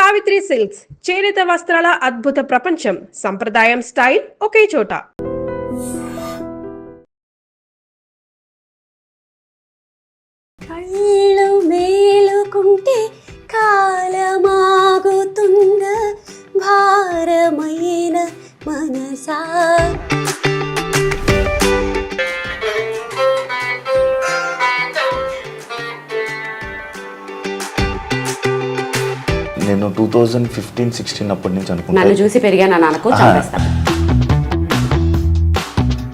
Savitri silks చేనేత వస్త్రాల అద్భుత ప్రపంచం. సంప్రదాయం స్టైల్ ఒకే చోట. కళ్ళు మేలుకుంటే కాలమాగుతుంద భారమైన మనసా. నేను 2015-16 అప్పటి నుంచి అనుకుంటా నన్ను చూసి పెరిగాను నాకు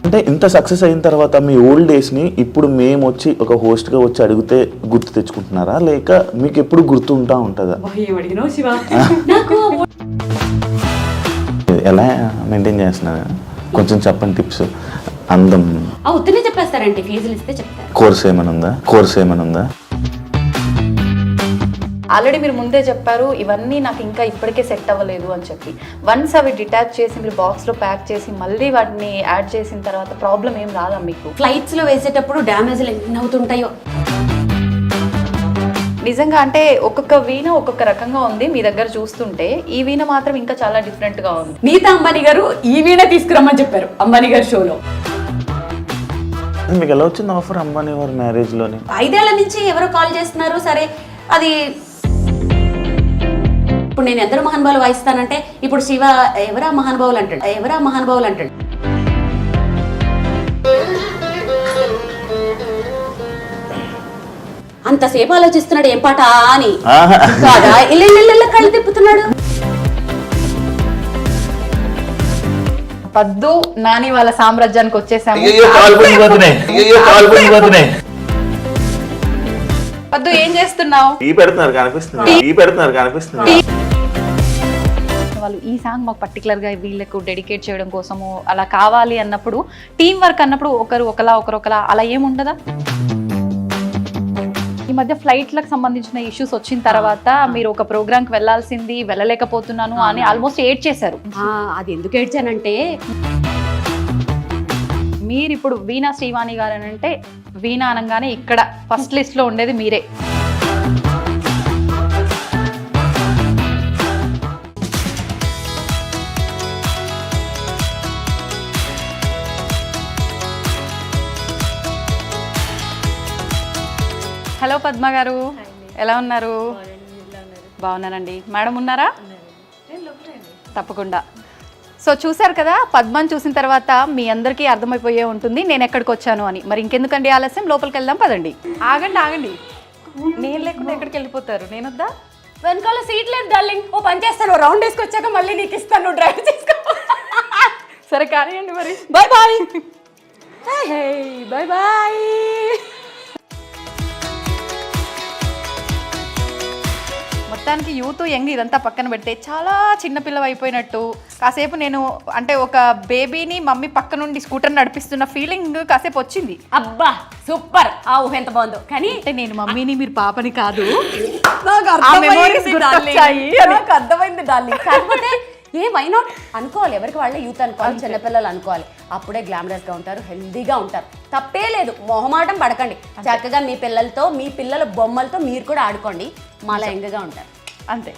అంటే ఇంత సక్సెస్ అయిన తర్వాత మీ ఓల్డ్ డేస్ని ఇప్పుడు మేము వచ్చి ఒక హోస్ట్గా వచ్చి అడిగితే గుర్తు తెచ్చుకుంటున్నారా, లేక మీకు ఎప్పుడు గుర్తుంటా ఉంటుందా? ఎలా మెయింటైన్ చేస్తున్నారు కొంచెం చెప్పండి టిప్స్. అందం ఉత్తనే చెప్పేస్తారండి, ఫీజులు ఇస్తే చెప్తారు. కోర్స్ ఏమైనా ఉందా? ఆల్రెడీ మీరు ముందే చెప్పారు ఇవన్నీ నాకు ఇంకా ఇప్పటికే సెట్ అవ్వలేదు అని చెప్పి. వన్స్ అవి డిటాచ్ చేసి మీరు బాక్స్లో ప్యాక్ చేసి మళ్ళీ వాటిని యాడ్ చేసిన తర్వాత ప్రాబ్లం ఏం రాదా మీకు? ఫ్లైట్స్లో వేసేటప్పుడు డ్యామేజ్లు ఎన్ని అవుతుంటాయో నిజంగా. అంటే ఒక్కొక్క వీణ ఒక్కొక్క రకంగా ఉంది మీ దగ్గర చూస్తుంటే. ఈ వీణ మాత్రం ఇంకా చాలా డిఫరెంట్గా ఉంది. నీతా అంబానీ గారు ఈ వీణ తీసుకురమ్మని చెప్పారు అంబానీ గారి షోలో. మీకు ఎలా వచ్చింది ఆఫర్ అంబానీ వారి మ్యారేజ్లోని? 5 ఏళ్ల నుంచి ఎవరో కాల్ చేస్తున్నారు. సరే అది ఇప్పుడు నేను ఎందరో మహానుభావులు వాయిస్తానంటే ఇప్పుడు శివ ఎవరా మహానుభావులు అంటాడు. అంతసేపు ఆలోచిస్తున్నాడు ఏం పాట అని కాదా, ఇళ్ళ కళ్ళు తిప్పుతున్నాడు. పద్దు నాని వాళ్ళ సామ్రాజ్యానికి వచ్చేసాము. పద్దు ఏం చేస్తున్నావు? వాళ్ళు ఈ సాంగ్ మాకు పర్టికులర్గా వీళ్ళకు డెడికేట్ చేయడం కోసము అలా కావాలి అన్నప్పుడు, టీం వర్క్ అన్నప్పుడు ఒకరు ఒకలా అలా ఏముండదా? ఈ మధ్య ఫ్లైట్లకు సంబంధించిన ఇష్యూస్ వచ్చిన తర్వాత మీరు ఒక ప్రోగ్రామ్కి వెళ్ళాల్సింది వెళ్ళలేకపోతున్నాను అని ఆల్మోస్ట్ ఏడ్ చేశారు. అది ఎందుకు ఏడ్చానంటే మీరు ఇప్పుడు వీణా శ్రీవాణి గారు అని అంటే వీణా అనగానే ఇక్కడ ఫస్ట్ లిస్ట్లో ఉండేది మీరే. హలో పద్మ గారు, ఎలా ఉన్నారు? బాగున్నానండి. మేడం ఉన్నారా? తప్పకుండా. సో చూసారు కదా, పద్మని చూసిన తర్వాత మీ అందరికీ అర్థమైపోయే ఉంటుంది నేను ఎక్కడికి వచ్చాను అని. మరి ఇంకెందుకండి ఆలస్యం, లోపలికి వెళ్దాం పదండి. ఆగండి, నేను లేకుండా ఎక్కడికి వెళ్ళిపోతారు? నేను వద్దా? వెనకాల సీట్ లేదు డార్లింగ్. ఓ పని చేస్తాను, రౌండ్ వేసుకొచ్చాక మళ్ళీ నీకు ఇస్తాను, డ్రైవ్ చేసుకో. సరే కానివ్వండి మరి. Bye bye. మొత్తానికి యూత్ యంగ్ ఇదంతా పక్కన పెడితే చాలా చిన్నపిల్లవ అయిపోయినట్టు, కాసేపు నేను అంటే ఒక బేబీని మమ్మీ పక్క నుండి స్కూటర్ నడిపిస్తున్న ఫీలింగ్ కాసేపు వచ్చింది. అబ్బా సూపర్, ఆ ఊహ ఎంత బాగుందో. కానీ అంటే నేను మమ్మీని మీరు పాపని కాదు, నాకు అర్థమైంది డార్లింగ్. కాకపోతే వై నాట్ అనుకోవాలి, ఎవరికి వాళ్ళే యూత్ అనుకోవాలి, చిన్నపిల్లలు అనుకోవాలి. అప్పుడే గ్లామరస్గా ఉంటారు, హెల్దీగా ఉంటారు. తప్పే లేదు, మొహమాటం పడకండి. చక్కగా మీ పిల్లలతో, మీ పిల్లల బొమ్మలతో మీరు కూడా ఆడుకోండి, మాలా యంగ్గా ఉంటారు అంతే.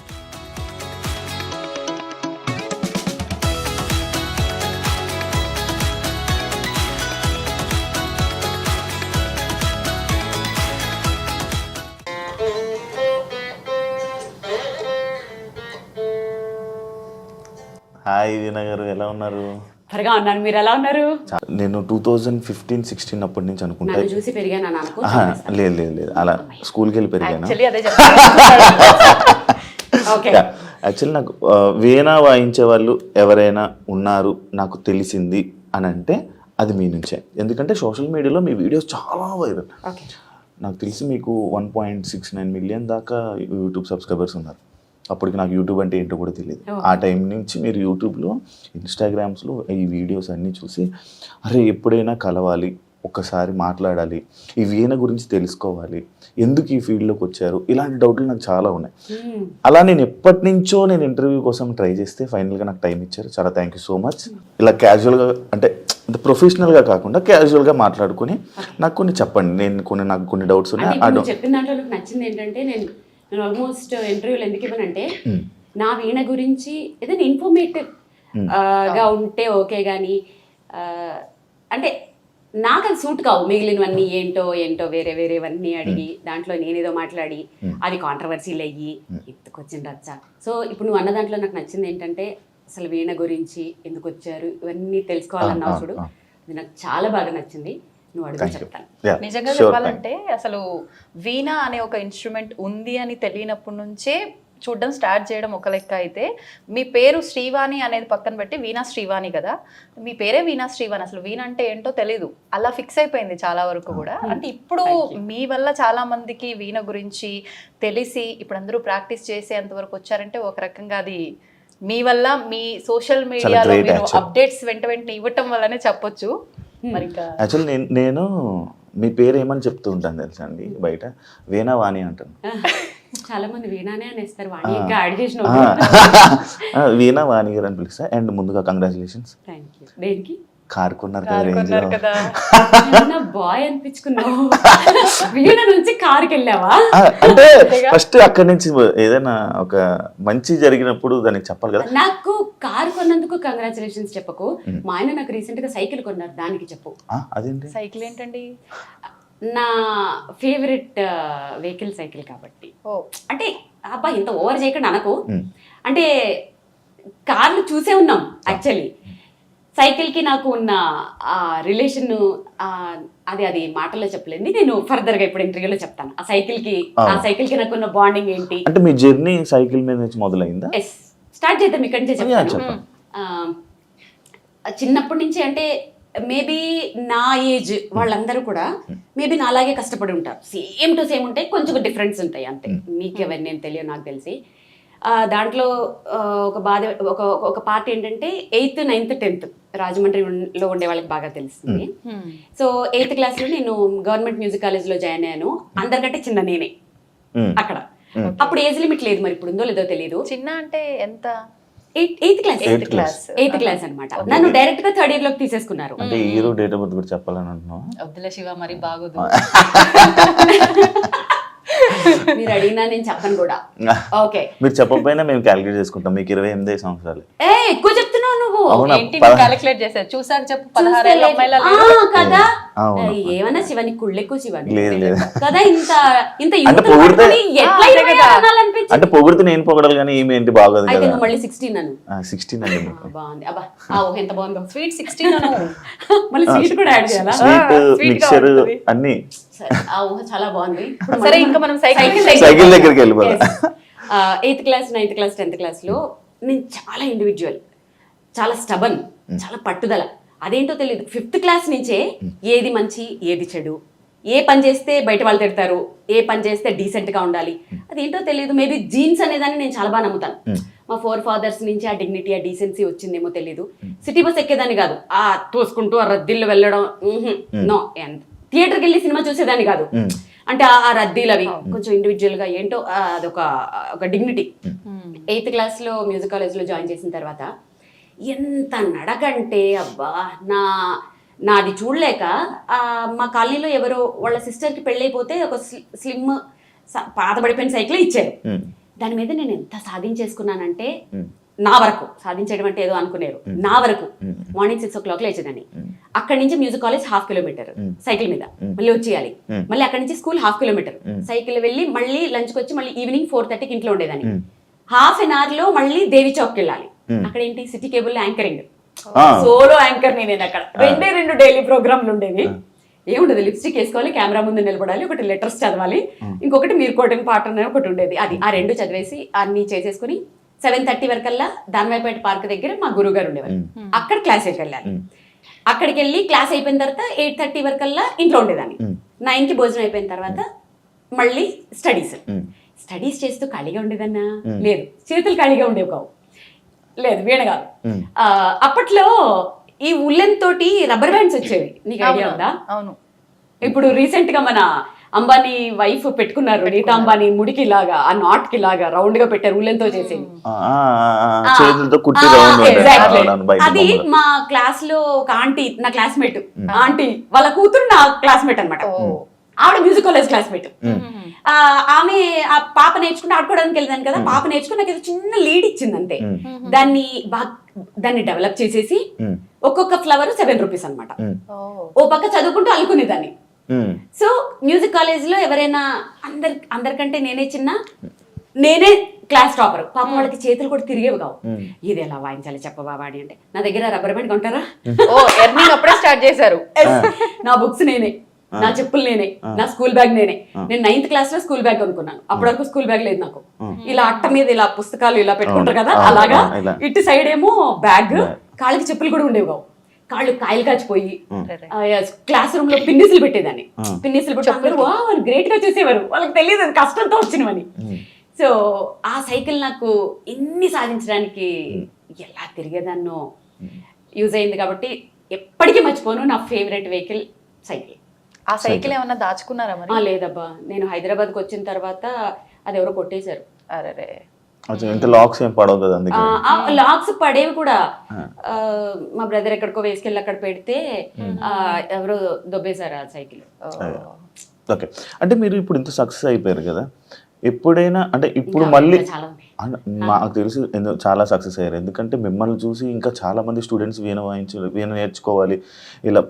హాయ్ వీణా గారు, ఎలా ఉన్నారు? త్వరగా ఉన్నాను, మీరు ఎలా ఉన్నారు? నేను 2015-16 అప్పటి నుంచి అనుకుంటా చూసి పెరిగాను. లేదు అలా స్కూల్కి వెళ్ళి పెరిగాను. యాక్చువల్లీ నాకు వీణా వాయించే వాళ్ళు ఎవరైనా ఉన్నారు నాకు తెలిసింది అని అంటే అది మీ నుంచే. ఎందుకంటే సోషల్ మీడియాలో మీ వీడియోస్ చాలా వైరల్. నాకు తెలిసి మీకు 1.69 మిలియన్ దాకా యూట్యూబ్ సబ్స్క్రైబర్స్ ఉన్నారు. అప్పటికి నాకు యూట్యూబ్ అంటే ఏంటో కూడా తెలియదు. ఆ టైం నుంచి మీరు యూట్యూబ్లో, ఇన్స్టాగ్రామ్స్లో ఈ వీడియోస్ అన్నీ చూసి అరే ఎప్పుడైనా కలవాలి, ఒక్కసారి మాట్లాడాలి, ఈ వీణ గురించి తెలుసుకోవాలి, ఎందుకు ఈ ఫీల్డ్లోకి వచ్చారు, ఇలాంటి డౌట్లు నాకు చాలా ఉన్నాయి. అలా నేను ఎప్పటి నుంచో నేను ఇంటర్వ్యూ కోసం ట్రై చేస్తే ఫైనల్గా నాకు టైం ఇచ్చారు. చాలా థ్యాంక్ యూ సో మచ్. ఇలా క్యాజువల్గా అంటే ప్రొఫెషనల్గా కాకుండా క్యాజువల్గా మాట్లాడుకుని నాకు కొన్ని చెప్పండి. నాకు కొన్ని డౌట్స్ ఉన్నాయి. చెప్పిన దాంట్లో నాకు నచ్చింది ఏంటంటే, నేను ఆల్మోస్ట్ ఇంటర్వ్యూలు ఎందుకు ఇవ్వనంటే నా వీణ గురించి ఏదైనా ఇన్ఫర్మేటివ్ గా ఉంటే ఓకే కానీ అంటే నాకు అది సూట్ కావు. మిగిలినవన్నీ ఏంటో వేరేవన్నీ అడిగి దాంట్లో నేనేదో మాట్లాడి అది కాంట్రవర్సీలు అయ్యి ఎత్తుకొచ్చిన రచ్చ. సో ఇప్పుడు నువ్వు అన్న దాంట్లో నాకు నచ్చింది ఏంటంటే అసలు వీణ గురించి ఎందుకు వచ్చారు ఇవన్నీ తెలుసుకోవాలన్నావు చూడు, అది నాకు చాలా బాగా నచ్చింది. నువ్వు అడుగు చెప్తాను. నిజంగా చెప్పాలంటే అసలు వీణ అనే ఒక ఇన్స్ట్రుమెంట్ ఉంది అని తెలియనప్పటి నుంచే చూడడం స్టార్ట్ చేయడం ఒక లెక్క అయితే, మీ పేరు శ్రీవాణి అనేది పక్కన పెట్టి వీణా శ్రీవాణి కదా, మీ పేరే వీణా శ్రీవాణి. అసలు వీణ అంటే ఏంటో తెలీదు, అలా ఫిక్స్ అయిపోయింది చాలా వరకు కూడా. అంటే ఇప్పుడు మీ వల్ల చాలా మందికి వీణ గురించి తెలిసి ఇప్పుడు అందరూ ప్రాక్టీస్ చేసేంత వరకు వచ్చారంటే ఒక రకంగా అది మీ వల్ల, మీ సోషల్ మీడియాలో మీరు అప్డేట్స్ వెంటనే ఇవ్వటం వల్లనే చెప్పొచ్చు. మరి యాక్చువల్లీ నేను మీ పేరు ఏమని చెప్తూ ఉంటాను తెలుసా అండి, బయట వీణా వాణి అంటాను. చాలా మంది వీణానే అనేస్తారు, వాణి ఇంకా యాడ్ చేసిన వీణా వాణి గారు అని పిలుస్తా. అండ్ ముందుగా కంగ్రాచులేషన్స్. Thank you. దేనికి? కార్ కొన్నారు కదా, రేంజ్ కదా బాయ్ అనిపించుకున్నావు, వీణ నుంచి కార్కి వెళ్ళావా? అంటే ఫస్ట్ అక్కడి నుంచి ఏదైనా ఒక మంచి జరిగినప్పుడు దానికి చెప్పాలి కదా. నాకు కార్ కొన్నందుకు కంగ్రాచులేషన్స్ చెప్పకు, మా ఆయన నాకు రీసెంట్ గా సైకిల్ కొన్నారు, దానికి చెప్పు. అదేంటి సైకిల్ ఏంటండి? నా ఫేవరెట్ వెహికల్ సైకిల్ కాబట్టి. అంటే అబ్బా ఇంత ఓవర్ చేయకుండా అనకు, అంటే కార్లు చూసే ఉన్నాం యాక్చువల్లీ. సైకిల్ కి నాకు ఉన్న రిలేషన్ అది మాటల్లో చెప్పలేదు, నేను ఫర్దర్ గా ఇప్పుడు ఇంటర్వ్యూలో చెప్తాను. ఆ సైకిల్ కి నాకు ఉన్న బాండింగ్ ఏంటి. అంటే మీ జర్నీ సైకిల్ మీద నుంచి మొదలైందా? ఎస్, స్టార్ట్ చేద్దాం ఇక్కడి నుంచే చెప్తాను. చిన్నప్పటి నుంచి అంటే మేబీ నా ఏజ్ వాళ్ళందరూ కూడా మేబీ నా అలాగే కష్టపడి ఉంటారు, సేమ్ టు సేమ్ ఉంటాయి, కొంచెం డిఫరెన్స్ ఉంటాయి అంతే. మీకు ఎవరిని నేను తెలియదు నాకు తెలిసి. దాంట్లో ఒక పార్ట్ ఏంటంటే 8th, 9th, 10th రాజమండ్రిలో ఉండే వాళ్ళకి బాగా తెలుస్తుంది. సో 8th క్లాస్లో నేను గవర్నమెంట్ మ్యూజిక్ కాలేజ్లో జాయిన్ అయ్యాను. అందరికంటే చిన్న నేనే అక్కడ. అప్పుడు ఏజ్ లిమిట్ లేదు, మరి ఇప్పుడు ఉందో లేదో తెలియదు. చిన్న అంటే ఎంత? 8th క్లాస్ అన్నమాట. నన్ను డైరెక్ట్ గా 3rd year లోకి తీసేసుకున్నారు. అంటే హీరో డేట్ ఆఫ్ బర్త్ కూడా చెప్పాలని అంటున్నావా? వద్దులే శివ, మరి బాగోదు. మీరు అడిగినా నేను చెప్పను కూడా. ఓకే, మీరు చెప్పకపోయినా మేము క్యాలిక్యులేట్ చేసుకుంటాం. మీకు 28 సంవత్సరాలు. ఎక్కువ చెప్తున్నావు నువ్వు. ఏంటి క్యాలిక్యులేట్ చేశారు? చూసాక చెప్పు. 16 ఏళ్ళ అమ్మాయిలా కదా, ఏమన్నా శివని కుళ్ళెక్కువ శివని లేదు కదా. ఇంత అంటే పొగిడితే నేను పొగడాలి కానీ ఈమె ఏంటి బాగోదు కదా. మళ్ళీ 16 అను. 16 అండి. బాగుంది. అబ్బా ఎంత బాగుందో. స్వీట్ 16 అను. మళ్ళీ స్వీట్ కూడా యాడ్ చేయాలా? స్వీట్ మిక్చర్ అన్ని చాలా బాగుంది. సరే, ఇంకా మనం సైకిల్ దగ్గరికి వెళ్ళిపోదాం. 8th class, 9th class, 10th క్లాస్లో నేను చాలా ఇండివిజువల్, చాలా స్టబన్, చాలా పట్టుదల. అదేంటో తెలియదు. 5th క్లాస్ నుంచే ఏది మంచి ఏది చెడు, ఏ పని చేస్తే బయట వాళ్ళు తిడతారు, ఏ పని చేస్తే డీసెంట్ గా ఉండాలి, అదేంటో తెలియదు. మేబీ జీన్స్ అనేదాన్ని నేను చాలా బాగా నమ్ముతాను. మా ఫోర్ ఫాదర్స్ నుంచి ఆ డిగ్నిటీ, ఆ డీసెన్సీ వచ్చిందేమో తెలియదు. సిటీ బస్ ఎక్కేదాన్ని కాదు, ఆ తోసుకుంటూ ఆ రద్దీల్లో వెళ్ళడం, నో. థియేటర్కి వెళ్ళి సినిమా చూసేదాన్ని కాదు. అంటే ఆ రద్దీలు అవి కొంచెం ఇండివిజువల్ గా ఏంటో ఒక డిగ్నిటీ. 8th క్లాస్లో మ్యూజిక్ కాలేజ్లో జాయిన్ చేసిన తర్వాత ఎంత నడకంటే అబ్బా, నాది చూడలేక మా కాలనీలో ఎవరో వాళ్ళ సిస్టర్కి పెళ్ళైపోతే ఒక స్లిమ్ పాతబడిపోయిన సైకిల్ ఇచ్చారు. దాని మీద నేను ఎంత సాధించేసుకున్నానంటే, నా వరకు సాధించడం అంటే ఏదో అనుకునేరు, నా వరకు మార్నింగ్ 6 o'clock లేచేదాన్ని. అక్కడి నుంచి మ్యూజిక్ కాలేజ్ 1/2 kilometer సైకిల్ మీద మళ్ళీ వచ్చేయాలి. మళ్ళీ అక్కడి నుంచి స్కూల్ 1/2 kilometer సైకిల్ వెళ్ళి మళ్ళీ లంచ్కి వచ్చి మళ్ళీ ఈవినింగ్ 4:30కి ఇంట్లో ఉండేదాన్ని. 1/2 an hour లో మళ్ళీ దేవి చౌక్కి వెళ్ళాలి. అక్కడ ఏంటి, city cable anchoring, solo anchor నేను. అక్కడ 2 డైలీ ప్రోగ్రాంలు ఉండేవి. ఏముండదు, లిప్స్టిక్ వేసుకోవాలి, కెమెరా ముందు నిలబడాలి, ఒకటి లెటర్స్ చదవాలి, ఇంకొకటి మీరు కోటన్ పాట అనేది ఒకటి ఉండేది. ఆ 2 చదివేసి అన్ని చేసేసుకుని 7:30 వరకల్లా దానివైపేట పార్క్ దగ్గర మా గురువు గారు ఉండేవారు. అక్కడ క్లాస్కి వెళ్ళాలి. అక్కడికి వెళ్ళి క్లాస్ అయిపోయిన తర్వాత 8:30 వరకల్లా ఇంట్లో ఉండేదాన్ని. 9కి భోజనం అయిపోయిన తర్వాత మళ్ళీ స్టడీస్ చేస్తూ ఖాళీగా ఉండేదన్నా? లేదు. చేతులు ఖాళీగా ఉండేవి కావు. లేదు, వీణ కాదు. అప్పట్లో ఈ ఉల్లెన్ తోటి రబ్బర్ బ్యాండ్స్ వచ్చేవి, నీకు ఐడియా ఉందా? అవును. ఇప్పుడు రీసెంట్ గా మన అంబానీ వైఫ్ పెట్టుకున్నారు, నీతా అంబానీ, ముడికి లాగా ఆ నాట్ కి లాగా రౌండ్ గా పెట్టారు, ఉల్లెన్ తో చేసేది. అది మా క్లాస్ లో ఒక ఆంటీ, నా క్లాస్మేట్ ఆంటీ వాళ్ళ కూతురు నా క్లాస్మేట్ అనమాట. ఆవిడ మ్యూజిక్ కాలేజ్ క్లాస్మేట్. ఆమె ఆ పాప నేర్చుకుని ఆడుకోవడానికి వెళ్ళాను కదా, పాప నేర్చుకుని నాకు ఏదో చిన్న లీడ్ ఇచ్చింది అంతే. దాన్ని డెవలప్ చేసేసి ఒక్కొక్క ఫ్లవర్ 7 రూపీస్ అనమాట. ఓ పక్క చదువుకుంటూ అల్లుకునేదాన్ని. సో మ్యూజిక్ కాలేజ్ లో ఎవరైనా అందరికంటే నేనే క్లాస్ టాపర్. పాపం వాళ్ళకి చేతులు కూడా తిరిగేవి కావు. ఇది ఎలా వాయించాలి చెప్పవా వాడి అంటే, నా దగ్గర రబ్బర్ బ్యాండ్ కొంటారా, అప్పుడే స్టార్ట్ చేశారు. నా బుక్స్ నేనే, నా చెప్పులు నేనే, నా స్కూల్ బ్యాగ్ నేనే. నేను 9th క్లాస్ లో స్కూల్ బ్యాగ్ కొనుక్కున్నాను. అప్పటి వరకు స్కూల్ బ్యాగ్ లేదు నాకు. ఇలా అట్ట మీద ఇలా పుస్తకాలు ఇలా పెట్టుకుంటారు కదా, అలాగా. ఇటు సైడ్ ఏమో బ్యాగ్, కాళ్ళకి చెప్పులు కూడా ఉండేవి కావు. కాళ్ళు కాయలు కాచిపోయి క్లాస్ రూమ్ లో పిన్నిసులు పెట్టేదాన్ని. పిన్నిసులు పెట్టి అందరూ వాళ్ళు గ్రేట్ గా చూసేవారు. వాళ్ళకి తెలియదు అది కష్టంతో వచ్చినవని. సో ఆ సైకిల్ నాకు ఎన్ని సాధించడానికి ఎలా తిరిగేదాన్నో యూజ్ అయింది. కాబట్టి ఎప్పటికీ మర్చిపోను. నా ఫేవరెట్ వెహికల్ సైకిల్. ఆ సైకిల్ ఏమన్నా దాచుకున్నారా మరి? లేదబ్బా, నేను హైదరాబాద్కి వచ్చిన తర్వాత అది ఎవరో కొట్టేశారు. అరే, లాక్స్ ఏం పడవు కదా, లాక్స్ పడేవి కూడా. మా బ్రదర్ ఎక్కడికో వేసుకెళ్ళి అక్కడ పెడితే ఎవరో దొబ్బేశారు ఆ సైకిల్. ఓకే, అంటే మీరు ఇప్పుడు ఇంత సక్సెస్ అయిపోయారు కదా, ఎప్పుడైనా అంటే ఇప్పుడు మళ్ళీ నాకు తెలిసి చాలా సక్సెస్ అయ్యారు. ఎందుకంటే మిమ్మల్ని చూసి ఇంకా చాలా మంది స్టూడెంట్స్ వీణ నేర్చుకోవాలి, ఇలా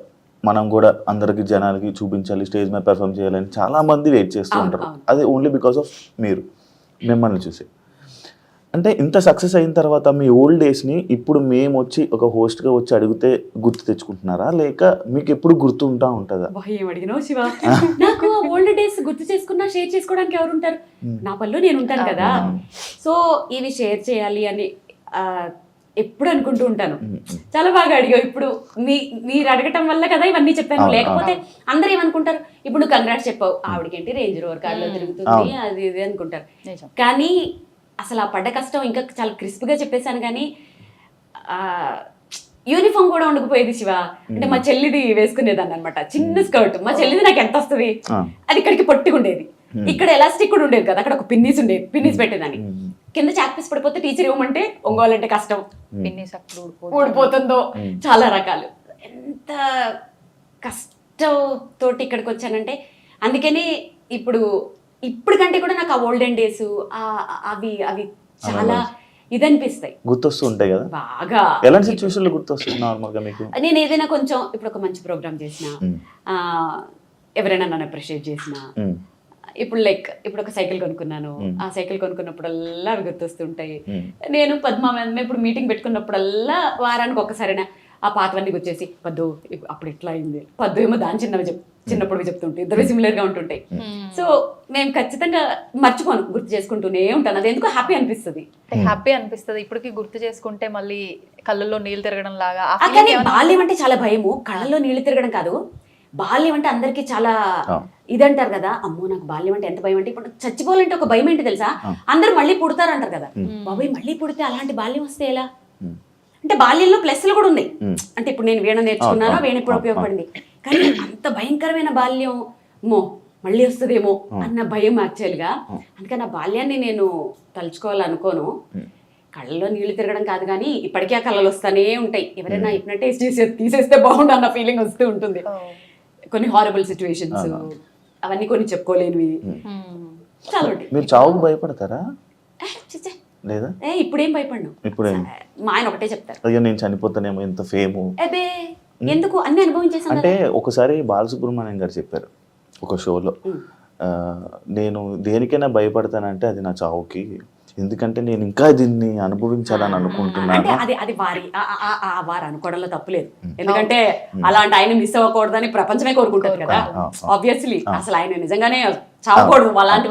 మనం కూడా అందరికి జనాలకి చూపించాలి, స్టేజ్ మీద పెర్ఫామ్ చేయాలని చాలా మంది వెయిట్ చేస్తూ ఉంటారు. అది ఓన్లీ బికాస్ ఆఫ్ మిమ్మల్ని చూసి. అంటే ఇంత సక్సెస్ అయిన తర్వాత మీ ఓల్డ్ డేస్ని ఇప్పుడు మేము వచ్చి ఒక హోస్ట్గా వచ్చి అడిగితే గుర్తు తెచ్చుకుంటున్నారా, లేక మీకు ఎప్పుడు గుర్తుంటా ఉంటుందా? ఏం అడిగినావు శివ, నాకు ఓల్డ్ డేస్ గుర్తు చేసుకున్నా షేర్ చేసుకోవడానికి ఎవరు ఉంటారు? నా పనిలో నేను ఉంటాను కదా. సో ఇవి షేర్ చేయాలి అని ఎప్పుడు అనుకుంటూ ఉంటాను. చాలా బాగా అడిగావు. ఇప్పుడు మీరు అడగటం వల్ల కదా ఇవన్నీ చెప్పాను. లేకపోతే అందరూ ఏమనుకుంటారు, ఇప్పుడు నువ్వు కంగ్రాట్స్ చెప్పావు, ఆవిడకేంటి రేంజ్ రోవర్ కార్లో తిరుగుతుంది అది ఇది అనుకుంటారు. కానీ అసలు ఆ పడ్డ కష్టం ఇంకా చాలా క్రిస్ప్గా చెప్పేశాను. కానీ యూనిఫామ్ కూడా ఉండకపోయేది శివ. అంటే మా చెల్లిది వేసుకునేదాన్ని అనమాట, చిన్న స్కర్ట్. మా చెల్లిది నాకు ఎంత వస్తుంది, అది ఇక్కడికి పొట్టిగుండేది, ఇక్కడ ఎలాస్టిక్ కూడా ఉండేది కదా, అక్కడ ఒక పిన్నీస్ ఉండేది, పిన్నీస్ పెట్టేదాన్ని. కింద చాక్ పీస్ పడిపోతే టీచర్ ఇవ్వమంటే ఒంగోలంటే కష్టం, పిన్నీస్ ఊడిపోతుందో, చాలా రకాలు. ఎంత కష్టంతో ఇక్కడికి వచ్చానంటే అందుకని ఇప్పుడు కంటే కూడా నాకు ఆ ఓల్డెన్ డేస్ అవి చాలా ఇది అనిపిస్తాయి, గుర్తొస్తూ ఉంటాయి కదా బాగా. ఎలాంటి సిచ్యువేషన్లో గుర్తొస్తుంది నార్మల్గా మీకు? నేను ఏదైనా కొంచెం ఇప్పుడు ఒక మంచి ప్రోగ్రామ్ చేసిన, ఎవరైనా నన్ను అప్రిషియేట్ చేసిన, ఇప్పుడు ఒక సైకిల్ కొనుక్కున్నాను, ఆ సైకిల్ కొనుక్కున్నప్పుడల్లా అవి గుర్తొస్తుంటాయి. నేను పద్మ ఇప్పుడు మీటింగ్ పెట్టుకున్నప్పుడల్లా వారానికి ఒక్కసారైనా ఆ పాతవన్నీ వచ్చేసి పద్దు అప్పుడు ఇట్లా అయింది, పద్దు ఏమో దాని చిన్నప్పుడు చెప్తుంటాయి, ఇద్దరు సిమిలర్ గా ఉంటుంటాయి. సో మేము ఖచ్చితంగా మర్చిపోను, గుర్తు చేసుకుంటూనే ఉంటాను. అది ఎందుకు హ్యాపీ అనిపిస్తుంది. ఇప్పటికి గుర్తు చేసుకుంటే మళ్ళీ కళ్ళల్లో నీళ్ళు తిరగడం లాగా. కానీ బాల్యం అంటే చాలా భయము, కళ్ళల్లో నీళ్లు తిరగడం కాదు. బాల్యం అంటే అందరికి చాలా ఇదంటారు కదా, అమ్మో నాకు బాల్యం అంటే ఎంత భయం అంటే, ఇప్పుడు చచ్చిపోవాలంటే ఒక భయం ఏంటి తెలుసా, అందరు మళ్ళీ పుడతారు అంటారు కదా. బాబాయ్ మళ్ళీ పుడితే అలాంటి బాల్యం వస్తే ఎలా అంటే, బాల్యంలో ప్లస్లు కూడా ఉన్నాయి. అంటే ఇప్పుడు నేను వీణ నేర్చుకున్నాను, వీణ ఇప్పుడు ఉపయోగపడింది. కానీ అంత భయంకరమైన బాల్యం మళ్ళీ వస్తుందేమో అన్న భయం యాక్చువల్గా. అందుకని ఆ బాల్యాన్ని నేను తలుచుకోవాలనుకోను. కళ్ళలో నీళ్లు తిరగడం కాదు, కానీ ఇప్పటికీ ఆ కళ్ళలు వస్తానే ఉంటాయి. ఎవరైనా హిప్నటైజ్ తీసేస్తే బాగుండు అన్న ఫీలింగ్ వస్తూ ఉంటుంది. కొన్ని హారబుల్ సిచ్యువేషన్స్, అవన్నీ కొన్ని చెప్పుకోలేనివి చాలా ఉంటాయి. మీరు చావుకు భయపడతారా? లేదా ఇప్పుడేం భయపడ్ను. మా ఆయన ఒకటే చెప్తారు, అయ్యో నేను చనిపోతానేమో ఇంత ఫేము. అదే ఎందుకు అన్ని అనుభవించేసాను. అంటే ఒకసారి బాలసుబ్రహ్మణ్యం గారు చెప్పారు ఒక షోలో, నేను దేనికైనా భయపడతానంటే అది నా చావుకి, ఎందుకంటే నేను ఇంకా దీన్ని అనుభవించాలని అనుకుంటున్నాను. అది వారు అనుకోవడంలో తప్పులేదు, ఎందుకంటే అలాంటి ఆయన మిస్ అవ్వకూడదని ప్రపంచమే కోరుకుంటారు కదా. ఆబ్వియస్లీ అసలు ఆయన నిజంగానే చావకూడదు, అలాంటి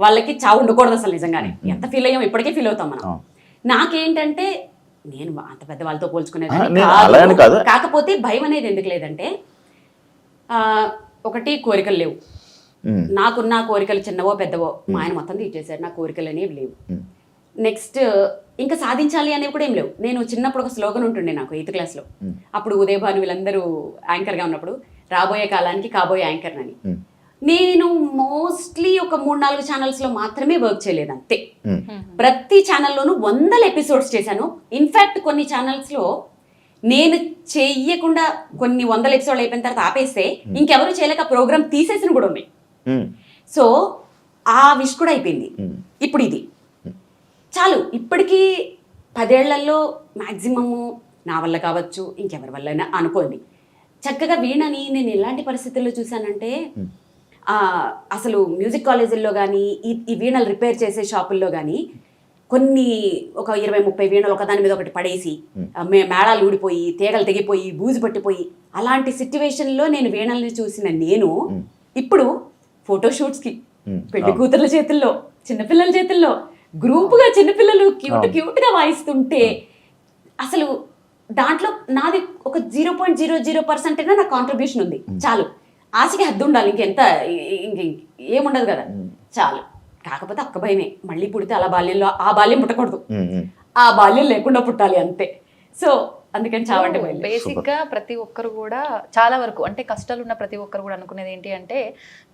వాళ్ళకి చావు ఉండకూడదు అసలు. నిజంగానే ఎంత ఫీల్ అయ్యాం, ఇప్పటికే ఫీల్ అవుతాం మనం. నాకేంటంటే నేను అంత పెద్ద వాళ్ళతో పోల్చుకునేది కాదు, కాకపోతే భయం అనేది ఎందుకు లేదంటే, ఒకటి కోరికలు లేవు. నాకున్న కోరికలు చిన్నవో పెద్దవో మా ఆయన మొత్తం తీర్చేశారు, నా కోరికలు అనేవి లేవు. నెక్స్ట్ ఇంకా సాధించాలి అనేవి కూడా ఏం లేవు. నేను చిన్నప్పుడు ఒక స్లోగన్ ఉంటుండే నాకు 8th క్లాస్లో, అప్పుడు ఉదయభాను వీళ్ళందరూ యాంకర్గా ఉన్నప్పుడు, రాబోయే కాలానికి కాబోయే యాంకర్ అని. నేను మోస్ట్లీ ఒక 3-4 ఛానల్స్లో మాత్రమే వర్క్ చేయలేదు అంతే. ప్రతి ఛానల్లోనూ 100 ఎపిసోడ్స్ చేశాను. ఇన్ఫ్యాక్ట్ కొన్ని ఛానల్స్లో నేను చెయ్యకుండా కొన్ని వందల ఎపిసోడ్లు అయిపోయిన తర్వాత ఆపేస్తే ఇంకెవరు చేయలేక ప్రోగ్రామ్ తీసేసిన కూడా ఉన్నాయి. సో ఆ విష్ కూడా అయిపోయింది. ఇప్పుడు ఇది చాలు. ఇప్పటికీ 10 ఏళ్లలో మ్యాక్సిమము నా వల్ల కావచ్చు, ఇంకెవరి వల్ల అనుకోండి, చక్కగా వీణని నేను ఎలాంటి పరిస్థితుల్లో చూశానంటే, అసలు మ్యూజిక్ కాలేజీల్లో కానీ ఈ వీణలు రిపేర్ చేసే షాపుల్లో కానీ కొన్ని ఒక 20-30 వీణలు ఒకదాని మీద ఒకటి పడేసి మేళాలు ఊడిపోయి తీగలు తెగిపోయి బూజు పట్టిపోయి అలాంటి సిచ్యువేషన్లో నేను వీణల్ని చూసిన నేను ఇప్పుడు ఫోటోషూట్స్కి పెళ్లి కూతుర్ల చేతుల్లో చిన్నపిల్లల చేతుల్లో గ్రూపుగా చిన్నపిల్లలు క్యూట్గా వాయిస్తుంటే అసలు దాంట్లో నాది ఒక 0.00% అయినా నా కాంట్రిబ్యూషన్ ఉంది. చాలు. ఆశకి హద్దు ఉండాలి, ఇంకెంత ఏముండదు కదా, చాలు. కాకపోతే అక్క భయమే, మళ్ళీ పుడితే అలా బాల్యంలో ఆ బాల్యం పుట్టకూడదు, ఆ బాల్యం లేకుండా పుట్టాలి అంతే. సో అందుకని చావంటే భయం. బేసిక్ గా ప్రతి ఒక్కరు కూడా చాలా వరకు అంటే కష్టాలు ఉన్న ప్రతి ఒక్కరు కూడా అనుకునేది ఏంటి అంటే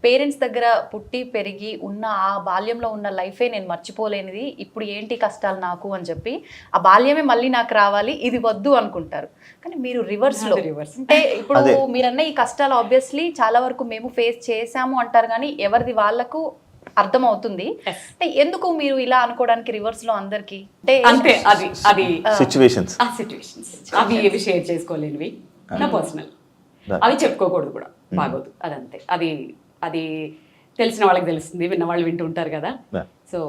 పేరెంట్స్ దగ్గర పుట్టి పెరిగి ఉన్న ఆ బాల్యంలో ఉన్న లైఫే నేను మర్చిపోలేనిది, ఇప్పుడు ఏంటి కష్టాలు నాకు అని చెప్పి ఆ బాల్యమే మళ్ళీ నాకు రావాలి, ఇది వద్దు అనుకుంటారు. కానీ మీరు రివర్స్ లో అంటే ఇప్పుడు మీరన్న ఈ కష్టాలు ఆబ్వియస్లీ చాలా వరకు మేము ఫేస్ చేసాము అంటారు, కానీ ఎవరిది వాళ్ళకు అర్థం అవుతుంది. అంటే ఎందుకు మీరు ఇలా అనుకోవడానికి రివర్స్ లో అందరికి అంటే అది సిచ్యువేషన్స్ అవి ఏవి షేర్ చేసుకోలేనివి, నా పర్సనల్, అవి చెప్పుకోకూడదు కూడా, బాగోదు. అదంతే. అది తెలిసిన వాళ్ళకి తెలుస్తుంది, విన్న వాళ్ళు వింటూ ఉంటారు కదా. సో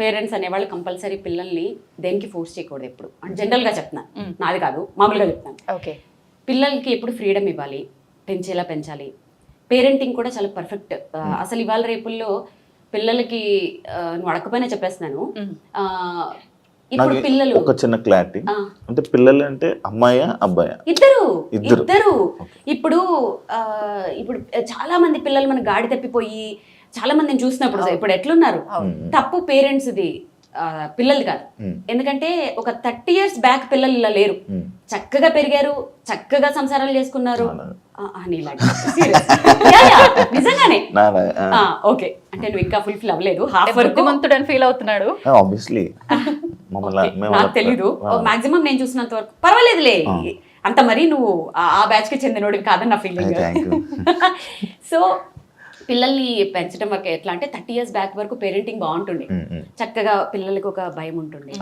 పేరెంట్స్ అనేవాళ్ళు కంపల్సరీ పిల్లల్ని దేనికి ఫోర్స్ చేయకూడదు ఎప్పుడు. అంటే జనరల్గా చెప్తున్నాను, నాది కాదు, మామూలుగా చెప్తున్నాను. ఓకే, పిల్లలకి ఎప్పుడు ఫ్రీడమ్ ఇవ్వాలి, పెంచేలా పెంచాలి. పేరెంటింగ్ కూడా చాలా పర్ఫెక్ట్. అసలు ఇవాళ రేపుల్లో పిల్లలకి నువ్వు అడగకపోయినా చెప్పేస్తున్నాను, ఇప్పుడు పిల్లలు ఒక చిన్న క్లారిటీ అంటే పిల్లలు అంటే అమ్మాయా అబ్బాయా? ఇద్దరు. ఇప్పుడు చాలా మంది పిల్లలు మన గాడి తప్పిపోయి చాలా మందిని చూసినప్పుడు ఇప్పుడు ఎట్లున్నారు, తప్పు పేరెంట్స్ది, పిల్లలు కాదు. ఎందుకంటే ఒక 30 years బ్యాక్ పిల్లలు ఇలా లేరు, చక్కగా పెరిగారు, చక్కగా సంసారాలు చేసుకున్నారు. నిజంగానే ఓకే. అంటే నువ్వు ఇంకా ఫుల్ఫిల్ అవ్వలేదు, హాఫ్ వరకు మంతుడని ఫీల్ అవుతున్నాడు ఆబ్వియస్లీ. నాకు తెలీదు, మాక్సిమం నేను చూసినంత వరకు పర్వాలేదులే, అంత మరీ నువ్వు ఆ బ్యాచ్ కి చెందినోడివి కాదని నా ఫీలింగ్. సో పిల్లల్ని పెంచడం వరకు ఎట్లా అంటే 30 years బ్యాక్ వరకు పేరెంటింగ్ బాగుంటుండే, చక్కగా పిల్లలకి ఒక భయం ఉంటుండే.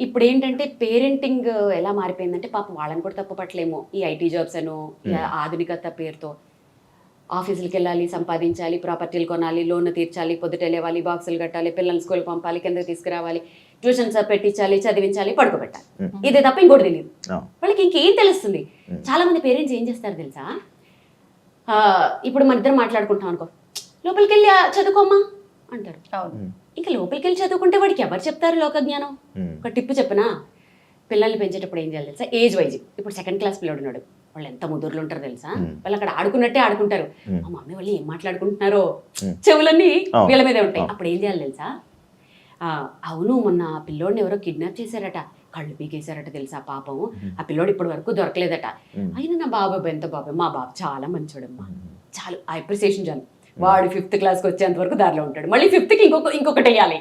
ఇప్పుడు ఏంటంటే పేరెంటింగ్ ఎలా మారిపోయిందంటే పాపం వాళ్ళని కూడా తప్పు పట్టలేము. ఈ ఐటీ జాబ్స్ అను ఆధునికత పేరుతో ఆఫీసులకు వెళ్ళాలి, సంపాదించాలి, ప్రాపర్టీలు కొనాలి, లోన్ తీర్చాలి, పొద్దుట లేవాలి, బాక్సులు కట్టాలి, పిల్లల్ని స్కూల్ పంపాలి, కిందకి తీసుకురావాలి, ట్యూషన్స్ పెట్టించాలి, చదివించాలి, పడుకోబెట్టాలి. ఇదే తప్ప ఇంకోటి తెలియదు వాళ్ళకి. ఇంకేం తెలుస్తుంది? చాలా మంది పేరెంట్స్ ఏం చేస్తారు తెలుసా, ఇప్పుడు మన ఇద్దరు మాట్లాడుకుంటాం అనుకో, లోపలికి వెళ్ళి చదువుకోమ్మా అంటారు. ఇంకా లోపలికి వెళ్ళి చదువుకుంటే వాడికి ఎవరు చెప్తారు లోక జ్ఞానం? ఒక టిప్పు చెప్పనా, పిల్లల్ని పెంచేటప్పుడు ఏం చేయాలి తెలుసా, ఏజ్ వైజ్. ఇప్పుడు 2nd class పిల్లడు ఉన్నాడు, వాళ్ళు ఎంత ముదురులు ఉంటారు తెలుసా, వాళ్ళు అక్కడ ఆడుకున్నట్టే ఆడుకుంటారు. మా మమ్మీ వాళ్ళు ఏం మాట్లాడుకుంటున్నారో చెవులన్నీ వీళ్ళ మీదే ఉంటాయి. అప్పుడు ఏం చేయాలి తెలుసా, అవును మొన్న పిల్లోడిని ఎవరో కిడ్నాప్ చేశారట, కళ్ళు పీకేశారట తెలుసా పాపం, ఆ పిల్లోడు ఇప్పటి వరకు దొరకలేదట. అయినా నా బాబాయ్ ఎంత బాబాయ్, మా బాబు చాలా మంచోడమ్మా, చాలు ఆ అప్రిసియేషన్ చాలు. వాడు 5th classకి వచ్చేంత వరకు దారిలో ఉంటాడు, మళ్ళీ 5th ఇంకొకటి వేయాలి,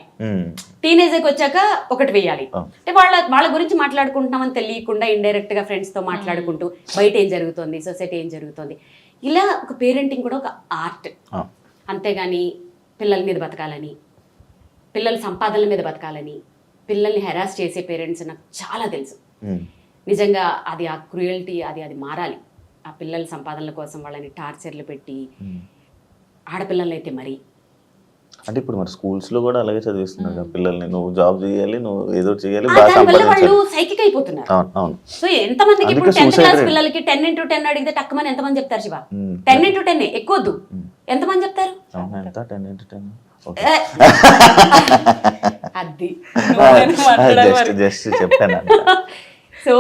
టీనేజర్కి వచ్చాక ఒకటి వేయాలి. అంటే వాళ్ళ గురించి మాట్లాడుకుంటున్నామని తెలియకుండా ఇండైరెక్ట్ గా ఫ్రెండ్స్ తో మాట్లాడుకుంటూ బయట ఏం జరుగుతుంది, సొసైటీ ఏం జరుగుతుంది, ఇలా ఒక పేరెంటింగ్ కూడా ఒక ఆర్ట్. అంతేగాని పిల్లల మీద బతకాలని, పిల్లల సంపాదనల మీద బతకాలని, పిల్లల్ని హెరాస్ చేసే పేరెంట్స్ నాకు చాలా తెలుసు. నిజంగా అది ఆ క్రూయల్టీ అది మారాలి. ఆ పిల్లల సంపాదనల కోసం వాళ్ళని టార్చర్లు పెట్టి, ఆడపిల్లలు అయితే మరి అంటే ఇప్పుడు మరి స్కూల్స్ లో కూడా అలాగే చదివిస్తున్నారు పిల్లల్ని, నువ్వు జాబ్ చేయాలి, నువ్వు ఏదో చేయాలి, వాళ్ళు సైకిక్ అయిపోతున్నారు. సో ఎంతమందికి ఇప్పుడు 10th class పిల్లలకి 10x10 అడిగితే టక్కుమని ఎంతమంది చెప్తారు శివ? 10x10 ఎక్కువద్దు, ఎంతమంది చెప్తారు? అది సో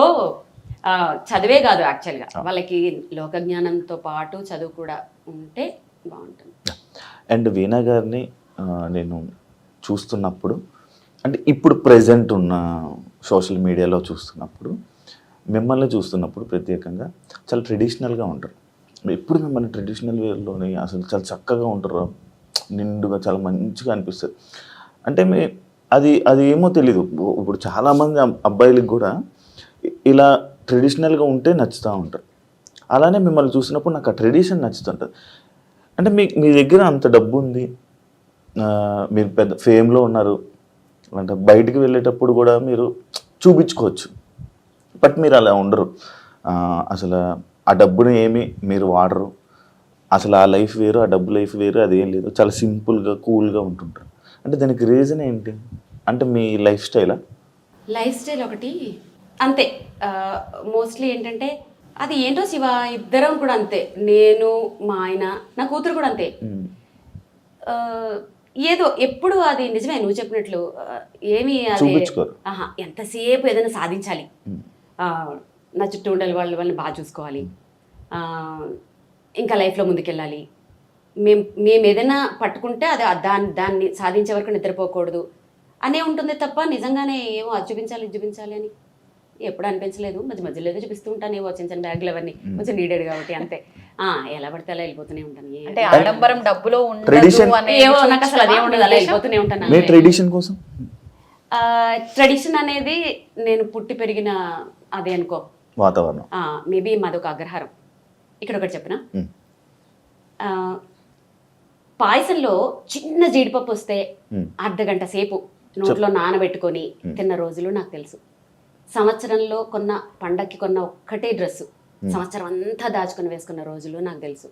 చదివే కాదు యాక్చువల్గా, వాళ్ళకి లోక జ్ఞానంతో పాటు చదువు కూడా ఉంటే బాగుంటుంది. అండ్ వీణా గారిని నేను చూస్తున్నప్పుడు, అంటే ఇప్పుడు ప్రెజెంట్ ఉన్న సోషల్ మీడియాలో చూస్తున్నప్పుడు, మిమ్మల్ని చూస్తున్నప్పుడు ప్రత్యేకంగా చాలా ట్రెడిషనల్గా ఉంటారు. ఎప్పుడు మిమ్మల్ని ట్రెడిషనల్ వేలోనే అసలు చాలా చక్కగా ఉంటారు, నిండుగా చాలా మంచిగా అనిపిస్తుంది. అంటే అది ఏమో తెలీదు. ఇప్పుడు చాలామంది అబ్బాయిలకు కూడా ఇలా ట్రెడిషనల్గా ఉంటే నచ్చుతూ ఉంటారు. అలానే మిమ్మల్ని చూసినప్పుడు నాకు ఆ ట్రెడిషన్ నచ్చుతుంటుంది. అంటే మీ దగ్గర అంత డబ్బు ఉంది, మీరు పెద్ద ఫేమ్లో ఉన్నారు, అంటే బయటికి వెళ్ళేటప్పుడు కూడా మీరు చూపించుకోవచ్చు. బట్ మీరు అలా ఉండరు. అసలు ఆ డబ్బుని ఏమి మీరు వాడరు. అసలు ఆ లైఫ్ వేరు, ఆ డబ్బు లైఫ్ వేరు, అదేం లేదు. చాలా సింపుల్గా కూల్గా ఉంటుంటారు. అంటే దానికి రీజన్ ఏంటి? అంటే మీ లైఫ్ స్టైలా? లైఫ్ స్టైల్ ఒకటి అంతే. మోస్ట్లీ ఏంటంటే అది ఏంటో శివ, ఇద్దరం కూడా అంతే. నేను, మా ఆయన, నా కూతురు కూడా అంతే. ఏదో ఎప్పుడు అది నిజమే నువ్వు చెప్పినట్లు ఏమి చూపించుకోరు. ఎంతసేపు ఏదైనా సాధించాలి, నా చుట్టూ ఉండాలి, వాళ్ళని బాగా చూసుకోవాలి, ఇంకా లైఫ్లో ముందుకెళ్ళాలి, మేము ఏదైనా పట్టుకుంటే అది దాన్ని సాధించే వరకు నిద్రపోకూడదు అనే ఉంటుంది తప్ప నిజంగానే ఏమో అది చూపించాలి ఇది చూపించాలి అని ఎప్పుడు అనిపించలేదు. మధ్యలో ఏదో చూపిస్తూ ఉంటాను, ఏవో చిన్న చిన్న బ్యాగులు అవన్నీ కొంచెం నీడెడ్ కాబట్టి అంతే. ఎలా పడితే అలా వెళ్ళిపోతూనే ఉంటాను. అంటే ఆడంబరం డబ్బులో ఏవో నాకు అసలు అదే ఉండదు, అలా వెళ్ళిపోతూనే ఉంటాను. ట్రెడిషన్ కోసం ట్రెడిషన్ అనేది నేను పుట్టి పెరిగిన అదే అనుకో వాతావరణం. మేబీ మాదొక అగ్రహారం. ఇక్కడ ఒకటి చెప్పిన, పాయసంలో చిన్న జీడిపప్పు వస్తే అర్ధగంట సేపు నోట్లో నానబెట్టుకొని తిన్న రోజులు నాకు తెలుసు. సంవత్సరంలో పండక్కి కొన్న ఒక్కటే డ్రెస్సు సంవత్సరం అంతా దాచుకొని వేసుకున్న రోజులు నాకు తెలుసు.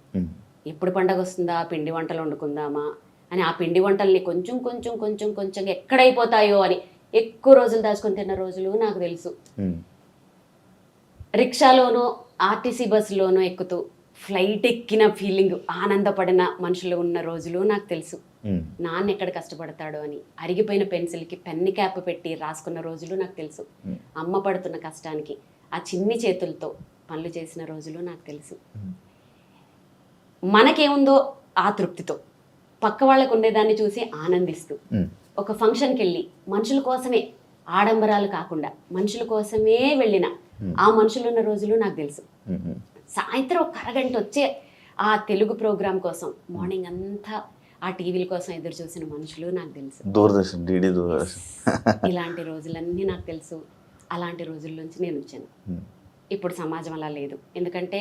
ఎప్పుడు పండగ వస్తుందా, పిండి వంటలు వండుకుందామా అని ఆ పిండి వంటల్ని కొంచెం కొంచెం కొంచెం కొంచెం ఎక్కడైపోతాయో అని ఎక్కువ రోజులు దాచుకొని తిన్న రోజులు నాకు తెలుసు. రిక్షాలోనో ఆర్టీసీ బస్సులోనో ఎక్కుతూ ఫ్లైట్ ఎక్కిన ఫీలింగ్ ఆనందపడిన మనుషులు ఉన్న రోజులు నాకు తెలుసు. నాన్న ఎక్కడ కష్టపడతాడో అని అరిగిపోయిన పెన్సిల్కి పెన్ని క్యాప్ పెట్టి రాసుకున్న రోజులు నాకు తెలుసు. అమ్మ పడుతున్న కష్టానికి ఆ చిన్ని చేతులతో పనులు చేసిన రోజులు నాకు తెలుసు. మనకేముందో ఆ తృప్తితో పక్క వాళ్ళకు ఉండేదాన్ని చూసి ఆనందిస్తూ ఒక ఫంక్షన్కి వెళ్ళి మనుషుల కోసమే, ఆడంబరాలు కాకుండా మనుషుల కోసమే వెళ్ళిన ఆ మనుషులు ఉన్న రోజులు నాకు తెలుసు. సాయంత్రం ఒక అరగంట వచ్చే ఆ తెలుగు ప్రోగ్రామ్ కోసం మార్నింగ్ అంతా ఆ టీవీల కోసం ఎదురు చూసిన మనుషులు నాకు తెలుసు. దూరదర్శన్, డిడి దూరదర్శన్, ఇలాంటి రోజులన్నీ నాకు తెలుసు. అలాంటి రోజుల నుంచి నేను వచ్చాను. ఇప్పుడు సమాజం అలా లేదు. ఎందుకంటే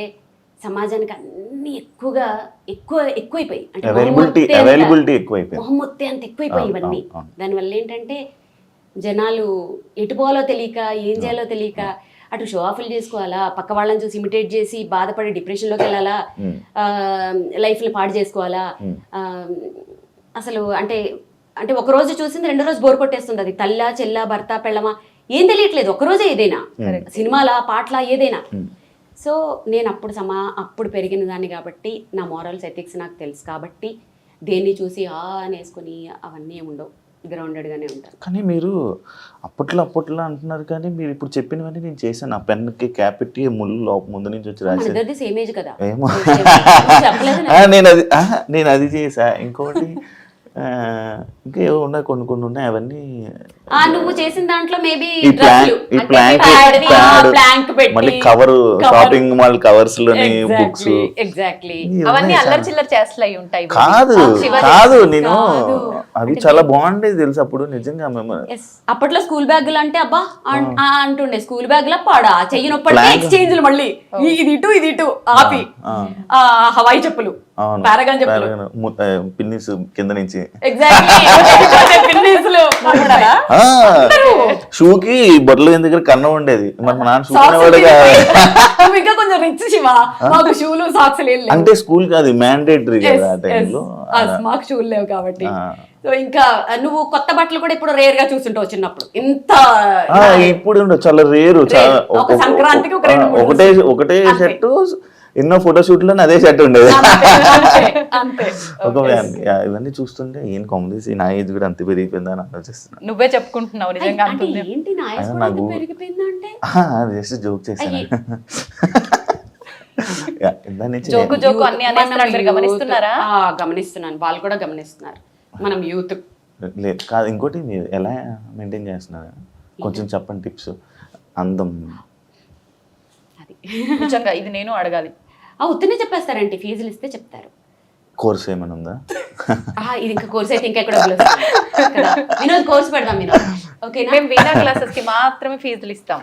సమాజానికి అన్ని ఎక్కువైపోయి, అంటే మొహమ్మొత్తే అంత ఎక్కువైపోయి ఇవన్నీ. దానివల్ల ఏంటంటే జనాలు ఎటు పోవాలో తెలియక, ఏం చేయాలో తెలియక అటు షో ఆఫ్లు చేసుకోవాలా, పక్క వాళ్ళని చూసి ఇమిటేట్ చేసి బాధపడి డిప్రెషన్లోకి వెళ్ళాలా, లైఫ్ని పాడు చేసుకోవాలా. అసలు అంటే అంటే ఒక రోజు చూసింది రెండో రోజు బోర్ కొట్టేస్తుంది. అది తల్లా చెల్లా భర్త పెళ్ళమా ఏం తెలియట్లేదు. ఒకరోజే ఏదైనా సినిమాలా పాటలా ఏదైనా. సో నేను అప్పుడు పెరిగిన దాన్ని కాబట్టి నా మారల్స్ ఎథిక్స్ నాకు తెలుసు కాబట్టి దేన్ని చూసి అనేసుకుని అవన్నీ ఉండవు, గ్రౌండెడ్గానే ఉంటారు. కానీ మీరు అప్పట్లో అంటున్నారు, కానీ మీరు ఇప్పుడు చెప్పినవన్నీ నేను చేశాను. ఆ పెన్కి క్యాప్ పెట్టి ముళ్ళు ముందు నుంచి వచ్చి రాసి సేమ్ ఏజ్ కదా. ఏమో నేను అది చేసా. ఇంకోటి ఇంకా ఏవో ఉన్నాయి, కొన్ని ఉన్నాయి. అవన్నీ నువ్వు చేసిన దాంట్లో మేబీ మళ్ళీ కవర్, షాపింగ్ మాల్ కవర్స్ లోని బుక్స్, ఎగ్జాక్ట్లీ అవన్నీ అల్లరి చిల్లర చేష్టలు అయి ఉంటాయి. కాదు నేను అవి చాలా బాగుండేది తెలుసు అప్పుడు నిజంగా. మేము అప్పట్లో స్కూల్ బ్యాగులు అంటే అబ్బా అంటుండే, స్కూల్ బ్యాగ్ లా పాడా చెయ్యి నొప్పి ఎక్స్చేంజ్ మళ్ళీ ఇది ఇటు ఆపి హవాయి చెప్పులు, పారాగాన్ చెప్పులు, పిన్నిస్ కింద నుంచి షూకి బొట్టలు దగ్గర కన్నం ఉండేది. మరి మా నాన్న షూ ఇంకా కొంచెం రిచ్ శివ, మాకు షూలు సాక్స్ లేవు. అంటే స్కూల్ కాదు, మ్యాండేటరీ కదా ఆ టైంలో. మాకు షూలు లేవు కాబట్టి. సో ఇంకా నువ్వు కొత్త బట్టలు కూడా ఇప్పుడు రేర్ గా చూస్తుంటావు. చిన్నప్పుడు ఇంత ఇప్పుడు చాలా రేరు. సంక్రాంతికి ఒకటే షర్టు, ఎన్నో ఫోటోషూట్ లో అదే షర్ట్ ఉండేది. ఇవన్నీ చూస్తుంటే ఏం కాంగ్రెస్ నా ఏజ్ కూడా అంత పెరిగిపోయిందా అని ఆలోచిస్తున్నా. నువ్వే చెప్పుకుంటున్నావు నిజంగా. జస్ట్ జోక్ చేశాను. గమనిస్తున్నాను, వాళ్ళు కూడా గమనిస్తున్నారు. మనం యూత్ లేదు కాదు. ఇంకోటి మీరు ఎలా మెయింటైన్ చేస్తున్నారు కొంచెం చెప్పండి టిప్స్. అందం నిజంగా ఇది నేను అడగాలి. ఉత్తనే చెప్పేస్తారంటే ఫీజులు ఇస్తే చెప్తారు. కోర్స్ ఏమైనా ఉందా? ఇది ఇంకా కోర్స్ అయితే ఇంకా ఎక్కడ వినోద్ కోర్స్ పెడదాం. ఓకేనా? మేము వీణా క్లాసెస్ కి మాత్రమే ఫీజులు ఇస్తాం,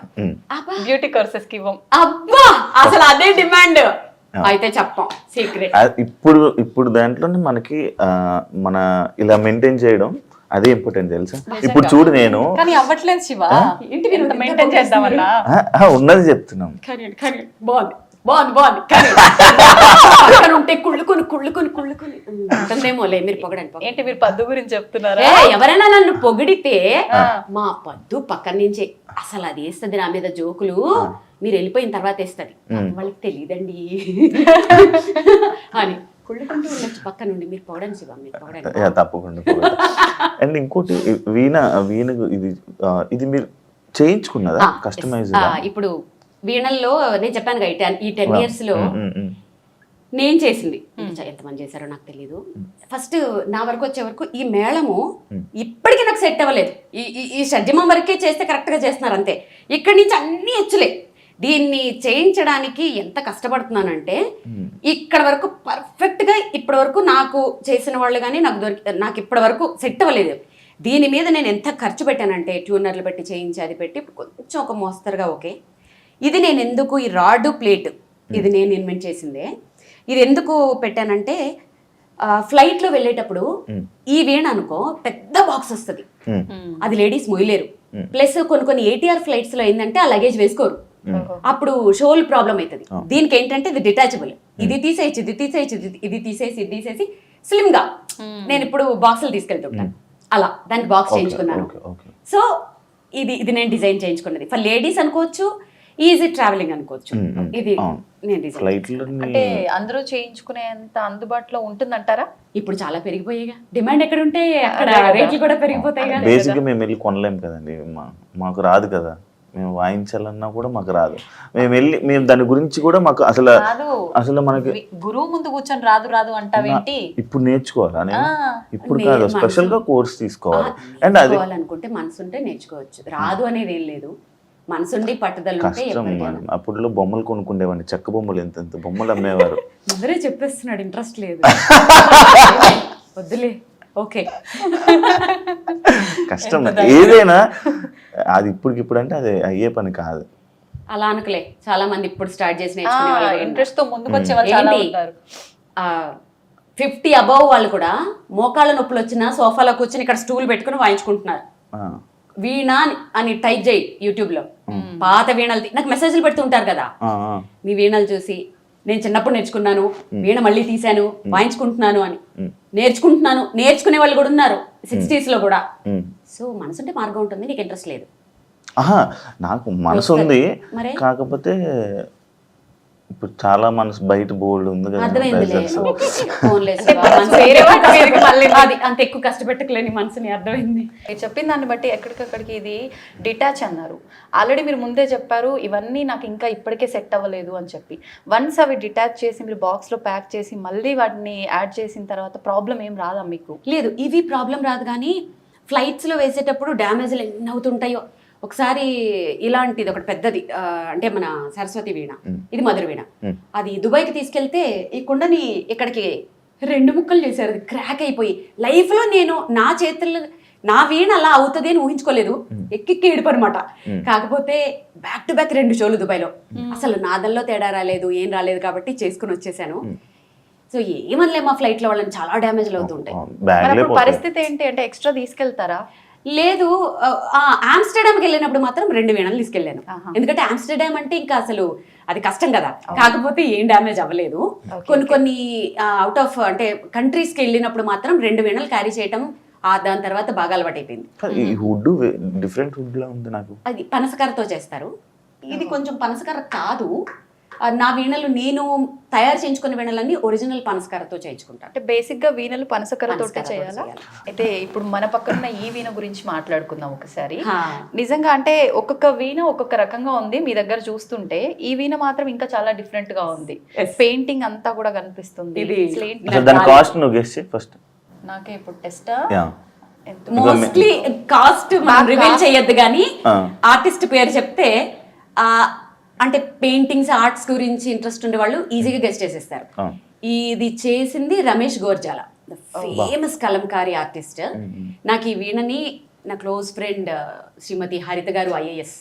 అబ్బా బ్యూటీ కోర్సెస్ కి ఇవ్వం. అబ్బా అసలు అదే డిమాండ్. అయితే చెప్పం సీక్రెట్. ఇప్పుడు దాంట్లోనే మనకి మన ఇలా మెయింటైన్ చేయడం అదే ఇంపార్టెంట్ తెలుసా. ఇప్పుడు చూడు నేను కానీ అవ్వట్లేదు శివ, ఏంటి మీరు ఇంత మెయింటైన్ చేద్దామన్నా. ఉన్నది చెప్తున్నాం. బాగుంది బాగుంది బాగుంది అక్కడ ఉంటే కుళ్ళుకొని అంటుందేమోలే మీరు పొగడానికి. ఏంటి మీరు పద్దు గురించి చెప్తున్నారా? ఎవరైనా నన్ను పొగిడితే మా పద్దు పక్కన నుంచే అసలు అది వేస్తుంది నా మీద జోకులు, మీరు వెళ్ళిపోయిన తర్వాత వేస్తుంది, వాళ్ళకి తెలియదండి అని కుళ్ళుకుంటూ ఉండొచ్చు పక్క నుండి. మీరు పొగడండి శివ, మీరు పొగడండి. తప్పకుండా. అండ్ ఇంకోటి వీణ ఇది మీరు చేయించుకున్నదా కస్టమైజ్? ఇప్పుడు వీణల్లో నేను చెప్పాను కదా ఈ 10 years లో నేను చేసింది. ఎంతమంది చేశారో నాకు తెలీదు. ఫస్ట్ నా వరకు వచ్చే వరకు ఈ మేళము ఇప్పటికీ నాకు సెట్ అవ్వలేదు. ఈ షడ్జమం వరకే చేస్తే కరెక్ట్ గా చేస్తున్నారు అంతే. ఇక్కడి నుంచి అన్ని హెచ్చులే. దీన్ని చేయించడానికి ఎంత కష్టపడుతున్నానంటే ఇక్కడ వరకు పర్ఫెక్ట్ గా ఇప్పటి వరకు నాకు చేసిన వాళ్ళు కానీ నాకు ఇప్పటి వరకు సెట్ అవ్వలేదు. దీని మీద నేను ఎంత ఖర్చు పెట్టానంటే ట్యూనర్లు పెట్టి చేయించి అది పెట్టి కొంచెం ఒక మోస్తరుగా ఓకే. ఇది నేను ఎందుకు ఈ రాడ్ ప్లేట్ ఇది నేను ఇన్వెంట్ చేసిందే. ఇది ఎందుకు పెట్టానంటే ఫ్లైట్ లో వెళ్ళేటప్పుడు ఈ వీణ అనుకో పెద్ద బాక్స్ వస్తుంది, అది లేడీస్ మొయ్యలేరు. ప్లస్ కొన్ని ATR ఫ్లైట్స్ లో ఏంటంటే ఆ లగేజ్ వేసుకోరు, అప్పుడు షోల్ ప్రాబ్లం అవుతుంది. దీనికి ఏంటంటే ఇది డిటాచబుల్, ఇది తీసేయచ్చు ఇది తీసేసి స్లిమ్ గా నేను ఇప్పుడు బాక్సులు తీసుకెళ్తుంటాను. అలా దానికి బాక్స్ చేయించుకున్నాను. సో ఇది నేను డిజైన్ చేయించుకున్నది ఫర్ లేడీస్ అనుకోవచ్చు, ఈజీ ట్రావెలింగ్ అనుకోవచ్చు. ఇది నేను డిజైన్ అంటే అందరూ చేయించుకునేంత అందుబాటులో ఉంటుందంటారా? ఇప్పుడు చాలా పెరిగిపోయాయిగా, డిమాండ్ ఎక్కడ ఉంటే అక్కడ రేట్లు కూడా పెరిగిపోతాయి. బేసిక్ గా మేము వెళ్ళి కొనలేము కదండి, మాకు రాదు కదా, మేము వాయించాలన్నా కూడా మాకు రాదు. మేము దాని గురించి కూడా మాకు అసలు మనకి గురువు ముందు కూర్చొని రాదు అంటావేంటి? ఇప్పుడు నేర్చుకోవాలా? ఇప్పుడు కాదు, స్పెషల్ గా కోర్స్ తీసుకోవాలి. అండ్ అది అనుకుంటే మనసు ఉంటే నేర్చుకోవచ్చు, రాదు అనేది ఏం లేదు. మనసుండి పట్టుదల కష్టం. అప్పుడులో బొమ్మలు కొనుక్కుండేవాడిని, చెక్క బొమ్మలు ఎంత బొమ్మలు అమ్మేవారు. అందరే చెప్పేస్తున్నాడు ఇంట్రెస్ట్ లేదు వద్దులే. ఓకే కష్టం ఏదైనా, అది ఇప్పుడు అంటే అది అయ్యే పని కాదు. అలా అనుకులే, చాలా మంది ఇప్పుడు స్టార్ట్ చేసిన ఇంట్రెస్ట్ తో ముందుకు వచ్చే వాళ్ళు చాలా ఉంటారు. 50 above వాళ్ళు కూడా మోకాళ్ళ నొప్పులు వచ్చినా సోఫాలో కూర్చొని ఇక్కడ స్టూల్ పెట్టుకుని వాయించుకుంటున్నారు. వీణ అని టైప్ చేయి యూట్యూబ్ లో, పాత వీణలు నాకు మెసేజ్లు పెడుతుంటారు కదా, మీ వీణలు చూసి నేను చిన్నప్పుడు నేర్చుకున్నాను, వీణ మళ్ళీ తీశాను, వాయించుకుంటున్నాను అని. నేర్చుకునే వాళ్ళు కూడా ఉన్నారు 60s లో కూడా. సో మనసుంటే మార్గం ఉంటుంది, నీకు ఇంట్రెస్ట్ లేదు. నాకు మనసు ఉంది, కాకపోతే ఇప్పుడు చాలా మనసు బయట బోల్డ్ ఉంది కదా. అంత ఎక్కువ కష్టపెట్టకలేని మనసుని అర్థమైంది. మీరు చెప్పిన దాన్ని బట్టి ఎక్కడికక్కడికి ఇది డిటాచ్ అన్నారు. ఆల్రెడీ మీరు ముందే చెప్పారు ఇవన్నీ నాకు ఇంకా ఇప్పటికే సెట్ అవ్వలేదు అని చెప్పి. వన్స్ అవి డిటాచ్ చేసి మీరు బాక్స్లో ప్యాక్ చేసి మళ్ళీ వాటిని యాడ్ చేసిన తర్వాత ప్రాబ్లం ఏం రాదా మీకు? లేదు, ఇవి ప్రాబ్లం రాదు. కానీ ఫ్లైట్స్లో వేసేటప్పుడు డ్యామేజ్లు ఎన్ని అవుతుంటాయో. ఒకసారి ఇలాంటిది ఒకటి పెద్దది, అంటే మన సరస్వతి వీణ, ఇది మధుర వీణ, అది దుబాయ్కి తీసుకెళ్తే ఈ కుండని ఇక్కడికి 2 ముక్కలు చేశారు, అది క్రాక్ అయిపోయి. లైఫ్లో నేను నా చేతుల్లో నా వీణ అలా అవుతుంది అని ఊహించుకోలేదు. ఎక్కి ఏడుపు అనమాట. కాకపోతే బ్యాక్ టు బ్యాక్ 2 షోలు దుబాయ్లో. అసలు నాదల్లో తేడా రాలేదు, ఏం రాలేదు కాబట్టి చేసుకుని వచ్చేసాను. సో ఏమనలే, మా ఫ్లైట్లో వాళ్ళని చాలా డ్యామేజ్లు అవుతుంటాయి. పరిస్థితి ఏంటి అంటే ఎక్స్ట్రా తీసుకెళ్తారా? లేదు, ఆమ్స్టర్డామ్కి వెళ్ళినప్పుడు మాత్రం 2 వీణలు తీసుకెళ్ళాను. ఎందుకంటే ఆమ్స్టర్డామ్ అంటే ఇంకా అసలు అది కష్టం కదా. కాకపోతే ఏం డ్యామేజ్ అవ్వలేదు. కొన్ని అవుట్ ఆఫ్ అంటే కంట్రీస్కి వెళ్ళినప్పుడు మాత్రం 2 వీణలు క్యారీ చేయటం, దాని తర్వాత బాగా అలవాటు అయిపోయింది. డిఫరెంట్ వుడ్ లా ఉంది నాకు. అది పనసకర్రతో చేస్తారు, ఇది కొంచెం పనసకర్ర కాదు. నా వీణలు నేను తయారు చేయించుకున్న వీణలన్నీ ఒరిజినల్ పనసకర్రతో చేయించుకుంటాను. అంటే బేసిక్ గా వీణలు పనసకర్రతోటే చేయాలా? అయితే ఇప్పుడు మన పక్కన ఈ వీణ గురించి మాట్లాడుకుందాం ఒకసారి. నిజంగా అంటే ఒక్కొక్క వీణ ఒక్కొక్క రకంగా ఉంది. మీ దగ్గర చూస్తుంటే ఈ వీణ మాత్రం ఇంకా చాలా డిఫరెంట్ గా ఉంది. పెయింటింగ్ అంతా కూడా కనిపిస్తుంది. నాకే ఇప్పుడు టెస్ట్ మోస్ట్లీ కాస్ట్ రివీల్ చేయొద్దు కానీ ఆర్టిస్ట్ పేరు చెప్తే అంటే పెయింటింగ్స్ ఆర్ట్స్ గురించి ఇంట్రెస్ట్ ఉండే వాళ్ళు ఈజీగా గెస్ట్ చేసేస్తారు. ఇది చేసింది రమేష్ గోర్జాల, ఫేమస్ కలంకారీ ఆర్టిస్ట్. నాకు ఈ వీణని నా క్లోజ్ ఫ్రెండ్ శ్రీమతి హరిత గారు ఐఏఎస్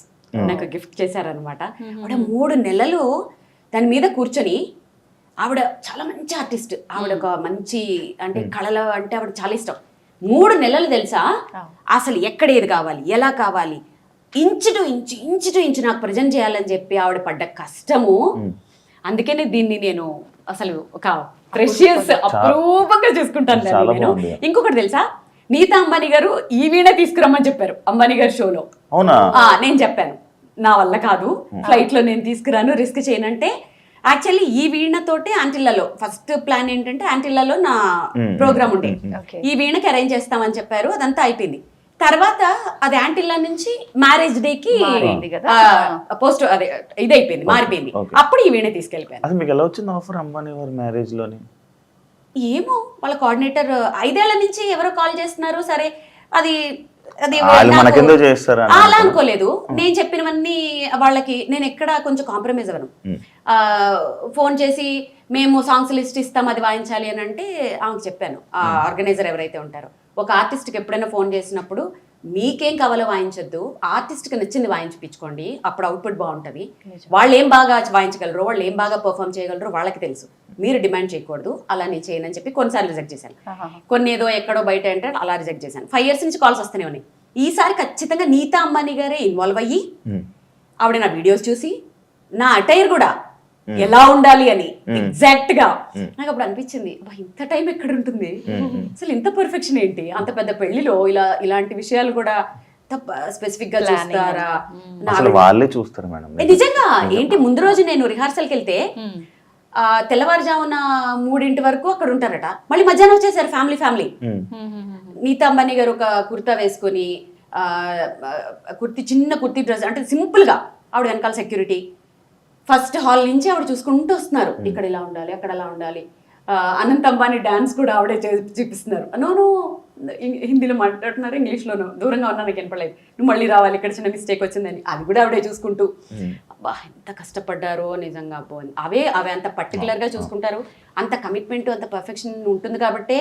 నాకు గిఫ్ట్ చేశారనమాట. ఆవిడ 3 నెలలు దాని మీద కూర్చొని, ఆవిడ చాలా మంచి ఆర్టిస్ట్, ఆవిడ ఒక మంచి అంటే కళలు అంటే ఆవిడ చాలా ఇష్టం. 3 నెలలు తెలుసా అసలు ఎక్కడ ఏది కావాలి, ఎలా కావాలి, ఇంచు టు ఇంచు నాకు ప్రజెంట్ చేయాలని చెప్పి ఆవిడ పడ్డ కష్టము. అందుకనే దీన్ని నేను అసలు ఒక ప్రెషియస్ అప్రూపంగా చూసుకుంటాను నేను. ఇంకొకటి తెలుసా, నీతా అంబానీ గారు ఈ వీణ తీసుకురమ్మని చెప్పారు అంబానీ గారి షోలో. అవునా? నేను చెప్పాను నా వల్ల కాదు, ఫ్లైట్ లో నేను తీసుకురాను, రిస్క్ చేయనంటే. యాక్చువల్లీ ఈ వీణతోటే ఆంటిల్లలో ఫస్ట్ ప్లాన్ ఏంటంటే ఆంటిల్లలో నా ప్రోగ్రామ్ ఉండే, ఈ వీణకి అరేంజ్ చేస్తామని చెప్పారు. అదంతా అయిపోయింది. తర్వాత అది యాంటిల్లా నుంచి మ్యారేజ్ డేకి పోస్ట్ అదే ఇది అయిపోయింది, మారిపోయింది. అప్పుడు ఈ వీణ తీసుకెళ్ళిపోయాను. అది మీకు ఎలా వచ్చింది ఆఫర్ అంబానీ వారి మ్యారేజ్ లోని? ఏమో వాళ్ళ కోఆర్డినేటర్ 5 ఏళ్ల నుంచి ఎవరో కాల్ చేస్తున్నారు. సరే అది అది అలా అనుకోలేదు. నేను చెప్పినవన్నీ వాళ్ళకి నేను ఎక్కడ కొంచెం కాంప్రమైజ్ అవ్వను. ఫోన్ చేసి మేము సాంగ్స్ లిస్ట్ ఇస్తాం అది వాయించాలి అని అంటే ఆమెకు చెప్పాను. ఆ ఆర్గనైజర్ ఎవరైతే ఉంటారో, ఒక ఆర్టిస్ట్కి ఎప్పుడైనా ఫోన్ చేసినప్పుడు మీకేం కావాలో వాయించొద్దు, ఆర్టిస్ట్కి నచ్చింది వాయించిపించుకోండి, అప్పుడు అవుట్పుట్ బాగుంటుంది. వాళ్ళు ఏం బాగా వాయించగలరు, వాళ్ళు ఏం బాగా పర్ఫామ్ చేయగలరు వాళ్ళకి తెలుసు, మీరు డిమాండ్ చేయకూడదు. అలా నేను చేయను అని చెప్పి కొన్నిసార్లు రిజెక్ట్ చేశాను. కొన్ని ఏదో ఎక్కడో బయట అంటే అలా రిజెక్ట్ చేశాను. 5 years నుంచి కాల్స్ వస్తూనే ఉన్నాయి. ఈసారి ఖచ్చితంగా నీతా అంబానీ గారే ఇన్వాల్వ్ అయ్యి ఆవిడ నా వీడియోస్ చూసి నా అటైర్ కూడా ఎలా ఉండాలి అని ఎగ్జాక్ట్ గా నాకు అప్పుడు అనిపించింది, ఇంత టైం ఎక్కడ ఉంటుంది, అసలు ఇంత పర్ఫెక్షన్ ఏంటి, అంత పెద్ద పెళ్లిలో ఇలాంటి విషయాలు కూడా స్పెసిఫిక్ గా చూస్తారా? వాళ్ళే చూస్తారు మేడం. నిజంగా ఏంటి, ముందు రోజు నేను రిహార్సల్కి వెళ్తే తెల్లవారుజామున 3 వరకు అక్కడ ఉంటారట, మళ్ళీ మధ్యాహ్నం వచ్చేసారు ఫ్యామిలీ. నీతా అంబానీ గారు ఒక కుర్తా వేసుకొని చిన్న కుర్తీ డ్రెస్ అంటే సింపుల్ గా, ఆవిడ వెనకాల సెక్యూరిటీ, ఫస్ట్ హాల్ నుంచి ఆవిడ చూసుకుంటూ వస్తున్నారు, ఇక్కడ ఇలా ఉండాలి అక్కడ అలా ఉండాలి. అనంత్ అంబానీ డాన్స్ కూడా ఆవిడే చూపిస్తున్నారు. నోను హిందీలో మాట్లాడుతున్నారు, ఇంగ్లీష్లోనూ దూరంగా ఉన్నా నాకు వినపడలేదు, నువ్వు మళ్ళీ రావాలి, ఇక్కడ చిన్న మిస్టేక్ వచ్చిందని అది కూడా ఆవిడే చూసుకుంటూ. అబ్బా ఎంత కష్టపడ్డారో నిజంగా. అవే అంత పర్టికులర్గా చూసుకుంటారు, అంత కమిట్మెంట్ అంత పర్ఫెక్షన్ ఉంటుంది కాబట్టే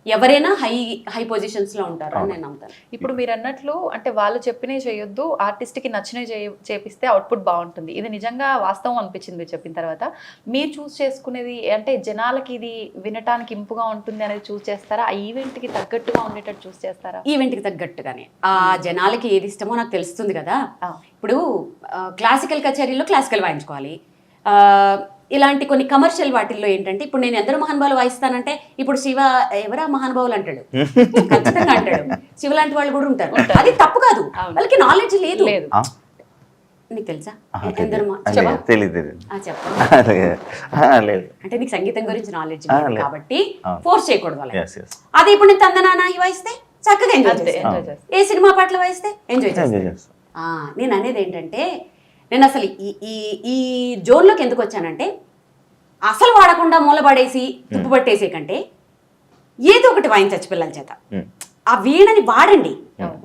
ఎవరైనా హై పొజిషన్స్ లో ఉంటారు అని నేను నమ్ముతాను. ఇప్పుడు మీరు అన్నట్లు అంటే వాళ్ళు చెప్పినవి చేయొద్దు, ఆర్టిస్ట్కి నచ్చినవి చేపిస్తే అవుట్పుట్ బాగుంటుంది. ఇది నిజంగా వాస్తవం అనిపించింది మీరు చెప్పిన తర్వాత. మీరు చూస్ చేసుకునేది అంటే జనాలకి ఇది వినటానికి ఇంపుగా ఉంటుంది అనేది చూస్ చేస్తారా, ఆ ఈవెంట్కి తగ్గట్టుగా ఉండేటట్టు చూస్ చేస్తారా? ఈవెంట్కి తగ్గట్టుగానే, ఆ జనాలకి ఏది ఇష్టమో నాకు తెలుస్తుంది కదా. ఇప్పుడు క్లాసికల్ కచేరీలో క్లాసికల్ వాయించుకోవాలి, ఇలాంటి కొన్ని కమర్షియల్ వాటిల్లో ఏంటంటే ఇప్పుడు నేను ఎందరో మహానుభావులు వాయిస్తానంటే ఇప్పుడు శివ ఎవరా మహానుభావులు అంటాడు, ఖచ్చితంగా అంటాడు. శివ లాంటి వాళ్ళు కూడా ఉంటారు, అది తప్పు కాదు, వాళ్ళకి నాలెడ్జ్ లేదు. నీకు తెలుసా అంటే నీకు సంగీతం గురించి నాలెడ్జ్ కాబట్టి ఫోర్స్ చేయకూడదు వాళ్ళకి. అదే ఇప్పుడు నేను తందనానా వాయిస్తే చక్కగా ఎంజాయ్ చేస్తాను, ఏ సినిమా పాటలు వాయిస్తే ఎంజాయ్ చేస్తాను. నేను అనేది ఏంటంటే నేను అసలు ఈ జోన్లోకి ఎందుకు వచ్చానంటే, అసలు వాడకుండా మూలపడేసి తుప్పు పట్టేసే కంటే ఏదో ఒకటి వాయించచ్చు పిల్లల చేత. ఆ వీణని వాడండి,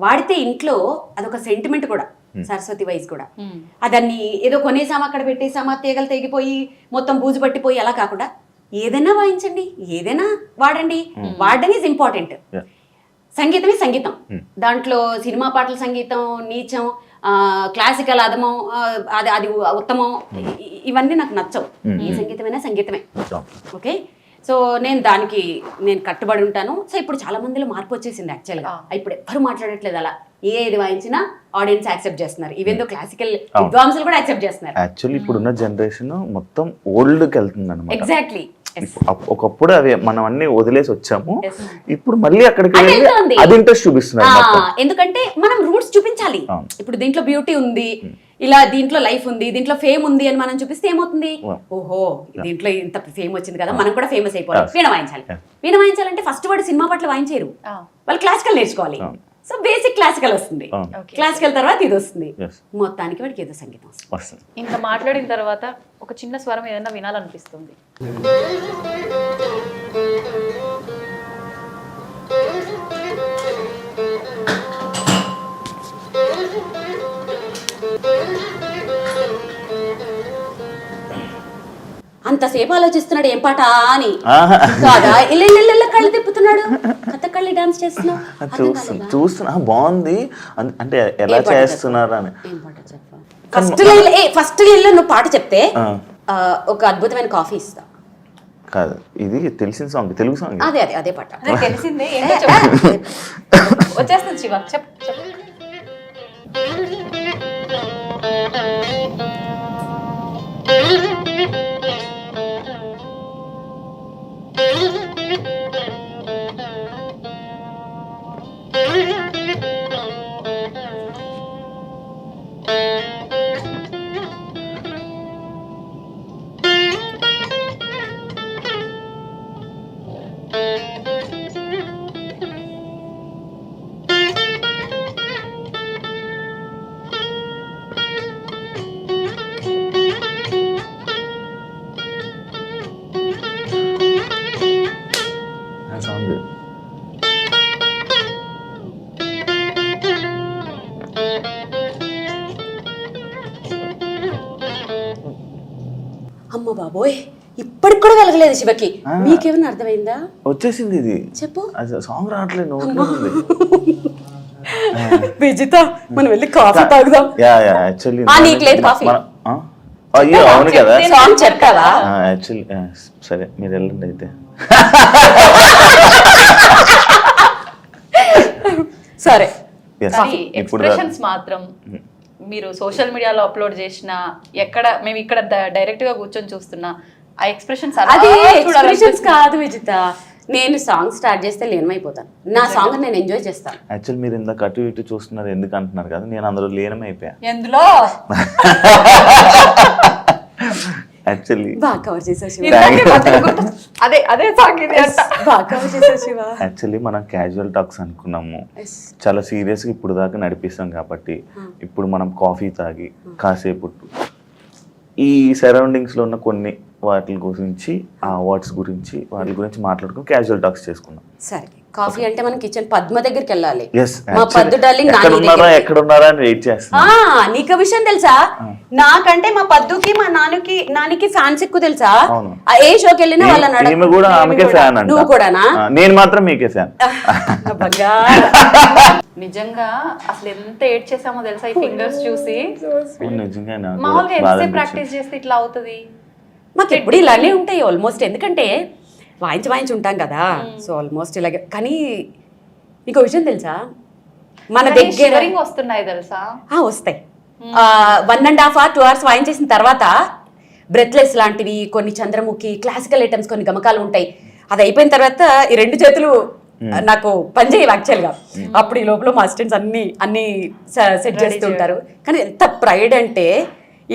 వాడితే ఇంట్లో అదొక సెంటిమెంట్ కూడా, సరస్వతి వైజ్ కూడా. దాన్ని ఏదో కొనేసామా అక్కడ పెట్టేసామా తీగలు తెగిపోయి మొత్తం బూజు పట్టిపోయి అలా కాకుండా ఏదైనా వాయించండి, ఏదైనా వాడండి. వాడడం ఈజ్ ఇంపార్టెంట్. సంగీతమే సంగీతం, దాంట్లో సినిమా పాటల సంగీతం నీచం, క్లాసికల్ అదమం, అది ఉత్తమం, ఇవన్నీ నాకు నచ్చవు. ఏ సంగీతమైనా సంగీతమే. ఓకే, సో నేను కట్టుబడి ఉంటాను. సో ఇప్పుడు చాలా మందిలో మార్పు వచ్చేసింది యాక్చువల్గా. ఇప్పుడు ఎవ్వరు మాట్లాడట్లేదు అలా, ఏది వాయించినా ఆడియన్స్ యాక్సెప్ట్ చేస్తున్నారు. ఈవెన్ దో క్లాసికల్ విద్వాంసులు కూడా యాక్సెప్ట్ చేస్తున్నారు. యాక్చువల్లీ ఇప్పుడున్న జనరేషన్ మొత్తం ఓల్డ్కి వెళ్తుంది అన్నమాట. ఎగ్జాక్ట్లీ. ఒకప్పుడు అవి మనం అన్ని వదిలేసి వచ్చాము, ఇప్పుడు మళ్ళీ అక్కడికి అది ఇంట్రెస్ట్ చూపిస్తున్నారు. ఎందుకంటే మనం రూట్స్ చూపించాలి. ఇప్పుడు దీంట్లో బ్యూటీ ఉంది, ఇలా దీంట్లో లైఫ్ ఉంది, దీంట్లో ఫేమ్ ఉంది అని మనం చూపిస్తే ఏమవుతుంది, ఓహో దీంట్లో ఇంత ఫేమ్ వచ్చింది కదా, మనం కూడా ఫేమస్ అయిపోవాలి. వీణ వాయించాలి. వీణ వాయించాలంటే ఫస్ట్ వాడు సినిమా పట్ల వాయించారు, వాళ్ళు క్లాసికల్ నేర్చుకోవాలి. సో బేసిక్ క్లాసికల్ వస్తుంది, క్లాసికల్ తర్వాత ఇది వస్తుంది, మొత్తానికి వాడికి ఏదో సంగీతం వస్తుంది. ఇంకా మాట్లాడిన తర్వాత ఒక చిన్న స్వరం ఏదైనా వినాలనిపిస్తుంది. అంత అంతసేపు ఆలోచిస్తున్నాడు ఏం పాట అని ఆహా. కాదా ఇళ్ళ కళ్ళు తిప్పుతున్నాడు కథకళి డాన్స్ చేస్తున్నావు చూస్తున్నా బాగుంది అంటే ఎలా చేస్తున్నారు అని. ఏం పాట చెప్పు ఫస్ట్ ఇల్లు నువ్వు పాట చెప్తే ఒక అద్భుతమైన కాఫీ ఇస్తా. కాదు ఇది తెలిసిన సాంగ్, తెలుగు సాంగ్. అదే పాట తెలిసిందే ఏంటో చెప్పు. వచ్చేస్తుంది శివ చెప్పు చెప్పు. ఆ సాంగ్ అమ్మ బాబోయ్ ఇప్పటికి కూడా వెలగలేదు శివకి. మీకేమైనా అర్థమైందా? వచ్చేసింది ఇది. చెప్పు. సాంగ్ రావట్లేదు నోట్లో ఉంది. విజిత మనం వెళ్ళి కాఫీ తాగుదాం. యాక్చువల్లీ నీకు లేదు కాఫీ? అయ్యో అవును కదా. సాంగ్ చెప్పావా? యాక్చువల్లీ సరే మీరు వెళ్ళండి అయితే. సరే ఎక్స్ప్రెషన్స్ మాత్రం మీరు సోషల్ మీడియాలో అప్లోడ్ చేసిన ఎక్కడ మేము ఇక్కడ డైరెక్ట్ గా కూర్చొని చూస్తున్నా ఆ ఎక్స్ప్రెషన్స్ అది ఎక్స్ప్రెషన్స్ కాదు విజిత. నేను సాంగ్ స్టార్ట్ చేస్తే లీనమైపోతాను. నా సాంగ్ నేను ఎంజాయ్ చేస్తాను. యాక్చువల్ మీరు ఇందాక అటు ఇటు చూస్తున్నారు ఎందుకు అంటున్నారు కదా, నేను అందులో లీనమైపోయా. ఎందులో యాక్చువల్లీ బాగా కవర్ చేసావు శివ. అదే అదే సాంగ్ ఇది అంట. బాగా కవర్ చేసావు శివ. యాక్చువల్లీ మనం క్యాజువల్ టాక్స్ అనుకున్నాము, చాలా సీరియస్గా ఇప్పుడు దాకా నడిపిస్తాం కాబట్టి ఇప్పుడు మనం కాఫీ తాగి కాసేపు ఈ సరౌండింగ్స్లో ఉన్న కొన్ని వాటి గురించి ఆ అవార్డ్స్ గురించి వాటి గురించి మాట్లాడుకుని క్యాజువల్ టాక్స్ చేసుకున్నాం. సరే కాఫీ అంటే మనం కిచెన్ పద్మ దగ్గరికి వెళ్ళాలి. Yes, మా పద్దు డార్లింగ్ ఎక్కడున్నారా అని వెయిట్ చేస్తున్నా. నీకు విషయం తెలుసా? నాకంటే మా పద్దుకి మా నానికి ఫ్యాన్స్ ఎక్కువ తెలుసా? ఏ షోకి వెళ్ళినా వాళ్ళ ఈమె కూడా ఆమెకే ఫ్యాన్ అంట. నువ్వు కూడానా? నేను మాత్రం మీకే ఫ్యాన్. నిజంగా అసలు ఎంత ఏడ్ చేసామో తెలుసా ఈ ఫింగర్స్ చూసి. నిజంగా మామూలుగా ఎంతసేపు ప్రాక్టీస్ చేస్తే ఇట్లా అవుతుంది? మాకు ఎప్పుడు ఇలానే ఉంటాయి ఆల్మోస్ట్. ఎందుకంటే వాయించి ఉంటాం కదా, సో ఆల్మోస్ట్ ఇలాగే. కానీ నీకు విషయం తెలుసా, మన దగ్గర వస్తున్నాయి తెలుసా? వస్తాయి. 1.5 hours 2 hours వాయించేసిన తర్వాత బ్రెత్లెస్ లాంటివి కొన్ని చంద్రముఖి క్లాసికల్ ఐటమ్స్ కొన్ని గమకాలు ఉంటాయి. అది అయిపోయిన తర్వాత ఈ 2 చేతులు నాకు పని చేయాలి యాక్చువల్గా. అప్పుడు ఈ లోపల మా అసిస్టెంట్స్ అన్ని సెట్ చేస్తూ ఉంటారు. కానీ ఎంత ప్రైడ్ అంటే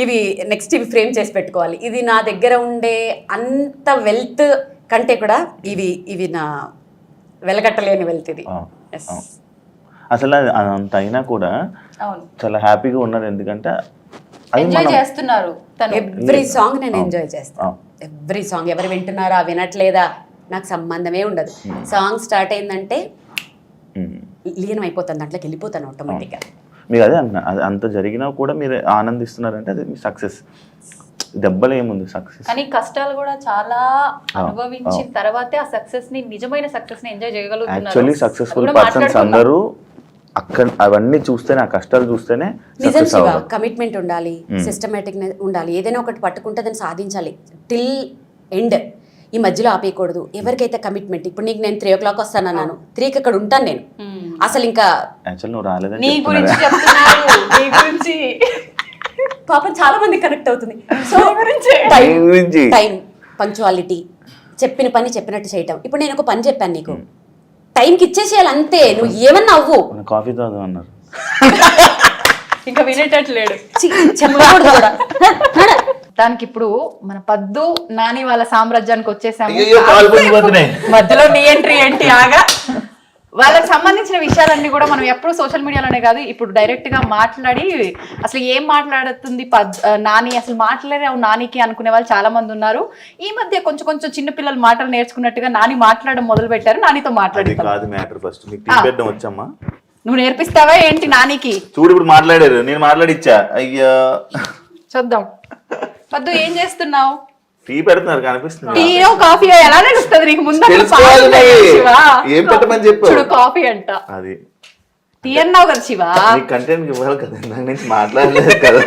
ఇవి నెక్స్ట్ ఇవి ఫ్రేమ్ చేసి పెట్టుకోవాలి. ఇది నా దగ్గర ఉండే అంత వెల్త్ కంటే కూడా ఇవి నా వెలగట్టలేని వెల్త్. ఇది అసలు అంత అయినా కూడా చాలా హ్యాపీగా ఉన్నారు, ఎందుకంటే ఎవ్రీ సాంగ్ నేను ఎంజాయ్ చేస్తాను. ఎవ్రీ సాంగ్ ఎవరు వింటున్నారా వినట్లేదా నాకు సంబంధమే ఉండదు. సాంగ్ స్టార్ట్ అయిందంటే లీనం అయిపోతాను, దాంట్లోకి వెళ్ళిపోతాను ఆటోమేటిక్గా. మీకు అదే అంటున్నా, అది అంత జరిగినా కూడా మీరు ఆనందిస్తున్నారంటే అది మీ సక్సెస్. దెబ్బలు ఏముంది సక్సెస్, కానీ కష్టాలు కూడా చాలా అనుభవించిన తర్వాతే ఆ సక్సెస్ ని నిజమైన సక్సెస్ ని ఎంజాయ్ చేయగలుగుతున్నారు. యాక్చువల్లీ సక్సెస్ఫుల్ పర్సన్స్ అందరూ అక్కడ అవన్నీ చూస్తేనే, ఆ కష్టాలు చూస్తేనే నిజం శివ. కమిట్మెంట్ ఉండాలి, సిస్టమేటిక్ ఉండాలి. ఏదైనా ఒకటి పట్టుకుంటే దాన్ని సాధించాలి టిల్ ఎండ్. ఈ మధ్యలో ఆపేయకూడదు. ఎవరికైతే కమిట్మెంట్, ఇప్పుడు నీకు నేను 3 o'clock వస్తానన్నాను, 3కి అక్కడ ఉంటాను నేను. అసలు ఇంకా నువ్వు రాలేదని పాపం చాలా మంది కనెక్ట్ అవుతుంది. సో టైం, పంక్చువాలిటీ, చెప్పిన పని చెప్పినట్టు చేయటం. ఇప్పుడు నేను ఒక పని చెప్పాను నీకు, టైంకి ఇచ్చేసేయాలి అంతే. నువ్వు ఏమన్నా అవ్వు. కాఫీ తాగు అన్నారు, ఇంకా వినేటట్లేడు, చెప్పకూడదు కూడా. దానికి ఇప్పుడు మన పద్దు నాని వాళ్ళ సామ్రాజ్యానికి వచ్చేసాము. మధ్యలో నీ ఎంట్రీ ఏంటి? ఆగా వాళ్ళకి సంబంధించిన విషయాలన్నీ కూడా మనం ఎప్పుడు సోషల్ మీడియాలోనే కాదు, ఇప్పుడు డైరెక్ట్ గా మాట్లాడి అసలు ఏం మాట్లాడుతుంది నాని, అసలు మాట్లాడావు నానికి అనుకునే వాళ్ళు చాలా మంది ఉన్నారు. ఈ మధ్య కొంచెం చిన్న పిల్లలు మాటలు నేర్చుకున్నట్టుగా నాని మాట్లాడడం మొదలు పెట్టారు. నానితో మాట్లాడి నువ్వు నేర్పిస్తావా ఏంటి నానికి? చూడు ఇప్పుడు మాట్లాడారు, నేను మాట్లాడిచ్చా. అయ్యా చూద్దాం. పద్దు ఏం చేస్తున్నావు? టీ పెడుతున్నారు కనిపిస్తుంది. టీయో కాఫీయో ఎలా తెలుస్తుంది నీకు ముందు అక్కడ తెలుసుకోవాలి పాలు ఉన్నాయి మరి. శివ. ఏం పెట్టమని చెప్పు. చూడు కాఫీ అంట అది టీ అన్నావు కదా శివ. నీ కంటెంట్ ఇవ్వాలి కదా, నాకు నుంచి మాట్లాడలేదు కదా.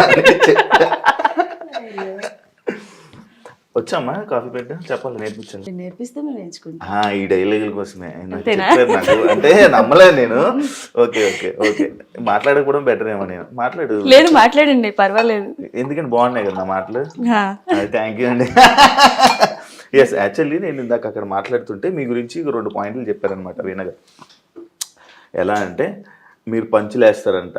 వచ్చామ్మా కాఫీ పెట్ట చెప్పాలి, నేర్పించాలి. నేర్పిస్తే మేము నేర్చుకుంటాం. ఈ డైలాగుల కోసమే నాకు చెప్పారు నాకు, అంటే నమ్మలేదు నేను. ఓకే ఓకే ఓకే, మాట్లాడకపోవడం బెటర్ ఏమో. నేను మాట్లాడు. లేదు మాట్లాడండి, పర్వాలేదు. ఎందుకంటే బాగున్నాయి కదా నా మాటలు. థ్యాంక్ యూ అండి. ఎస్, యాక్చువల్లీ నేను ఇందాక అక్కడ మాట్లాడుతుంటే మీ గురించి 2 పాయింట్లు చెప్పారనమాట వీణగా. ఎలా అంటే మీరు పంచులు వేస్తారంట,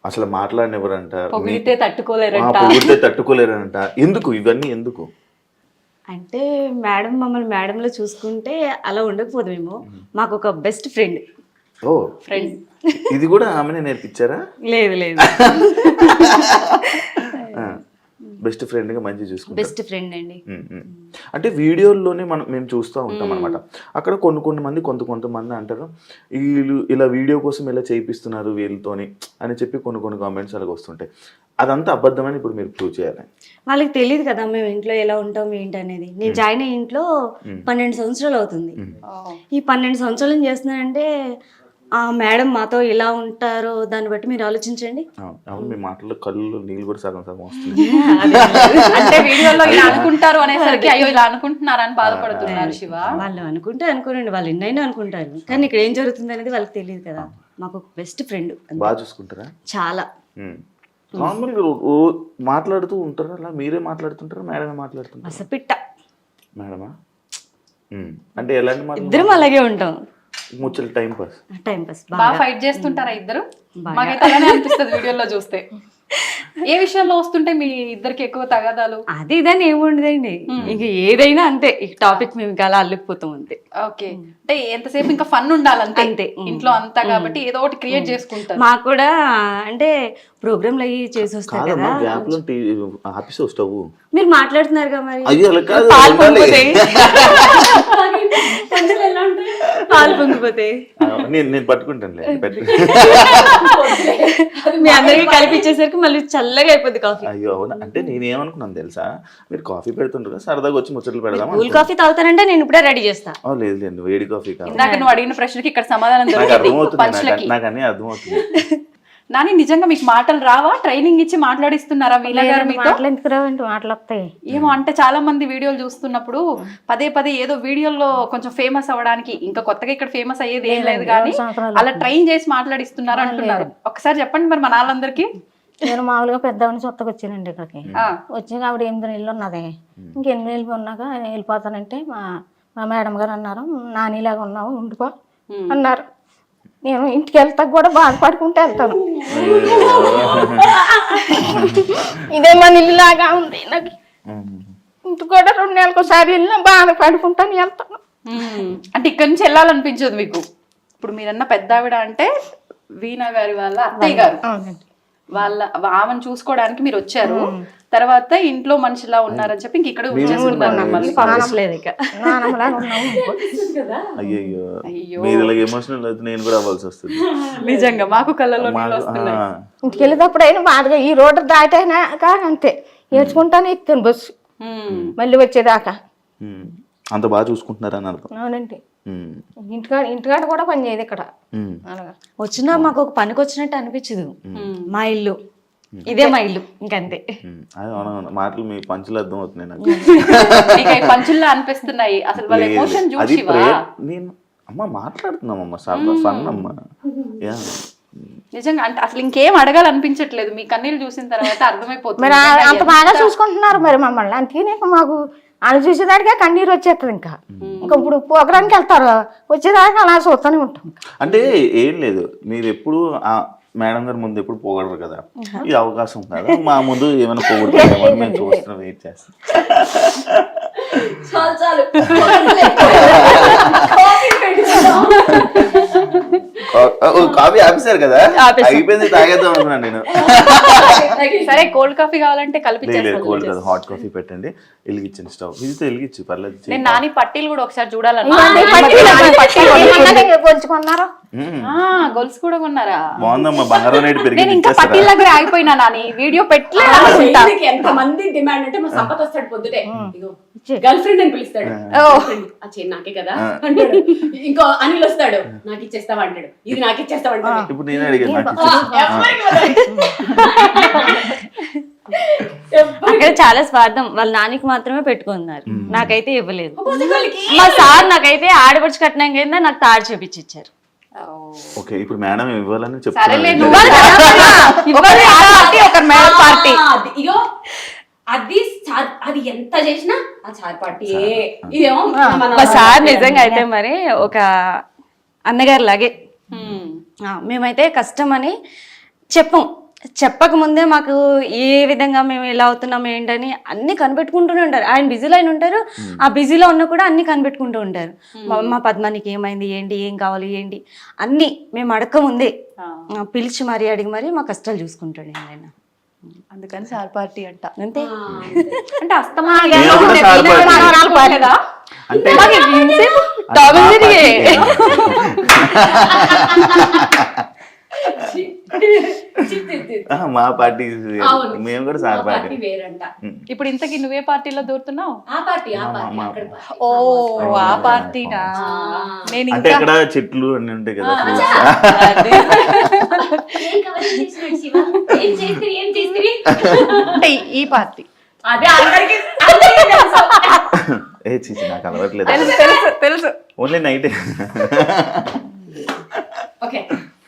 అసలు మాట్లాడినెవరంట, పొగిడితే తట్టుకోలేరంట. పొగిడితే తట్టుకోలేరంట. ఎందుకు ఇవన్నీ ఎందుకు? అంటే మేడం మమ్మల్ని మేడంలో చూసుకుంటే అలా ఉండకపోదేమో. మాకు ఒక బెస్ట్ ఫ్రెండ్. ఓ ఫ్రెండ్, ఇది కూడా ఆమెనే నేర్పించారా? లేదు లేదు, బెస్ట్ ఫ్రెండ్ గా మంచి చూసుకుంటారు. బెస్ట్ ఫ్రెండ్ అండి. అంటే వీడియోల్లోనే మేము చూస్తూ ఉంటాం అనమాట. అక్కడ కొంతమంది అంటారు వీళ్ళు ఇలా వీడియో కోసం ఇలా చేయిస్తున్నారు వీళ్ళతోని అని చెప్పి కొన్ని కామెంట్స్ అలాగ వస్తుంటాయి. అదంతా అబద్ధమని ఇప్పుడు మీరు ప్రూవ్ చేయాలి. వాళ్ళకి తెలియదు కదా మేము ఇంట్లో ఎలా ఉంటాం ఏంటి అనేది. నేను జాయిన్ అయ్యే ఇంట్లో 12 సంవత్సరాలు అవుతుంది. ఈ 12 సంవత్సరాలు ఏం చేస్తున్నానంటే మేడం మాతో ఇలా ఉంటారో దాన్ని బట్టి మీరు ఆలోచించండి. అవును, మీ మాటల్లో కళ్ళు నీళ్ళు కూడా సగం వస్తుంది. అంటే వీడియోలో ఇలా అనుకుంటారు అనేసరికి అయ్యో ఇలా అనుకుంటున్నారు అని బాధపడుతున్నారు శివ. వాళ్ళు అనుకుంటే అనుకోనండి, వాళ్ళు ఎన్నైనా అనుకుంటారు, కానీ ఇక్కడ ఏం జరుగుతుంది అనేది వాళ్ళకి తెలియదు కదా. మాకు ఒక బెస్ట్ ఫ్రెండ్. బాగా చూసుకుంటారా? చాలా. నార్మల్గా మాట్లాడుతూ ఉంటారా? అలా మీరే మాట్లాడుతుంటారా, మేడమే మాట్లాడుతుంటారా? అసపిట్ట మేడమా? అంటే ఎలాంటి మాట? ఇద్దరం అలాగే ఉంటాం. ముచ్చలు టైం పాస్. బాగా ఫైట్ చేస్తుంటారా ఇద్దరు? మాకైతే అలానే అనిపిస్తుంది వీడియోలో చూస్తే. ఏ విషయంలో వస్తుంటే మీ ఇద్దరికి ఎక్కువ తగాదాలు? అది ఇదని ఏముండదండి, ఇంక ఏదైనా అంతే. ఈ టాపిక్ మేము ఇంకా అలా అల్లుకుపోతాం అంతే. ఓకే, అంటే ఎంతసేపు ఇంకా ఫన్ ఉండాలంతే అంతే ఇంట్లో అంతా, కాబట్టి ఏదో ఒకటి క్రియేట్ చేసుకుంటారు. మాకు కూడా అంటే ప్రోగ్రాంలు అయ్యి చేసి వస్తారు కదా. ఆఫీస్ స్టవ్ మీరు మాట్లాడుతున్నారుగా మరి. పాలు పొంగిపోతాయి. నేను పట్టుకుంటాను. మీ అందరికి కలిపిచ్చేసరికి మళ్ళీ చల్లగా అయిపోద్ది కాఫీ. అయ్యో అవునా? అంటే నేనేమనుకున్నాను తెలుసా, మీరు కాఫీ పెడుతుంటారు కదా, సరదాగా వచ్చి ముచ్చట్లు పెడదాం. కూల్ కాఫీ తాగుతానంటే నేను ఇప్పుడే రెడీ చేస్తా. లేదు లేదు, వేడి కాఫీ కాదు. ఇందాక నువ్వు అడిగిన ప్రశ్నకి ఇక్కడ సమాధానం అర్థమవుతుంది, నాకు అన్నీ అర్థమవుతుంది. నాని నిజంగా మీకు మాటలు రావా? ట్రైనింగ్ ఇచ్చి మాట్లాడిస్తున్నారా వీణా గారు మీతో? మాట్లాడతాయి ఏమో, అంటే చాలా మంది వీడియోలు చూస్తున్నప్పుడు పదే ఏదో వీడియోలో కొంచెం ఫేమస్ అవ్వడానికి, ఇంకా కొత్తగా ఇక్కడ ఫేమస్ అయ్యేది ఏం లేదు కానీ అలా ట్రైన్ చేసి మాట్లాడిస్తున్నారు అంటున్నారు. ఒకసారి చెప్పండి మరి మన వాళ్ళందరికీ. నేను మామూలుగా పెద్దవాడిని కొత్తగా వచ్చానండి ఇక్కడికి. వచ్చిన ఆవిడ 8 నెలలు ఉన్నది. ఇంక 8 నెలలు ఉన్నాక వెళ్ళిపోతానంటే మా మేడం గారు అన్నారు, నానిలాగా ఉన్నావు ఉండిపో అన్నారు. నేను ఇంటికి వెళ్తా కూడా బాధపడుకుంటూ వెళ్తాను. ఇదే మన ఇల్లులాగా ఉంది నాకు. ఇంటికి కూడా 2 నెలలకు ఒకసారి వెళ్ళినా బాధపడుకుంటాను వెళ్తాను. అంటే ఇక్కడ నుంచి వెళ్ళాలనిపించదు మీకు? ఇప్పుడు మీరన్న పెద్ద ఆవిడ అంటే వీణా గారి వాళ్ళ అత్తయ్య గారు, ఆమెను చూసుకోవడానికి మీరు వచ్చారు. తర్వాత ఇంట్లో మనిషిలా ఉన్నారని చెప్పి ఇంక ఇక్కడ ఎమోషనల్ అయితే నేను కూడా అవ్వాల్సి వస్తుంది. నిజంగా మాకు కళ్ళలో వస్తున్నాయి. ఇంటికి వెళ్ళేటప్పుడు అయినా బాధగా ఈ రోడ్డు దాటైనాక అంతే ఏడ్చుకుంటానే ఎక్కుతాను బస్సు మళ్ళీ వచ్చేదాకా. అంత బాగా చూసుకుంటున్నారని అర్థం. అవునండి, ఇంటికాడ కూడా పని చేయదు ఇక్కడ. వచ్చినా మాకు ఒక పనికి వచ్చినట్టు అనిపించదు. మా ఇల్లు ఇదే మా ఇల్లు, ఇంకంతే. మాటలు మీ పంచులు అర్థం అవుతున్నాయి నాకు. పంచుల్లో అనిపిస్తున్నాయి అసలు వాళ్ళ ఎమోషన్ చూసి. నేను అమ్మ మాట్లాడుతున్నామమ్మా, ఫన్ అమ్మా. నిజంగా అంటే అసలు ఇంకేం అడగాలనిపించట్లేదు. మీ కన్నీళ్ళు చూసిన తర్వాత అర్థమైపోతుంది. మరి అంత బాగా చూసుకుంటున్నారు మరి మమ్మల్ని. అందుకే మాకు వాళ్ళు చూసేదానికే కన్నీరు వచ్చేస్తుంది. ఇంకా ఇప్పుడు ప్రోగ్రాంకి వెళ్తారు, వచ్చేదాకా అలా చూస్తూనే ఉంటాం. అంటే ఏం లేదు, మీరు ఎప్పుడు మేడం గారి ముందు ఎప్పుడు పోగలరు కదా, ఇది అవకాశం కదా. మా ముందు ఏమైనా పోగొట్టుకుంటామో మేము చూస్తున్నాం, వెయిట్ చేస్తాం. కాఫీ ఆపేశారు కదా, అయిపోయింది తాగేద్దాం అనుకున్నాను నేను. సరే కోల్డ్ కాఫీ కావాలంటే కలిపి లేదు కోల్డ్ కదా, హాట్ కాఫీ పెట్టండి, వెలిగించండి స్టవ్, ఇది వెలిగించు పర్లేదు. నేను నాని పట్టీలు కూడా ఒకసారి చూడాలన్నా. కొంచుకున్నారు గొలుసు కూడా కొన్నారా? బాగుందమ్మా, బంగారం రేటు నేను పెరిగి ఇంకా పట్టీల దగ్గర ఆగిపోయినా నాని, వీడియో పెట్టలేదు అనుకుంటా. ఎంత మంది డిమాండ్ అంటే మా సంపత్ వస్తాడు పొద్దుటే, గర్ల్ ఫ్రెండ్ అని పిలుస్తాడు, ఆ చైన్ నాకే కదా అంటాడు. ఇంకో అనిల్ వస్తాడు, నాకు ఇచ్చేస్తావా అంటాడు, ఇది నాకు ఇచ్చేస్తావా అంటాడు. ఇప్పుడు నేనే అడిగాను నాకు అక్కడ చాలా స్వార్థం, వాళ్ళ నానికి మాత్రమే పెట్టుకున్నారు, నాకైతే ఇవ్వలేదు. మా సార్ నాకైతే ఆడపడుచు కట్నం కింద నాకు తాడు చేపించి ఇచ్చారు. ఓకే, ఇప్పుడు మేడం ఇవ్వాలని సరేలే, చెప్తాను. నువ్వు ఒక మేడం పార్టీ. ఇగో అది అది ఎంత చేసినా ఆ చార్ పార్టీ ఇదేమో మా సార్ నిజంగా అయితే మరి ఒక అన్నగారు లాగే. మేమైతే కష్టం అని చెప్పక ముందే మాకు ఏ విధంగా మేము ఎలా అవుతున్నాం ఏంటని అన్ని కనిపెట్టుకుంటూనే ఉంటారు. ఆయన బిజీలో ఆయన ఉంటారు, ఆ బిజీలో ఉన్న కూడా అన్ని కనిపెట్టుకుంటూ ఉంటారు. మా పద్మానికి ఏమైంది, ఏంటి, ఏం కావాలి, ఏంటి అన్ని మేము అడక్క ముందే పిలిచి మరీ అడిగి మరీ మా కష్టాలు చూసుకుంటాడు ఆయన. అందుకని సార్ పార్టీ అంట. అంతే అంటే అస్తమా నేను కూడా సార్ పార్టీ. అంటే మా పార్టీ మేము కూడా సార్ పార్టీ వేరంట. ఇప్పుడు ఇంతకీ నువ్వే పార్టీలో దూరుతున్నావు? ఆ పార్టీ ఆ పార్టీ అక్కడ పార్టీ. ఓ ఆ పార్టీనా? నేను అంటే ఇక్కడ చెట్లు అన్ని ఉంటాయి కదా, అంటే ఈ పార్టీ అదే అందరికి ఏ చీచి నాకు అలవట్లేదు, తెలుసు తెలుసు తెలుసు. Only night. Okay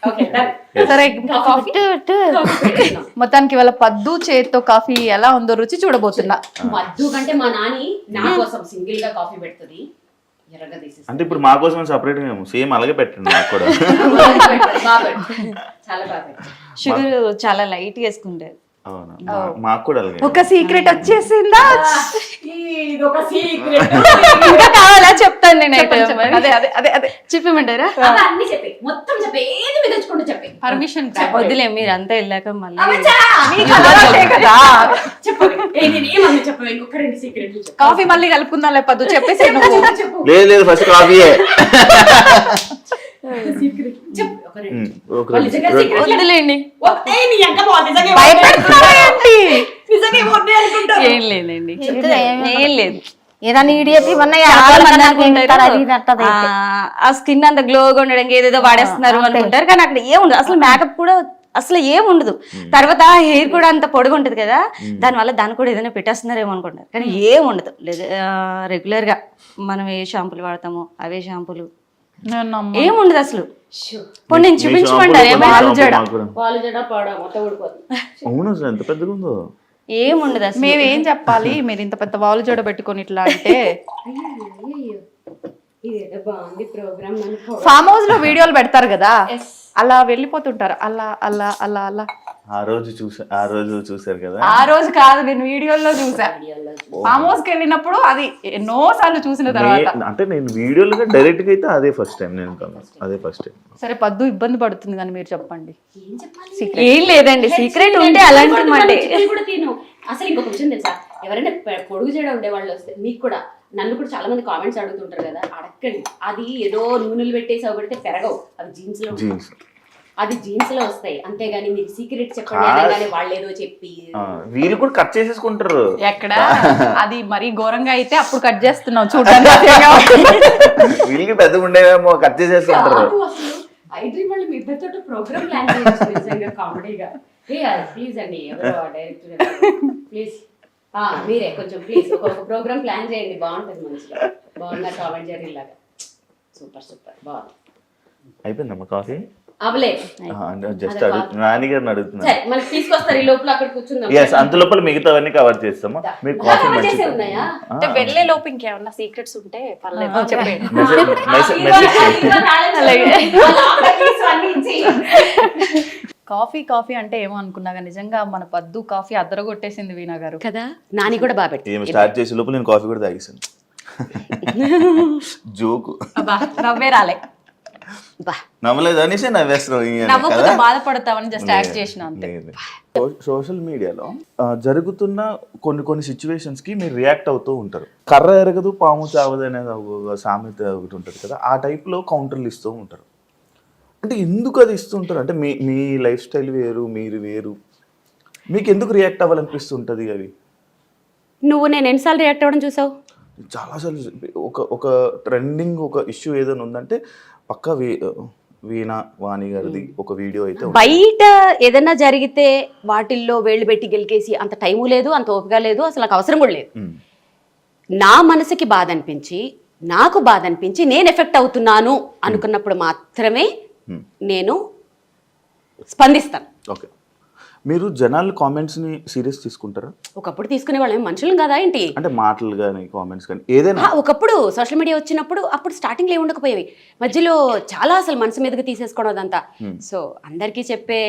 okay done. సరే కాఫీ మొత్తానికి వాళ్ళ పద్దు చేత్తో కాఫీ ఎలా ఉందో రుచి చూడబోతున్నా. మద్దు కంటే మా నాని నా కోసం సింగిల్ గా కాఫీ పెడుతుంది, ఎర్రగా తీసేసి అంటే ఇప్పుడు మా కోసం సపరేట్ మేము సేమ్ అలాగే పెట్టండి నాకు కూడా. చాలా బాగా షుగర్ చాలా లైట్ వేసుకుంటారు. అవును, మాకు కూడా అలాగే. ఒక సీక్రెట్ వచ్చేసిందా? ఇది ఒక సీక్రెట్. ఇంకా కావాలా చెప్తాను నేను. అదే అదే అదే అదే చెప్పమంటారా? అన్ని చెప్పి మొత్తం చెప్పి ఏది మీద తెచ్చుకుంటూ చెప్పి పర్మిషన్ వద్దులే, మీరు అంతా వెళ్ళాక మళ్ళీ కదా. చెప్పు ఇంకొక రెండు సీక్రెట్లు చెప్పు. కాఫీ మళ్ళీ కలుపుకుందాం లే పద్దు, చెప్పేసి నువ్వు. చెప్పు లేదు లేదు, ఫస్ట్ కాఫీయే. సీక్రెట్ చెప్పు ఒక రెండు. ఒక వాళ్ళు నిజంగా secret లే. వద్దులేండి. ఏయ్, నీ అంక బాగుంది, నిజంగా భయపెడుతున్నావా ఏంటి? నిజంగా ఏమొద్దే అనుకుంటా. ఏం లేదండి, ఏం లేదు. ఏదైనా ఈడియట్ ఇవన్నీ చాలా మంది అనుకుంటారు ఆ స్కిన్ అంత గ్లోగా ఉండడానికి ఏదేదో వాడేస్తున్నారు అనుకుంటారు, కానీ అక్కడ ఏముండదు అసలు. మేకప్ కూడా అసలు ఏం ఉండదు. తర్వాత హెయిర్ కూడా అంత పొడుగు ఉంటది కదా, దానివల్ల దాన్ని కూడా ఏదైనా పెట్టేస్తున్నారేమో అనుకుంటారు, కానీ ఏం ఉండదు. రెగ్యులర్ గా మనం ఏ షాంపూలు వాడతామో అవే షాంపూలు, ఏముండదు అసలు. కొన్ని నేను చూపించమండి, వాళ్ళు జడ పాడా మొత్తం ఊడిపోతుంది. అవును, అసలు ఎంత పెద్దగా ఉందో. ఏముండదు అసలు. మేము ఏం చెప్పాలి, మీరు ఇంత పెద్ద వాలు జోడ పెట్టుకొని ఇట్లా అంటే. ఇదేదో బాగుంది ప్రోగ్రామ్. ఫామ్ హౌస్ లో వీడియోలు పెడతారు కదా, అలా వెళ్ళిపోతుంటారు, అలా అలా అలా అలా. ఆ రోజు చూసారు కదా. ఆ రోజు కాదు, నేను వీడియోలో చూసా. ఫామ్ హౌస్ కి వెళ్ళినప్పుడు అది ఎన్నో సార్లు చూసిన తర్వాత. అంటే నేను వీడియోలో డైరెక్ట్ గా అయితే అదే ఫస్ట్ టైం నేను అదే ఫస్ట్ టైం. సరే పద్దు ఇబ్బంది పడుతుంది కానీ మీరు చెప్పండి. ఏం లేదండి, సీక్రెట్ ఉంటే అలాంటి మాట. కూడా తిను. అసలు ఇంకొక విషయం తెలుసా, ఎవరైనా పొడుగు చేయడం ఉండే వాళ్ళు వస్తే మీకు కూడా, నన్ను కూడా చాలా మంది కామెంట్స్ అడుగుతుంటారు కదా, అడగండి. అది ఏదో నూనెలు పెట్టేసి పెడితే పెరగవు, అవి జీన్స్ లో అది జీన్స్ లో వస్తాయి, అంతేగాని మీకు సీక్రెట్ చెప్పండి అనగానే వాళ్ళు ఏదో చెప్పి వీళ్ళు కూడా కట్ చేసేసుకుంటారు. ఎక్కడ అది మరీ ఘోరంగా అయితే అప్పుడు కట్ చేస్తున్నాం చూడండి. వీళ్ళకి పెద్దగా ఉండేవేమో కట్ చేసేసుకుంటారు. ఐడ్రీమ్ వాళ్ళు మీ ఇద్దరితో ప్రోగ్రామ్ ప్లాన్ చేయొచ్చు నిజంగా కామెడీగా. ప్లీజ్ అండి, ఎవరో డైరెక్టర్ ప్లీజ్ మీరే కొంచెం ప్లీజ్ ఒక ప్రోగ్రామ్ ప్లాన్ చేయండి, బాగుంటుంది మంచిగా. బాగున్నా కామెంట్ జరిగి లాగా. సూపర్ సూపర్ బాగుంది. అయిపోయిందమ్మా కాఫీ? అవలే జస్ట్ నాన్నగారిని అడుగుతున్నా. సరే మనకి తీసుకొస్తారు, ఈ లోపల అక్కడ కూర్చుందాం. అంత లోపల మిగతావన్నీ కవర్ చేస్తాము. మీరు కాఫీ మంచిగా ఉన్నాయా అంటే వెళ్ళే లోపు ఇంకేమన్నా సీక్రెట్స్ ఉంటే పర్లేదు చెప్పండి. కాఫీ కాఫీ అంటే ఏమో అనుకున్నాగా, నిజంగా మన పద్దు కాఫీ అద్దరగొట్టేసింది వీణా గారు కదా. నాని కూడా బాగా పెట్టి ఏమి స్టార్ట్ చేసే లోపల నేను కాఫీ కూడా తాగేసాను. జోకు నవ్వే రాలే. బా నమ్మలేదు అనేసి నవ్వేస్తున్నావు ఈయన నవ్వకపోతే కదా? బాధపడతామని జస్ట్ యాక్ట్ చేసిన అంతే. లేదు. సోషల్ మీడియాలో జరుగుతున్న కొన్ని సిచ్యువేషన్స్ కి మీరు రియాక్ట్ అవుతూ ఉంటారు. కర్ర ఎరగదు పాము చావదు అనేది ఒక సామెత ఒకటి ఉంటుంది కదా, ఆ టైప్ లో కౌంటర్లు ఇస్తూ ఉంటారు. అంటే ఎందుకు అది ఇస్తూ ఉంటారు? అంటే మీ లైఫ్ స్టైల్ వేరు, మీరు వేరు, మీకు ఎందుకు రియాక్ట్ అవ్వాలనిపిస్తుంటది అవి? నువ్వు నేను ఎన్నిసార్లు రియాక్ట్ అవ్వడం చూసావు? చాలాసార్లు ఒక ట్రెండింగ్ ఒక ఇష్యూ ఏదైనా ఉందంటే పక్కా వీణా వాణి గారిది ఒక వీడియో అయితే ఉంటుంది. బయట ఏదైనా జరిగితే వాటిల్లో వేళ్ళు పెట్టి గెలికేసి అంత టైము లేదు, అంత ఓపిక లేదు, అసలు నాకు అవసరం కూడా లేదు. నా మనసుకి బాధ అనిపించి, నాకు బాధ అనిపించి, నేను ఎఫెక్ట్ అవుతున్నాను అనుకున్నప్పుడు మాత్రమే నేను స్పందిస్తాను. ఓకే, మీరు జనాల కామెంట్స్ ని సీరియస్ తీసుకుంటారా? ఒకప్పుడు తీసుకునే వాళ్ళం మనుషులం కదా ఏంటి? అంటే మాటలు కానీ కామెంట్స్ కానీ ఏదైనా? ఒకప్పుడు సోషల్ మీడియా వచ్చినప్పుడు అప్పుడు స్టార్టింగ్ లో ఉండకపోయేవి, మధ్యలో చాలా అసలు మనసు మీదకి తీసేసుకోవడం అదంతా. సో అందరికీ చెప్పే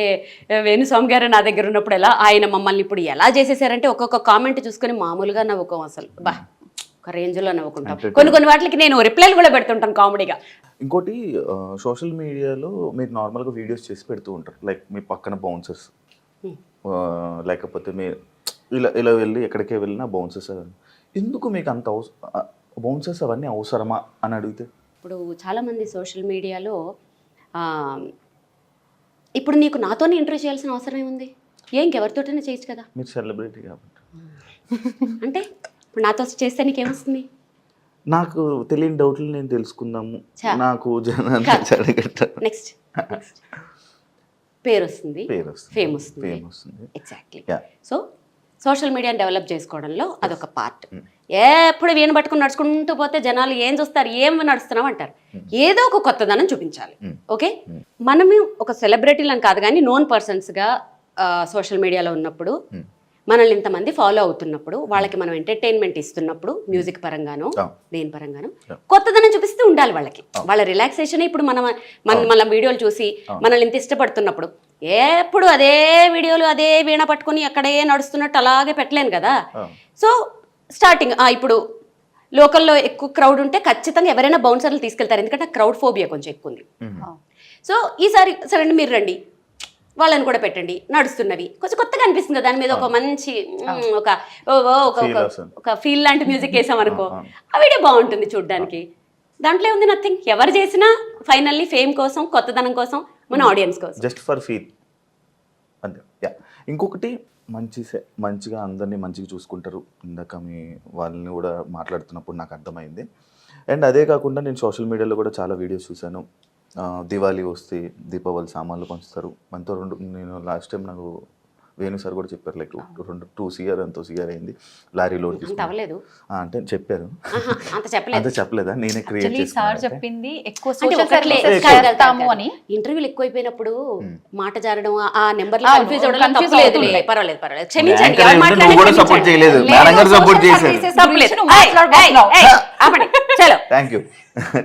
వేణుస్వామి గారు నా దగ్గర ఉన్నప్పుడు ఎలా ఆయన మమ్మల్ని ఇప్పుడు ఎలా చేసేసారంటే ఒక్కొక్క కామెంట్ చూసుకొని మామూలుగా నవ్వుకోం, అసలు బా ఒక రేంజ్ లో నవ్వుకుంటాం. కొన్ని వాటికి నేను రిప్లైలు కూడా పెడుతుంటాను కామెడీగా. ఇంకోటి సోషల్ మీడియాలో మీరు నార్మల్గా వీడియోస్ చేసి పెడుతూ ఉంటారు, లైక్ మీ పక్కన బౌన్సర్స్ లేకపోతే మీరు ఇలా వెళ్ళి ఎక్కడికే వెళ్ళినా బౌన్సర్స్. ఎందుకు మీకు అంత బౌన్సర్స్ అవన్నీ అవసరమా అని అడిగితే? ఇప్పుడు చాలామంది సోషల్ మీడియాలో ఇప్పుడు నీకు నాతోనే ఇంటర్వ్యూ చేయాల్సిన అవసరం ఏముంది? ఇంకెవరితోటైనా చేయొచ్చు కదా. మీరు సెలబ్రిటీ కాబట్టి. అంటే ఇప్పుడు నాతో చేస్తే నీకేమొస్తుంది? నాకు తెలియని డౌట్లు నేను తెలుసుకుందాము, నాకు నెక్స్ట్ పేరు వస్తుంది, ఫేమ్ వస్తుంది. ఎగ్జాక్ట్లీ. సో సోషల్ మీడియాని డెవలప్ చేసుకోవడంలో అదొక పార్ట్. ఎప్పుడు వీణ పట్టుకుని నడుచుకుంటూ పోతే జనాలు ఏం చూస్తారు, ఏం నడుస్తున్నాం అంటారు. ఏదో ఒక కొత్తదనం చూపించాలి. ఓకే, మనము ఒక సెలబ్రిటీలను కాదు కానీ నోన్ పర్సన్స్గా సోషల్ మీడియాలో ఉన్నప్పుడు, మనల్ని ఇంతమంది ఫాలో అవుతున్నప్పుడు, వాళ్ళకి మనం ఎంటర్టైన్మెంట్ ఇస్తున్నప్పుడు, మ్యూజిక్ పరంగానో దేని పరంగానో కొత్తదనం చూపిస్తూ ఉండాలి వాళ్ళకి. వాళ్ళ రిలాక్సేషన్ ఇప్పుడు మన వీడియోలు చూసి మనల్ని ఇంత ఇష్టపడుతున్నప్పుడు ఎప్పుడు అదే వీడియోలు అదే వీణ పట్టుకుని అక్కడే నడుస్తున్నట్టు అలాగే పెట్టలేను కదా. సో స్టార్టింగ్ ఇప్పుడు లోకల్లో ఎక్కువ క్రౌడ్ ఉంటే ఖచ్చితంగా ఎవరైనా బౌన్సర్లు తీసుకెళ్తారు, ఎందుకంటే క్రౌడ్ ఫోబియా కొంచెం ఎక్కువ ఉంది. సో ఈసారి సరే మీరు రండి, వాళ్ళని కూడా పెట్టండి, నడుస్తున్నవి కొంచెం కొత్తగా అనిపిస్తుంది కదా, దాని మీద ఒక మంచి ఒక ఫీల్ లాంటి మ్యూజిక్ వేసాం అనుకో, ఆ వీడియో బాగుంటుంది చూడడానికి. దాంట్లో ఉంది నథింగ్. ఎవరు చేసినా ఫైనల్లీ ఫేమ్ కోసం, కొత్తదనం కోసం, మన ఆడియన్స్ కోసం, జస్ట్ ఫర్ ఫీల్ అంతే. ఇంకొకటి మంచిగా అందరినీ మంచిగా చూసుకుంటారు. ఇందాక మీ వాళ్ళని కూడా మాట్లాడుతున్నప్పుడు నాకు అర్థమైంది. అండ్ అదే కాకుండా నేను సోషల్ మీడియాలో కూడా చాలా వీడియోస్ చూశాను. దివాళీ వస్తే దీపావళి సామాన్లు పంచుతారు మనతో. నేను లాస్ట్ టైం నాకు వేణు సార్ కూడా చెప్పారు, లైక్ 2 CR ఎంతో CR అయింది లారీ లోడ్ తీసుకుని అంటే చెప్పారు. అంత చెప్పలేదా? నేనే క్రియేట్ చెప్పింది ఎక్కువ ఇంటర్వ్యూలు ఎక్కువైపోయినప్పుడు మాట జారడం, ఆ నెంబర్ కన్ఫ్యూజ్ అవ్వడం పర్వాలేదు, క్షమించండి. సపోర్ట్ చేయలేదు, సపోర్ట్ చేశారు.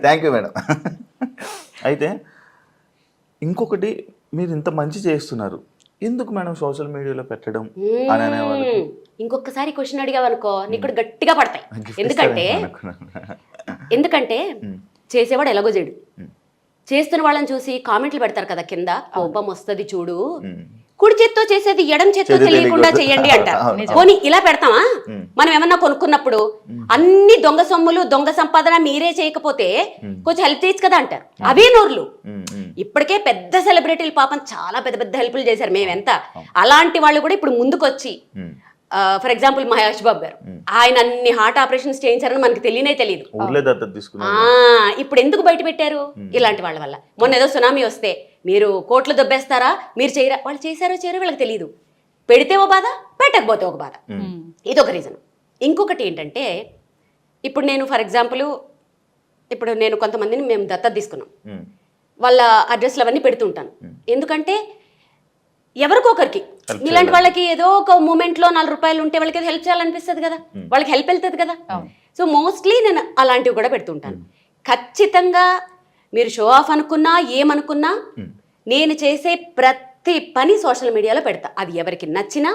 Thank you madam. అయితే ఇంకొకటి, మీరు ఇంత మంచి చేస్తున్నారు, ఎందుకు మేడం సోషల్ మీడియాలో పెట్టడం అని అనేవాళ్ళు? ఇంకొకసారి క్వశ్చన్ అడిగావనుకో నీకు కూడా గట్టిగా పడతాయి. ఎందుకంటే చేసేవాడు ఎలాగో చేయడు, చేస్తున్న వాళ్ళని చూసి కామెంట్లు పెడతారు కదా కింద, కోపం వస్తుంది చూడు, కుడి చేత్తో చేసేది ఎడం చేత్తో తెలియకుండా చెయ్యండి అంటారు. పోనీ ఇలా పెడతామా? మనం ఏమన్నా కొనుక్కున్నప్పుడు అన్ని దొంగ సొమ్ములు దొంగ సంపాదన మీరే చేయకపోతే కొంచెం హెల్ప్ చేయొచ్చు కదా అంటారు. అవే నోర్లు. ఇప్పటికే పెద్ద సెలబ్రిటీలు పాపం చాలా పెద్ద పెద్ద హెల్ప్లు చేశారు మేమెంత. అలాంటి వాళ్ళు కూడా ఇప్పుడు ముందుకొచ్చి, ఫర్ ఎగ్జాంపుల్ మహేష్ బాబు గారు, ఆయన అన్ని హార్ట్ ఆపరేషన్స్ చేయించారని మనకు తెలియదు. ఇప్పుడు ఎందుకు బయట పెట్టారు? ఇలాంటి వాళ్ళ వల్ల. మొన్న ఏదో సునామీ వస్తే మీరు కోట్లు దొబ్బేస్తారా, మీరు చేయరా, వాళ్ళు చేశారో చేయరో వీళ్ళకి తెలియదు. పెడితే ఒక బాధ, పెట్టకపోతే ఒక బాధ. ఇదొక రీజన్. ఇంకొకటి ఏంటంటే, ఇప్పుడు నేను ఫర్ ఎగ్జాంపుల్ ఇప్పుడు నేను కొంతమందిని మేము దత్తత తీసుకున్నాం, వాళ్ళ అడ్రస్లు అవన్నీ పెడుతుంటాను. ఎందుకంటే ఎవరికొకరికి ఇలాంటి వాళ్ళకి ఏదో ఒక మూమెంట్లో 4 రూపాయలు ఉంటే వాళ్ళకి హెల్ప్ చేయాలనిపిస్తుంది కదా, వాళ్ళకి హెల్ప్ వెళ్తుంది కదా. సో మోస్ట్లీ నేను అలాంటివి కూడా పెడుతుంటాను. ఖచ్చితంగా మీరు షో ఆఫ్ అనుకున్నా ఏమనుకున్నా నేను చేసే ప్రతి పని సోషల్ మీడియాలో పెడతా, అది ఎవరికి నచ్చినా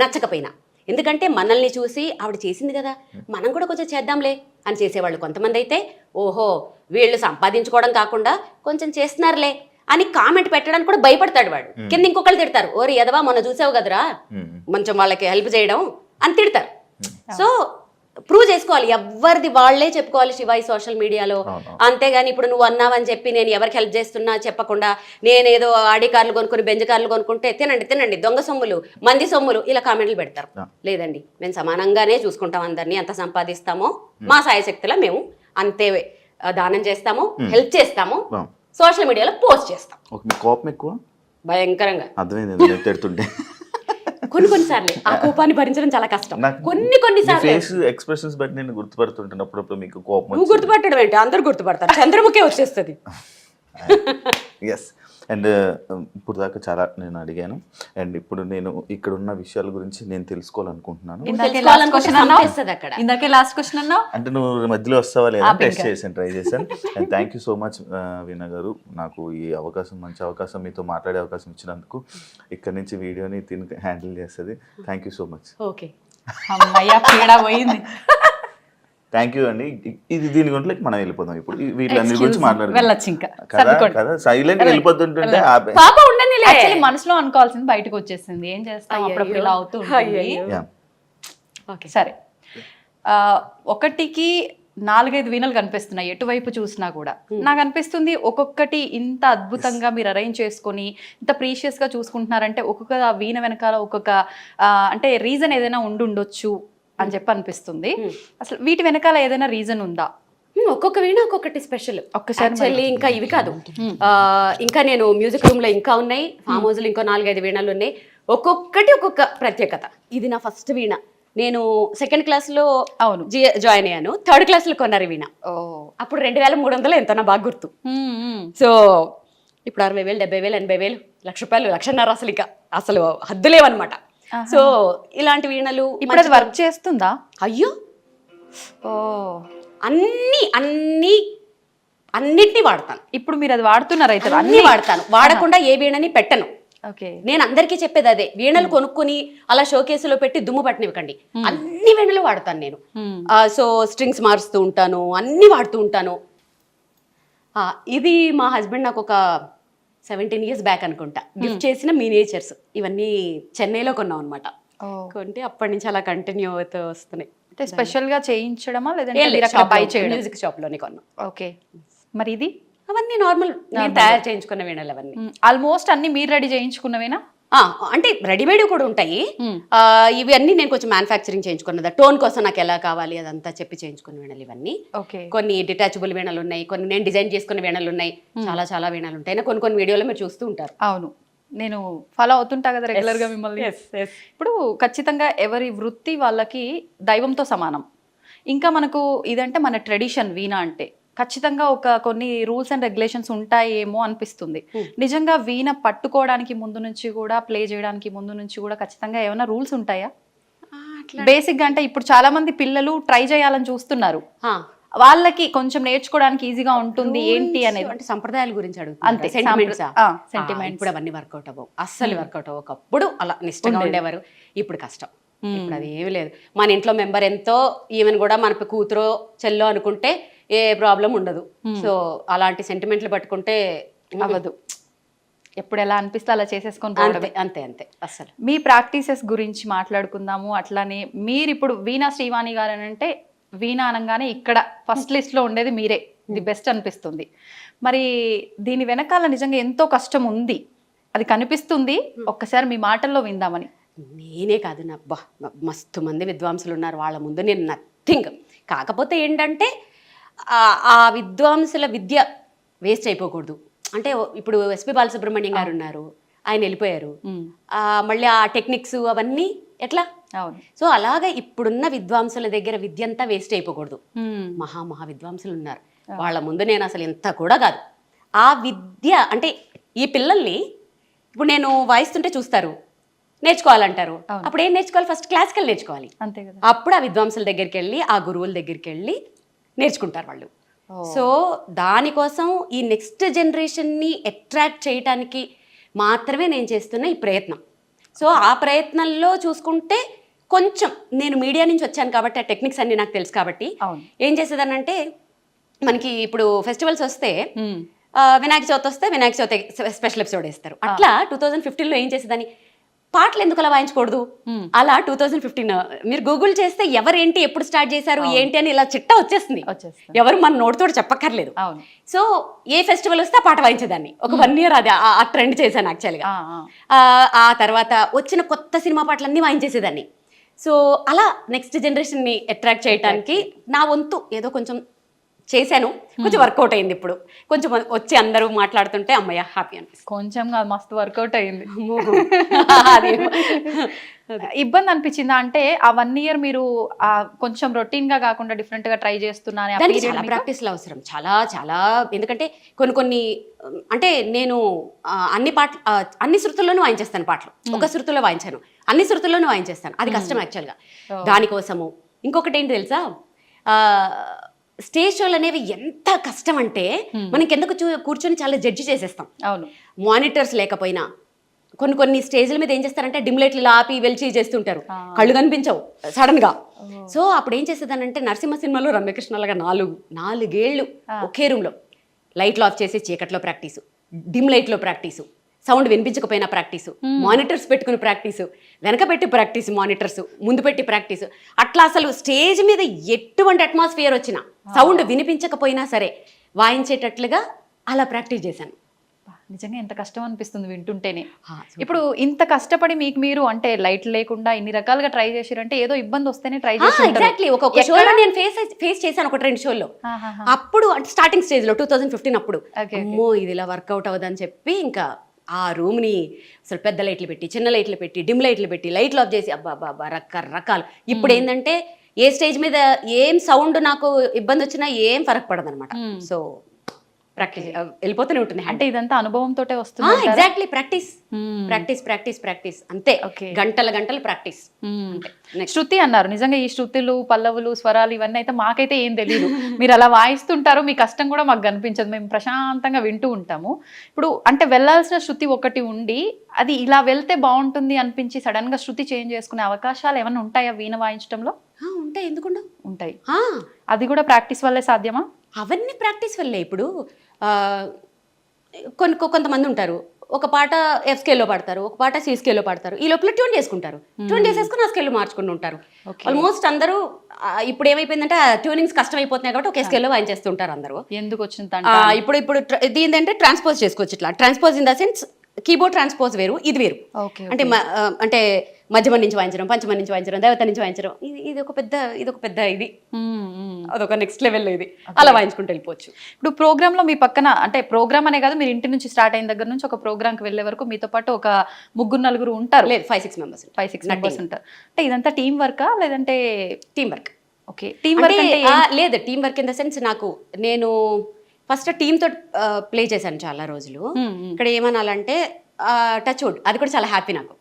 నచ్చకపోయినా. ఎందుకంటే మనల్ని చూసి ఆవిడ చేసింది కదా మనం కూడా కొంచెం చేద్దాంలే అని చేసేవాళ్ళు కొంతమంది అయితే ఓహో వీళ్ళు సంపాదించుకోవడం కాకుండా కొంచెం చేస్తున్నారులే అని కామెంట్ పెట్టడానికి కూడా భయపడతాడు వాడు. కింద ఇంకొకళ్ళు తిడతారు, ఓరి ఎదవా మొన్న చూసావు కదరా కొంచెం వాళ్ళకి హెల్ప్ చేయడం అని తిడతారు. సో ప్రూవ్ చేసుకోవాలి, ఎవరిది వాళ్ళే చెప్పుకోవాలి శివ ఈ సోషల్ మీడియాలో. అంతేగాని ఇప్పుడు నువ్వు అన్నావని చెప్పి నేను ఎవరికి హెల్ప్ చేస్తున్నా చెప్పకుండా నేనేదో ఆడి కార్లు కొనుక్కుని బెంజ్ కార్లు కొనుక్కుంటే తినండి దొంగ సొమ్ములు మంది సొమ్ములు ఇలా కామెంట్లు పెడతారు. లేదండి, మేము సమానంగానే చూసుకుంటాం అందరినీ, ఎంత సంపాదిస్తామో మా సాయశక్తిలో మేము అంతే దానం చేస్తాము, హెల్ప్ చేస్తాము, సోషల్ మీడియాలో పోస్ట్ చేస్తాం. కోపం ఎక్కువ భయంకరంగా అర్థమైంది తిడుతుంటే. కొన్నిసార్లు ఆ కోపాన్ని భరించడం చాలా కష్టం. కొన్నిసార్లు ఫేస్ ఎక్స్ప్రెషన్స్ బట్టి నేను గుర్తుపడుతుంటాను అప్పుడప్పుడు మీకు కోపం. నువ్వు గుర్తుపట్టడం ఏంటి, అందరు గుర్తుపడతారు, చంద్రముఖే వచ్చేస్తుంది. ఎస్. అండ్ ఇప్పుడు దాకా చాలా నేను అడిగాను, అండ్ ఇప్పుడు నేను ఇక్కడ ఉన్న విషయాల గురించి నేను తెలుసుకోవాలనుకుంటున్నాను. ఇందాకే లాస్ట్ క్వశ్చన్ అన్నావు అంటే నువ్వు మధ్యలో వస్తావా లేదా టెస్ట్ చేశాను, ట్రై చేశాను. And thank you so much Veena గారు, నాకు ఈ అవకాశం మంచి అవకాశం మీతో మాట్లాడే అవకాశం ఇచ్చినందుకు. ఇక్కడ నుంచి వీడియోని హ్యాండిల్ చేస్తుంది. Thank you so much. Okay అమ్మయ్య పీడ పోయింది. థ్యాంక్ యూ అండి. ఇది దీని గురించి మనం వెళ్ళిపోదాం ఇప్పుడు, వీళ్ళందరి గురించి మాట్లాడుకుందాం వెళ్ళొచ్చు ఇంకా కదా. సైలెంట్ వెళ్ళిపోతుంటుంటే పాప ఉండని యాక్చువల్లీ మనసులో అనుకోవాల్సింది బయటకు వచ్చేసింది. ఏం చేస్తాం, అప్పుడప్పుడు ఇలా అవుతూ ఉంటుంది. సరే, ఒకటికి 4-5 వీణలు కనిపిస్తున్నాయి ఎటువైపు చూసినా కూడా. నాకు అనిపిస్తుంది ఒక్కొక్కటి ఇంత అద్భుతంగా మీరు అరేంజ్ చేసుకొని ఇంత ప్రీషియస్ గా చూసుకుంటున్నారంటే ఒక్కొక్క వీణ వెనకాల ఒక్కొక్క అంటే రీజన్ ఏదైనా ఉండొచ్చు అని చెప్పి అనిపిస్తుంది. అసలు వీటి వెనకాల ఏదైనా రీజన్ ఉందా? ఒక్కొక్క వీణ ఒక్కొక్కటి స్పెషల్. ఒక్కసారి ఇంకా ఇవి కాదు, ఇంకా నేను మ్యూజిక్ రూమ్ లో ఇంకా ఉన్నాయి, ఫామ్ హౌస్ లో ఇంకో 4-5 వీణలు ఉన్నాయి. ఒక్కొక్కటి ఒక్కొక్క ప్రత్యేకత. ఇది నా ఫస్ట్ వీణ. నేను 2nd క్లాస్ లో జాయిన్ అయ్యాను, 3rd క్లాస్ లో కొన్నారు వీణ. అప్పుడు 2300 ఎంతో నా బాగా గుర్తు. సో ఇప్పుడు 60,000, 70,000, 80,000, ₹1,00,000, ₹1,50,000 అసలు ఇక అసలు హద్దులేవన్నమాట. సో ఇలాంటి వీణలు ఇప్పుడు అది వర్క్ చేస్తుందా? అయ్యో అన్నిటినీ వాడతాను. ఇప్పుడు మీరు అది వాడుతున్నారు అయితే? అన్ని వాడతాను, వాడకుండా ఏ వీణని పెట్టను. నేను అందరికీ చెప్పేది అదే, వీణలు కొనుక్కుని అలా షోకేసులో పెట్టి దుమ్ము పట్టనివ్వకండి. అన్ని వీణలు వాడతాను నేను. సో స్ట్రింగ్స్ మారుస్తూ ఉంటాను, అన్ని వాడుతూ ఉంటాను. ఇది మా హస్బెండ్ నాకు ఒక 17 years బ్యాక్ అనుకుంటా గిఫ్ట్ చేసిన మినియేచర్స్. ఇవన్నీ చెన్నైలో కొన్నాం అనమాట. కొంటే అప్పటి నుంచి అలా కంటిన్యూ అవుతూ వస్తున్నాయి. అంటే స్పెషల్ గా చేయించడమా లేదంటే మ్యూజిక్ షాప్ లోనే కొన్నాం. ఓకే, మరి ఇది అవన్నీ నార్మల్ నేను తయారు చేయించుకున్న వీణలు అవన్నీ. ఆల్మోస్ట్ అన్ని మీరు రెడీ చేయించుకున్నవేనా? అంటే రెడీమేడ్ కూడా ఉంటాయి. ఇవి అన్ని నేను కొంచెం మ్యానుఫ్యాక్చరింగ్ చేయించుకున్నదా, టోన్ కోసం నాకు ఎలా కావాలి అదంతా చెప్పి చేయించుకున్న వీణలు ఇవన్నీ. కొన్ని డిటాచబుల్ వీణలు ఉన్నాయి, కొన్ని నేను డిజైన్ చేసుకున్న వీణలు ఉన్నాయి, చాలా వీణలు ఉంటాయి. కొన్ని వీడియోలో మీరు చూస్తూ ఉంటారు. అవును, నేను ఫాలో అవుతుంటా కదా రెగ్యులర్ గా మిమ్మల్ని. ఇప్పుడు ఖచ్చితంగా ఎవరి వృత్తి వాళ్ళకి దైవంతో సమానం. ఇంకా మనకు ఇదంటే మన ట్రెడిషన్ వీణ అంటే ఖచ్చితంగా కొన్ని రూల్స్ అండ్ రెగ్యులేషన్స్ ఉంటాయేమో అనిపిస్తుంది. నిజంగా వీణ పట్టుకోవడానికి ముందు నుంచి కూడా, ప్లే చేయడానికి ముందు నుంచి కూడా ఖచ్చితంగా ఏమైనా రూల్స్ ఉంటాయా? బేసిక్ గా అంటే ఇప్పుడు చాలా మంది పిల్లలు ట్రై చేయాలని చూస్తున్నారు, వాళ్ళకి కొంచెం నేర్చుకోవడానికి ఈజీగా ఉంటుంది ఏంటి అనేది. అంటే సంప్రదాయాల గురించి అడుగుతారు అంతే, సెంటిమెంట్స్. ఇప్పుడు అవన్నీ వర్కౌట్ అవ్వవు, అస్సలు వర్కౌట్ అవ్వవు. ఒకప్పుడు అలా నిష్టంగా ఉండేవారు, ఇప్పుడు కష్టం. ఇప్పుడు అది ఏమి లేదు. మన ఇంట్లో మెంబర్ ఎంతో, ఈవెన్ కూడా మన కూతురో చెల్లో అనుకుంటే ఏ ప్రాబ్లం ఉండదు. సో అలాంటి సెంటిమెంట్లు పట్టుకుంటే అవ్వదు. ఎప్పుడు ఎలా అనిపిస్తే అలా చేసేసుకొని అంతే అసలు. మీ ప్రాక్టీసెస్ గురించి మాట్లాడుకుందాము. అట్లానే మీరు ఇప్పుడు వీణా శ్రీవాణి గారు అని అంటే వీణా అనగానే ఇక్కడ ఫస్ట్ లిస్ట్ లో ఉండేది మీరే, ది బెస్ట్ అనిపిస్తుంది. మరి దీని వెనకాల నిజంగా ఎంతో కష్టం ఉంది, అది కనిపిస్తుంది. ఒక్కసారి మీ మాటల్లో విందామని. నేనే కాదు, నా మస్తు మంది విద్వాంసులు ఉన్నారు, వాళ్ళ ముందు నేను నథింగ్. కాకపోతే ఏంటంటే ఆ విద్వాంసుల విద్య వేస్ట్ అయిపోకూడదు. అంటే ఇప్పుడు ఎస్పి బాలసుబ్రహ్మణ్యం గారు ఉన్నారు, ఆయన వెళ్ళిపోయారు. మళ్ళీ ఆ టెక్నిక్స్ అవన్నీ ఎట్లా? సో అలాగా ఇప్పుడున్న విద్వాంసుల దగ్గర విద్య అంతా వేస్ట్ అయిపోకూడదు. మహా విద్వాంసులు ఉన్నారు, వాళ్ళ ముందు నేను అసలు ఎంత కూడా కాదు. ఆ విద్య అంటే ఈ పిల్లల్ని ఇప్పుడు నేను వాయిస్తుంటే చూస్తారు, నేర్చుకోవాలంటారు. అప్పుడు ఏం నేర్చుకోవాలి? ఫస్ట్ క్లాసికల్ నేర్చుకోవాలి. అంతే కదా. అప్పుడు ఆ విద్వాంసుల దగ్గరికి వెళ్ళి, ఆ గురువుల దగ్గరికి వెళ్ళి నేర్చుకుంటారు వాళ్ళు. సో దానికోసం ఈ నెక్స్ట్ జనరేషన్ని అట్రాక్ట్ చేయటానికి మాత్రమే నేను చేస్తున్న ఈ ప్రయత్నం. సో ఆ ప్రయత్నంలో చూసుకుంటే కొంచెం నేను మీడియా నుంచి వచ్చాను కాబట్టి ఆ టెక్నిక్స్ అన్ని నాకు తెలుసు కాబట్టి అవును. ఏం చేసేదానంటే మనకి ఇప్పుడు ఫెస్టివల్స్ వస్తే వినాయక చవితి వస్తే వినాయక చవితి స్పెషల్ ఎపిసోడ్ వేస్తారు. అట్లా 2015లో ఏం చేసేదాన్ని, పాటలు ఎందుకు అలా వాయించకూడదు అలా 2015 మీరు గూగుల్ చేస్తే ఎవరేంటి ఎప్పుడు స్టార్ట్ చేశారు ఏంటి అని ఇలా చిట్టా వచ్చేస్తుంది. ఎవరు మన నోటితోటి చెప్పక్కర్లేదు. అవును. సో ఏ ఫెస్టివల్ వస్తే ఆ పాట వాయించేదాన్ని. ఒక 1 year అది ఆ ట్రెండ్ చేశాను యాక్చువల్గా. ఆ తర్వాత వచ్చిన కొత్త సినిమా పాటలన్నీ వాయించేసేదాన్ని. సో అలా నెక్స్ట్ జనరేషన్ని అట్రాక్ట్ చేయడానికి నా వంతు ఏదో కొంచెం చేశాను. కొంచెం వర్కౌట్ అయింది. ఇప్పుడు కొంచెం వచ్చి అందరూ మాట్లాడుతుంటే అమ్మయ్య హ్యాపీ అనిపిస్తుంది. కొంచెం కాదు, మస్తు వర్కౌట్ అయింది. అది ఇబ్బంది అనిపించిందా అంటే ఆ 1 year మీరు కొంచెం రొటీన్ గా కాకుండా డిఫరెంట్ గా ట్రై చేస్తున్నాను? దానికి చాలా ప్రాక్టీస్లు అవసరం, చాలా చాలా. ఎందుకంటే కొన్ని అంటే నేను అన్ని శృతుల్లోనూ వాయించేస్తాను పాటలు. ఒక శృతుల్లో వాయించాను, అన్ని శృతుల్లోనూ వాయించేస్తాను. అది కష్టం యాక్చువల్గా. దానికోసము ఇంకొకటి ఏంటి తెలుసా, స్టేజ్ షోలు అనేవి ఎంత కష్టం అంటే మనం కిందకు కూర్చొని చాలా జడ్జి చేసేస్తాం. అవును. మానిటర్స్ లేకపోయినా కొన్ని స్టేజ్ల మీద ఏం చేస్తారంటే డిమ్ లైట్లు ఆపి వెలిచి చేస్తుంటారు, కళ్ళు కనిపించవు సడన్ గా. సో అప్పుడు ఏం చేసేదానంటే నరసింహ సినిమాలో రమ్యకృష్ణలాగా 4 ఏళ్ళు ఒకే రూమ్ లో లైట్లు ఆఫ్ చేసి చీకట్లో ప్రాక్టీసు, డిమ్ లైట్లో ప్రాక్టీసు, సౌండ్ వినిపించకపోయినా ప్రాక్టీసు, మానిటర్స్ పెట్టుకుని ప్రాక్టీసు, వెనక పెట్టి ప్రాక్టీసు, మానిటర్స్ ముందు పెట్టి ప్రాక్టీసు. అట్లా అసలు స్టేజ్ మీద ఎటువంటి అట్మాస్ఫియర్ వచ్చినా సౌండ్ వినిపించకపోయినా సరే వాయించేటట్లుగా అలా ప్రాక్టీస్ చేశాను. నిజంగా ఎంత కష్టం అనిపిస్తుంది వింటుంటేనే. ఇప్పుడు ఇంత కష్టపడి మీకు మీరు అంటే లైట్ లేకుండా ఇన్ని రకాలుగా ట్రై చేసిరంటే ఏదో ఇబ్బంది వస్తేనే ట్రై చేసి ఎగ్జాక్ట్లీ. ఒక్కొక్క షోలో నేను ఫేస్ చేశాను, 1-2 షోల్లో. అప్పుడు అంటే స్టార్టింగ్ స్టేజ్ లో 2015 అప్పుడు అమ్మో ఇది ఇలా వర్కౌట్ అవ్వదని చెప్పి ఇంకా ఆ రూమ్ని అసలు పెద్ద లైట్లు పెట్టి, చిన్న లైట్లు పెట్టి, డిమ్ లైట్లు పెట్టి, లైట్లు ఆఫ్ చేసి అబ్బా రకరకాలు. ఇప్పుడు ఏంటంటే ఏ స్టేజ్ మీద ఏం సౌండ్ నాకు ఇబ్బంది వచ్చినా ఏం ఫరక్ పడదనమాట. సో ప్రాక్టీస్ వెళ్ళిపోతూనే ఉంటుంది. అంటే ఇదంతా అనుభవంతోటే వస్తుంది. ఎగ్జాక్ట్లీ. ప్రాక్టీస్ అంతే. గంటల ప్రాక్టీస్. శృతి అన్నారు, నిజంగా ఈ శృతులు, పల్లవులు, స్వరాలు ఇవన్నీ అయితే మాకైతే ఏం తెలియదు. మీరు అలా వాయిస్తుంటారు, మీ కష్టం కూడా మాకు కనిపించదు, మేము ప్రశాంతంగా వింటూ ఉంటాము. ఇప్పుడు అంటే వెళ్ళాల్సిన శృతి ఒకటి ఉండి అది ఇలా వెళ్తే బాగుంటుంది అనిపించి సడన్ గా శృతి చేంజ్ చేసుకునే అవకాశాలు ఏమైనా ఉంటాయా వీణ వాయించడంలో? ఉంటాయి, ఎందుకుండా ఉంటాయి. అది కూడా ప్రాక్టీస్ వల్లే సాధ్యమా? అవన్నీ ప్రాక్టీస్ వల్లే. ఇప్పుడు కొంతమంది ఉంటారు, ఒక పాట ఎఫ్ స్కేల్లో పాడతారు, ఒక పాట సి స్కేల్లో పాడతారు, ఈ లోపల ట్యూన్ చేసుకుంటారు, ట్యూన్ చేసేసుకుని ఆ స్కేల్లో మార్చుకుంటూ ఉంటారు. ఆల్మోస్ట్ అందరూ ఇప్పుడు ఏమైపోయిందంటే ట్యూనింగ్స్ కష్టం అయిపోతున్నాయి కాబట్టి ఒక స్కేల్లో వాయించేస్తుంటారు అందరూ. ఎందుకు వచ్చింది ఇప్పుడు దీని ట్రాన్స్పోజ్ చేసుకోవచ్చు. ఇట్లా transpose in the sense keyboard transpose వేరు, ఇది వేరు. అంటే మధ్యమ నుంచి వాయించడం, పంచమ నుంచి వాయించడం, దేవత నుంచి వాయించడం, ఇది ఒక పెద్ద ఇది అదొక నెక్స్ట్ లెవెల్లో ఇది అలా వాయించుకుంటూ వెళ్ళిపోవచ్చు. ఇప్పుడు ప్రోగ్రామ్ లో మీ పక్కన అంటే ప్రోగ్రామ్ అనే కాదు, మీరు ఇంటి నుంచి స్టార్ట్ అయిన దగ్గర నుంచి ఒక ప్రోగ్రామ్ కి వెళ్ళే వరకు మీతో పాటు ఒక 3-4 ఉంటారు? లేదు, 5-6 మెంబర్స్ ఉంటారు. అంటే ఇదంతా టీం వర్కా లేదంటే? Team work. Okay. Team work లేదు, team work in the sense నేను ఫస్ట్ టీమ్ తోటి ప్లే చేశాను చాలా రోజులు. ఇక్కడ ఏమనాలంటే టచ్ వుడ్, అది కూడా చాలా హ్యాపీ నాకు.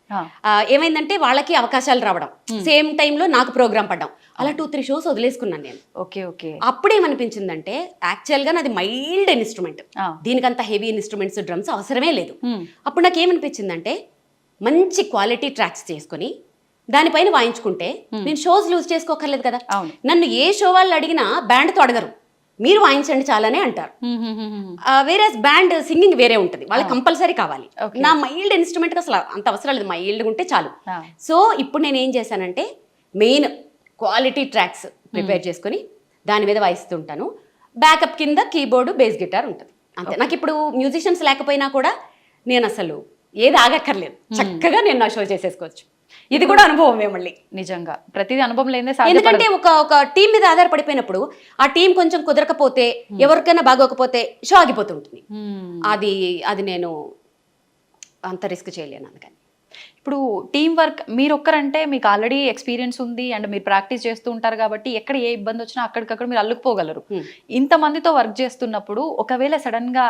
ఏమైందంటే వాళ్ళకి అవకాశాలు రావడం, సేమ్ టైంలో నాకు ప్రోగ్రామ్ పడ్డాం, అలా 2-3 షోస్ వదిలేసుకున్నాను నేను. ఓకే. అప్పుడేమనిపించిందంటే యాక్చువల్గా నాది మైల్డ్ ఇన్స్ట్రుమెంట్, దీనికంత హెవీ ఇన్స్ట్రుమెంట్స్, డ్రమ్స్ అవసరమే లేదు. అప్పుడు నాకు ఏమనిపించిందంటే మంచి క్వాలిటీ ట్రాక్స్ చేసుకుని దానిపైన వాయించుకుంటే నేను షోస్ లూజ్ చేసుకోకర్లేదు కదా. నన్ను ఏ షో వాళ్ళు అడిగినా బ్యాండ్తో అడగరు, మీరు వాయించండి చాలానే అంటారు. వేరే బ్యాండ్ సింగింగ్ వేరే ఉంటుంది, వాళ్ళకి కంపల్సరీ కావాలి. నా మైల్డ్ ఇన్స్ట్రుమెంట్ అసలు అంత అవసరం లేదు, మైల్డ్గా ఉంటే చాలు. సో ఇప్పుడు నేను ఏం చేశానంటే మెయిన్ క్వాలిటీ ట్రాక్స్ ప్రిపేర్ చేసుకుని దాని మీద వాయిస్తుంటాను. బ్యాకప్ కింద కీబోర్డు, బేస్ గిటార్ ఉంటుంది అంతే. నాకు ఇప్పుడు మ్యూజిషియన్స్ లేకపోయినా కూడా నేను అసలు ఏది ఆగక్కర్లేదు, చక్కగా నేను నా షో చేసేసుకోవచ్చు. ఇది కూడా అనుభవమే మళ్ళీ. నిజంగా ప్రతిదీ అనుభవం లేదే. ఎందుకంటే ఒక టీం మీద ఆధారపడిపోయినప్పుడు ఆ టీం కొంచెం కుదరకపోతే, ఎవరికైనా బాగోకపోతే షో ఆగిపోతుంటుంది. అది నేను అంత రిస్క్ చేయలేను. అందుకని ఇప్పుడు టీం వర్క్ మీరు ఒక్కరంటే మీకు ఆల్రెడీ ఎక్స్పీరియన్స్ ఉంది అండ్ మీరు ప్రాక్టీస్ చేస్తూ ఉంటారు కాబట్టి ఎక్కడ ఏ ఇబ్బంది వచ్చినా అక్కడికక్కడ మీరు అల్లుకుపోగలరు. ఇంతమందితో వర్క్ చేస్తున్నప్పుడు ఒకవేళ సడన్ గా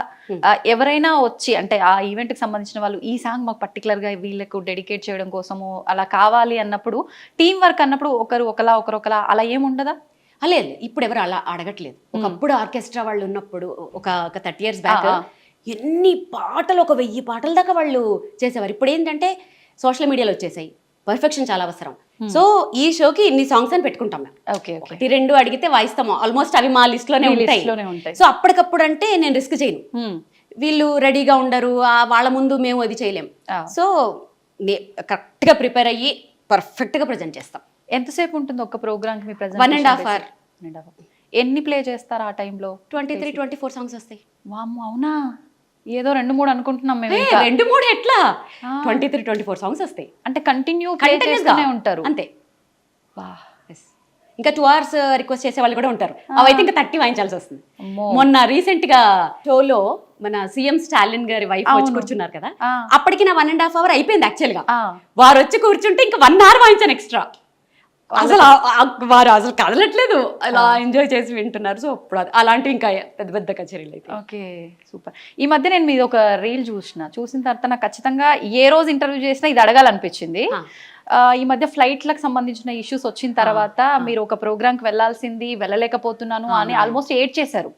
ఎవరైనా వచ్చి అంటే ఆ ఈవెంట్ కి సంబంధించిన వాళ్ళు ఈ సాంగ్ మాకు పర్టికులర్ గా వీళ్ళకు డెడికేట్ చేయడం కోసము అలా కావాలి అన్నప్పుడు, టీం వర్క్ అన్నప్పుడు ఒకరు ఒకలా అలా ఏముండదా? లేదు, ఇప్పుడు ఎవరు అలా అడగట్లేదు. ఒకప్పుడు ఆర్కెస్ట్రా వాళ్ళు ఉన్నప్పుడు ఒక 30 years బ్యాక్ ఎన్ని పాటలు, 1000 పాటల దాకా వాళ్ళు చేసేవారు. ఇప్పుడు ఏంటంటే సోషల్ మీడియాలో వచ్చేసాయి, పర్ఫెక్షన్ చాలా అవసరం. సో ఈ షోకి ఇన్ని సాంగ్స్ అని పెట్టుకుంటాం మేము. Okay okay. 1-2 అడిగితే వాయిస్తాము, ఆల్మోస్ట్ అవి మా లిస్ట్ లోనే ఉంటాయి. సో అప్పటికప్పుడు అంటే నేను రిస్క్ చేయను, వీళ్ళు రెడీగా ఉండరు, వాళ్ళ ముందు మేము అది చేయలేం. సో కరెక్ట్గా ప్రిపేర్ అయ్యి పర్ఫెక్ట్గా ప్రజెంట్ చేస్తాం. ఎంతసేపు ఉంటుంది ఒక ప్రోగ్రామ్కి మీ ప్రజెంట్? 1.5 hours. ఎన్ని ప్లే చేస్తారు ఆ టైంలో? 23-24 సాంగ్స్ వస్తాయి. వామ్మో, అవునా? ఏదో 2-3 అనుకుంటున్నాం మేము. 2-3 ఎట్లా, 23-24 సాంగ్స్ వస్తాయి. అంటే కంటిన్యూ ప్లే చేస్తూనే ఉంటారు అంతే. ఇంకా 2 hours రిక్వెస్ట్ చేసే వాళ్ళు కూడా ఉంటారు, అవైతే ఇంకా 30 వాయించాల్సి వస్తుంది. మొన్న రీసెంట్ గా షోలో మన సీఎం స్టాలిన్ గారి వైఫ్ వచ్చి కూర్చున్నారు కదా, అప్పటికి నా 1.5 hour అయిపోయింది యాక్చువల్ గా. వారు వచ్చి కూర్చుంటే ఇంకా 1 hour వాయించాను ఎక్స్ట్రా. అసలు వారు అసలు కదలట్లేదు, అలా ఎంజాయ్ చేసి వింటున్నారు. సో ఇప్పుడు అలాంటివి ఇంకా పెద్ద పెద్ద కచేరీలు అయితే. Okay, super. ఈ మధ్య నేను మీద ఒక రీల్ చూసిన తర్వాత నాకు ఖచ్చితంగా ఏ రోజు ఇంటర్వ్యూ చేసినా ఇది అడగాలనిపించింది. ఈ మధ్య ఫ్లైట్లకు సంబంధించిన ఇష్యూస్ వచ్చిన తర్వాత మీరు ఒక ప్రోగ్రామ్కి వెళ్ళాల్సింది, వెళ్ళలేకపోతున్నాను అని ఆల్మోస్ట్ ఏడ్ చేశారు.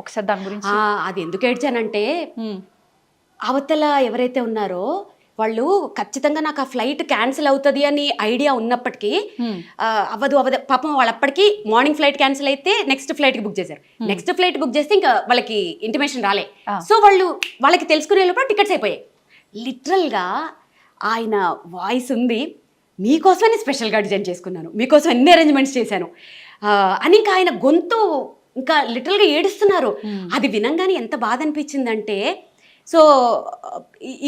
ఒకసారి దాని గురించి. అది ఎందుకు ఏడ్చానంటే, అవతల ఎవరైతే ఉన్నారో వాళ్ళు ఖచ్చితంగా నాకు ఆ ఫ్లైట్ క్యాన్సిల్ అవుతుంది అని ఐడియా ఉన్నప్పటికీ అవ్వదు పాపం, వాళ్ళు అప్పటికి మార్నింగ్ ఫ్లైట్ క్యాన్సిల్ అయితే నెక్స్ట్ ఫ్లైట్కి బుక్ చేశారు. నెక్స్ట్ ఫ్లైట్ బుక్ చేస్తే ఇంకా వాళ్ళకి ఇంటిమేషన్ రాలే. సో వాళ్ళకి తెలుసుకునే లోపల టికెట్స్ అయిపోయాయి. లిటరల్గా ఆయన వాయిస్ ఉంది, మీకోసమని స్పెషల్గా డిజైన్ చేసుకున్నాను, మీకోసం ఎన్ని అరేంజ్మెంట్స్ చేశాను అని ఇంకా ఆయన గొంతు ఇంకా లిటరల్గా ఏడుస్తున్నారు. అది వినంగానే ఎంత బాధ అనిపించిందంటే, సో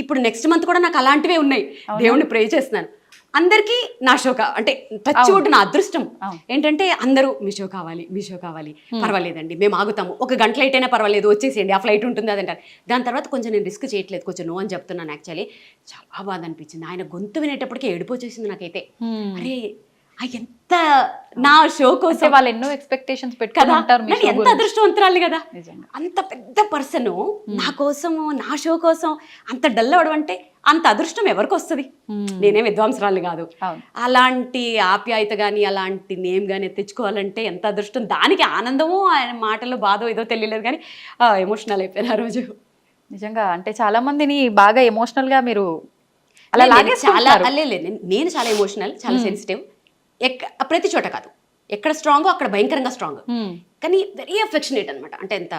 ఇప్పుడు నెక్స్ట్ మంత్ కూడా నాకు అలాంటివే ఉన్నాయి. దేవుణ్ణి ప్రే చేస్తున్నాను. అందరికీ నా షో అంటే టచ్ వుడ్, నా అదృష్టం ఏంటంటే అందరూ మీ షో కావాలి, పర్వాలేదండి మేము ఆగుతాము, 1 గంట లైట్ అయినా పర్వాలేదు, వచ్చేసేయండి, ఆ ఫ్లైట్ ఉంటుంది అదంటారు. దాని తర్వాత కొంచెం నేను రిస్క్ చేయట్లేదు, కొంచెం నో అని చెప్తున్నాను. యాక్చువల్లీ చాలా బాధ అనిపించింది. ఆయన గొంతు వినేటప్పటికీ ఏడుపు వచ్చేసింది నాకైతే. అరే ఎంత నా షో కోసం వాళ్ళు ఎన్నో ఎక్స్పెక్టేషన్స్ పెట్టుకుంటారు, ఎంత అదృష్టవంతురాలి కదా. అంత పెద్ద పర్సన్ నా కోసము, నా షో కోసం అంత డల్ అవడం అంటే అంత అదృష్టం ఎవరికి వస్తుంది? నేనే విద్వాంసరాలు కాదు. అలాంటి ఆప్యాయత కానీ అలాంటి నేమ్ కానీ తెచ్చుకోవాలంటే ఎంత అదృష్టం. దానికి ఆనందము ఆయన మాటలు బాధో ఏదో తెలియలేదు, కానీ ఎమోషనల్ అయిపోయాను ఆ రోజు. నిజంగా అంటే చాలా మందిని బాగా ఎమోషనల్ గా మీరు చాలా నేను చాలా ఎమోషనల్, చాలా సెన్సిటివ్. ప్రతి చోట కాదు, ఎక్కడ స్ట్రాంగో అక్కడ భయంకరంగా స్ట్రాంగ్, కానీ వెరీ అఫెక్షనేట్ అనమాట. అంటే ఎంత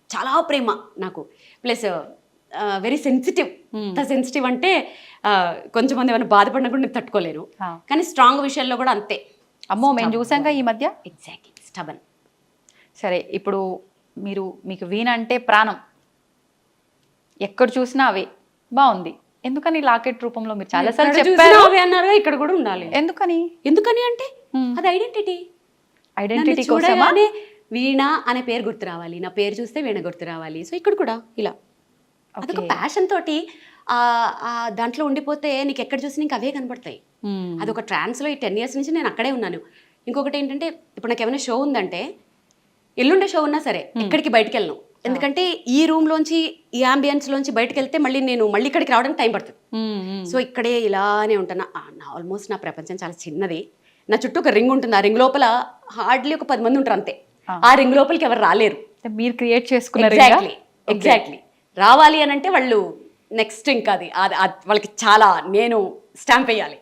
చాలా ప్రేమ నాకు, ప్లస్ వెరీ సెన్సిటివ్. సెన్సిటివ్ అంటే కొంచెం మంది ఏమైనా బాధపడినా కూడా నేను తట్టుకోలేను, కానీ స్ట్రాంగ్ విషయాల్లో కూడా అంతే. అమ్మో, మేము చూసాక ఈ మధ్య. Exactly, stubborn. సరే, ఇప్పుడు మీకు వీణ అంటే ప్రాణం, ఎక్కడ చూసినా అవే. బాగుంది, ఎందుకని లాకెట్ రూపంలో మీరు చాలా సార్లు చెప్పారు అన్నారు, ఇక్కడ కూడా ఉండాలి. ఎందుకని అంటే అది ఐడెంటిటీ కోసమే. వీణ అనే పేరు గుర్తు రావాలి, నా పేరు చూస్తే వీణ గుర్తు రావాలి. సో ఇక్కడ కూడా ఇలా అదొక ప్యాషన్ తోటి దాంట్లో ఉండిపోతే నీకు ఎక్కడ చూసి నీకు అవే కనబడతాయి. అదొక ట్రాన్స్లో ఈ 10 years నుంచి నేను అక్కడే ఉన్నాను. ఇంకొకటి ఏంటంటే, ఇప్పుడు నాకు ఏమైనా షో ఉందంటే, ఎల్లుండే షో ఉన్నా సరే ఎక్కడికి బయటకు వెళ్ళను. ఎందుకంటే ఈ రూమ్ లోంచి, ఈ అంబియన్స్ లోంచి బయటకు వెళ్తే మళ్ళీ ఇక్కడికి రావడానికి టైం పడుతుంది. సో ఇక్కడే ఇలానే ఉంటాను. ఆల్మోస్ట్ నా ప్రపంచం చాలా చిన్నది. నా చుట్టూ ఒక రింగ్ ఉంటుంది, ఆ రింగ్ లోపల హార్డ్లీ ఒక 10 మంది ఉంటారు అంతే. ఆ రింగ్ లోపలికి ఎవరు రాలేరు, మీరు క్రియేట్ చేసుకున్నారు. ఎగ్జాక్ట్లీ రావాలి అని అంటే వాళ్ళు నెక్స్ట్ ఇంకా అది వాళ్ళకి చాలా నేను స్టాంప్ వేయాలి.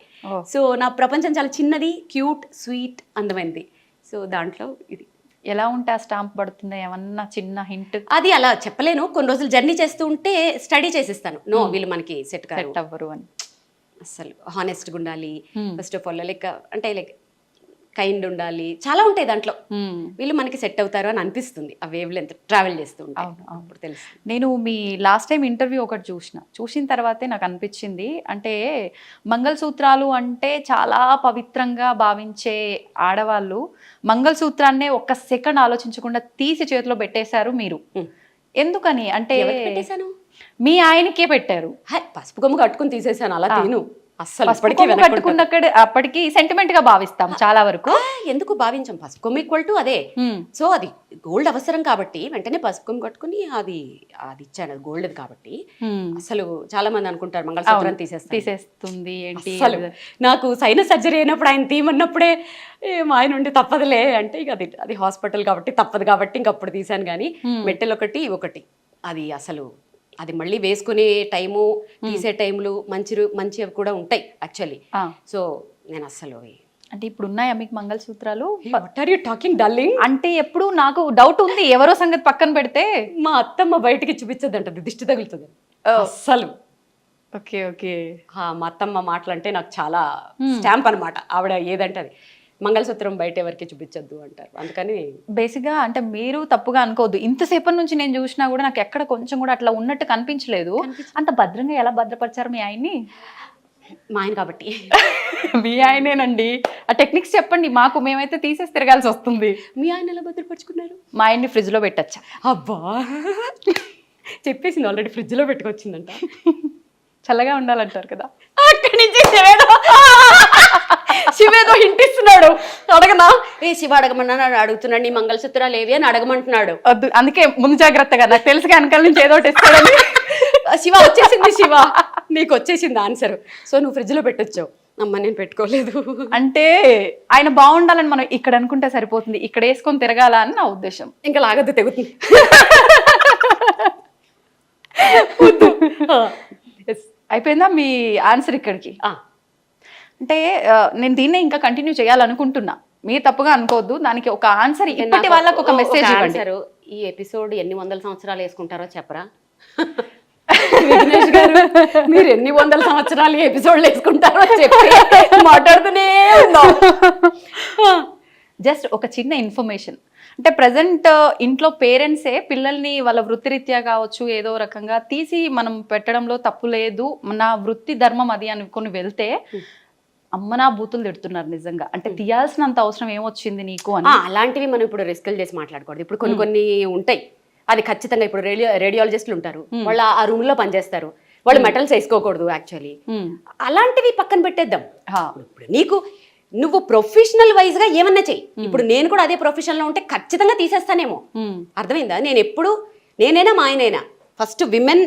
సో నా ప్రపంచం చాలా చిన్నది, క్యూట్, స్వీట్, అందమైనది. సో దాంట్లో ఇది ఎలా ఉంటే ఆ స్టాంప్ పడుతుంది, ఏమన్నా చిన్న హింట్? అది అలా చెప్పలేను. కొన్ని రోజులు జర్నీ చేస్తూ ఉంటే స్టడీ చేసిస్తాను. వీళ్ళు మనకి సెట్ అవ్వరు అని. అసలు హానెస్ట్గా ఉండాలి first of all, like kind ఉండాలి, చాలా ఉంటాయి దాంట్లో. వీళ్ళు మనకి సెట్ అవుతారు అని అనిపిస్తుంది ఆ వేవ్ లెంత్ ట్రావెల్ చేస్తూ ఉంటాం. అప్పుడు తెలుసు. నేను మీ లాస్ట్ టైం ఇంటర్వ్యూ ఒకటి చూసిన తర్వాతే నాకు అనిపించింది, అంటే మంగళసూత్రాలు అంటే చాలా పవిత్రంగా భావించే ఆడవాళ్ళు మంగళసూత్రాన్నే 1 సెకండ్ ఆలోచించకుండా తీసి చేతిలో పెట్టేశారు మీరు. ఎందుకని అంటే? పెట్టేశాను, మీ ఆయనకే పెట్టారు. పసుపు కొమ్ము కట్టుకుని తీసేసాను, అలా తీను అస్సలు. అప్పటికి సెంటిమెంట్ గా భావిస్తాం చాలా వరకు. ఎందుకు భావించాం? పసుపు కొమ్ము ఈక్వల్ టు అదే. సో అది గోల్డ్ అవసరం కాబట్టి వెంటనే పసుపు కొమ్ము కట్టుకుని అది ఇచ్చాను, గోల్డ్ కాబట్టి. అసలు చాలా మంది అనుకుంటారు మంగళసూత్రం తీసేస్తుంది ఏంటి. అసలు నాకు సైనస్ సర్జరీ అయినప్పుడు ఆయన తీయమన్నప్పుడే ఆయన ఉండి తప్పదులే అంటే, ఇక అది హాస్పిటల్ కాబట్టి తప్పదు కాబట్టి ఇంకప్పుడు తీసాను. కానీ మెట్టెలు ఒకటి అది అసలు అది మళ్ళీ వేసుకునే టైము, తీసే టైములు మంచివి కూడా ఉంటాయి యాక్చువల్లీ. సో నేను అస్సలు అంటే ఇప్పుడు ఉన్నాయా మీకు మంగళసూత్రాలు? What are you talking darling? అంటే ఎప్పుడు నాకు డౌట్ ఉంది, ఎవరో సంగతి పక్కన పెడితే. మా అత్తమ్మ బయటికి చూపించదంటది, దిష్టి తగులుతుంది అస్సలు. Okay okay. మా అత్తమ్మ మాటలు అంటే నాకు చాలా స్టాంప్ అనమాట. ఆవిడ ఏదంటే అది మంగళసూత్రం బయట ఎవరికి చూపించొద్దు అంటారు. అందుకని బేసిక్గా అంటే మీరు తప్పుగా అనుకోవద్దు, ఇంతసేపటి నుంచి నేను చూసినా కూడా నాకు ఎక్కడ కొంచెం కూడా అట్లా ఉన్నట్టు కనిపించలేదు. అంత భద్రంగా ఎలా భద్రపరిచారు మీ ఆయన్ని? మా ఆయన కాబట్టి. మీ ఆయనేనండి, ఆ టెక్నిక్స్ చెప్పండి మాకు, మేమైతే తీసేసి తిరగాల్సి వస్తుంది. మీ ఆయన ఎలా భద్రపరుచుకున్నారు? మా ఆయన్ని ఫ్రిడ్జ్లో పెట్టచ్చా? అబ్బా చెప్పేసింది ఆల్రెడీ, ఫ్రిడ్జ్లో పెట్టుకొచ్చిందంట. చల్లగా ఉండాలంటారు కదా. అక్కడి నుంచి శివేదో హింటిస్తున్నాడు. అడగనా? ఏ శివ అడగమన్నా అడుగుతున్నాడు, నీ మంగళసూత్రాలు ఏవి అని అడగమంటున్నాడు. వద్దు, అందుకే ముందు జాగ్రత్తగా, నాకు తెలుసు వెనకాల నుంచి ఏదో ఒకటి ఇస్తాడని. శివ వచ్చేసింది, శివ నీకు వచ్చేసింది ఆన్సర్. సో నువ్వు ఫ్రిడ్జ్ లో పెట్టొచ్చావు. అమ్మ నేను పెట్టుకోలేదు. అంటే ఆయన బాగుండాలని మనం ఇక్కడ అనుకుంటే సరిపోతుంది, ఇక్కడ వేసుకొని తిరగాల అని నా ఉద్దేశం. ఇంకా లాగద్దు, తెగుతుంది. అయిపోయిందా మీ ఆన్సర్ ఇక్కడికి? అంటే నేను దీన్నే ఇంకా కంటిన్యూ చేయాలనుకుంటున్నా, మీరు తప్పుగా అనుకోవద్దు. దానికి ఒక ఆన్సర్, ఇప్పటి వాళ్ళకి ఒక మెసేజ్ ఇవ్వండి. ఈ ఎపిసోడ్ ఎన్ని వందల సంవత్సరాలు వేసుకుంటారో చెప్పరా? విఘ్నేష్ గారు, మీరు ఎన్ని వందల సంవత్సరాలు ఎపిసోడ్లు వేసుకుంటారో చెప్పి మాట్లాడుతూనే ఉన్నాం. జస్ట్ ఒక చిన్న ఇన్ఫర్మేషన్, అంటే ప్రజెంట్ ఇంట్లో పేరెంట్సే పిల్లల్ని వాళ్ళ వృత్తిరీత్యా కావచ్చు ఏదో రకంగా తీసి మనం పెట్టడంలో తప్పు లేదు, నా వృత్తి ధర్మం అది అనుకుని వెళ్తే అమ్మ నా బూతులు తిడుతున్నారు నిజంగా. అంటే తీయాల్సినంత అవసరం ఏమొచ్చింది నీకు అని. అలాంటివి మనం ఇప్పుడు రిస్కులు చేసి మాట్లాడకూడదు. ఇప్పుడు కొన్ని కొన్ని ఉంటాయి, అది ఖచ్చితంగా ఇప్పుడు రేడియాలజిస్టులు ఉంటారు, వాళ్ళు ఆ రూమ్ లో పనిచేస్తారు, వాళ్ళు మెటల్స్ వేసుకోకూడదు యాక్చువల్లీ. అలాంటివి పక్కన పెట్టేద్దాం. ఇప్పుడు నీకు నువ్వు ప్రొఫెషనల్ వైజ్ గా ఏమన్నా చెయ్యి. ఇప్పుడు నేను కూడా అదే ప్రొఫెషన్ లో ఉంటే ఖచ్చితంగా తీసేస్తానేమో. అర్థమైందా? నేను ఎప్పుడు, నేనైనా మా ఆయనైనా ఫస్ట్ విమెన్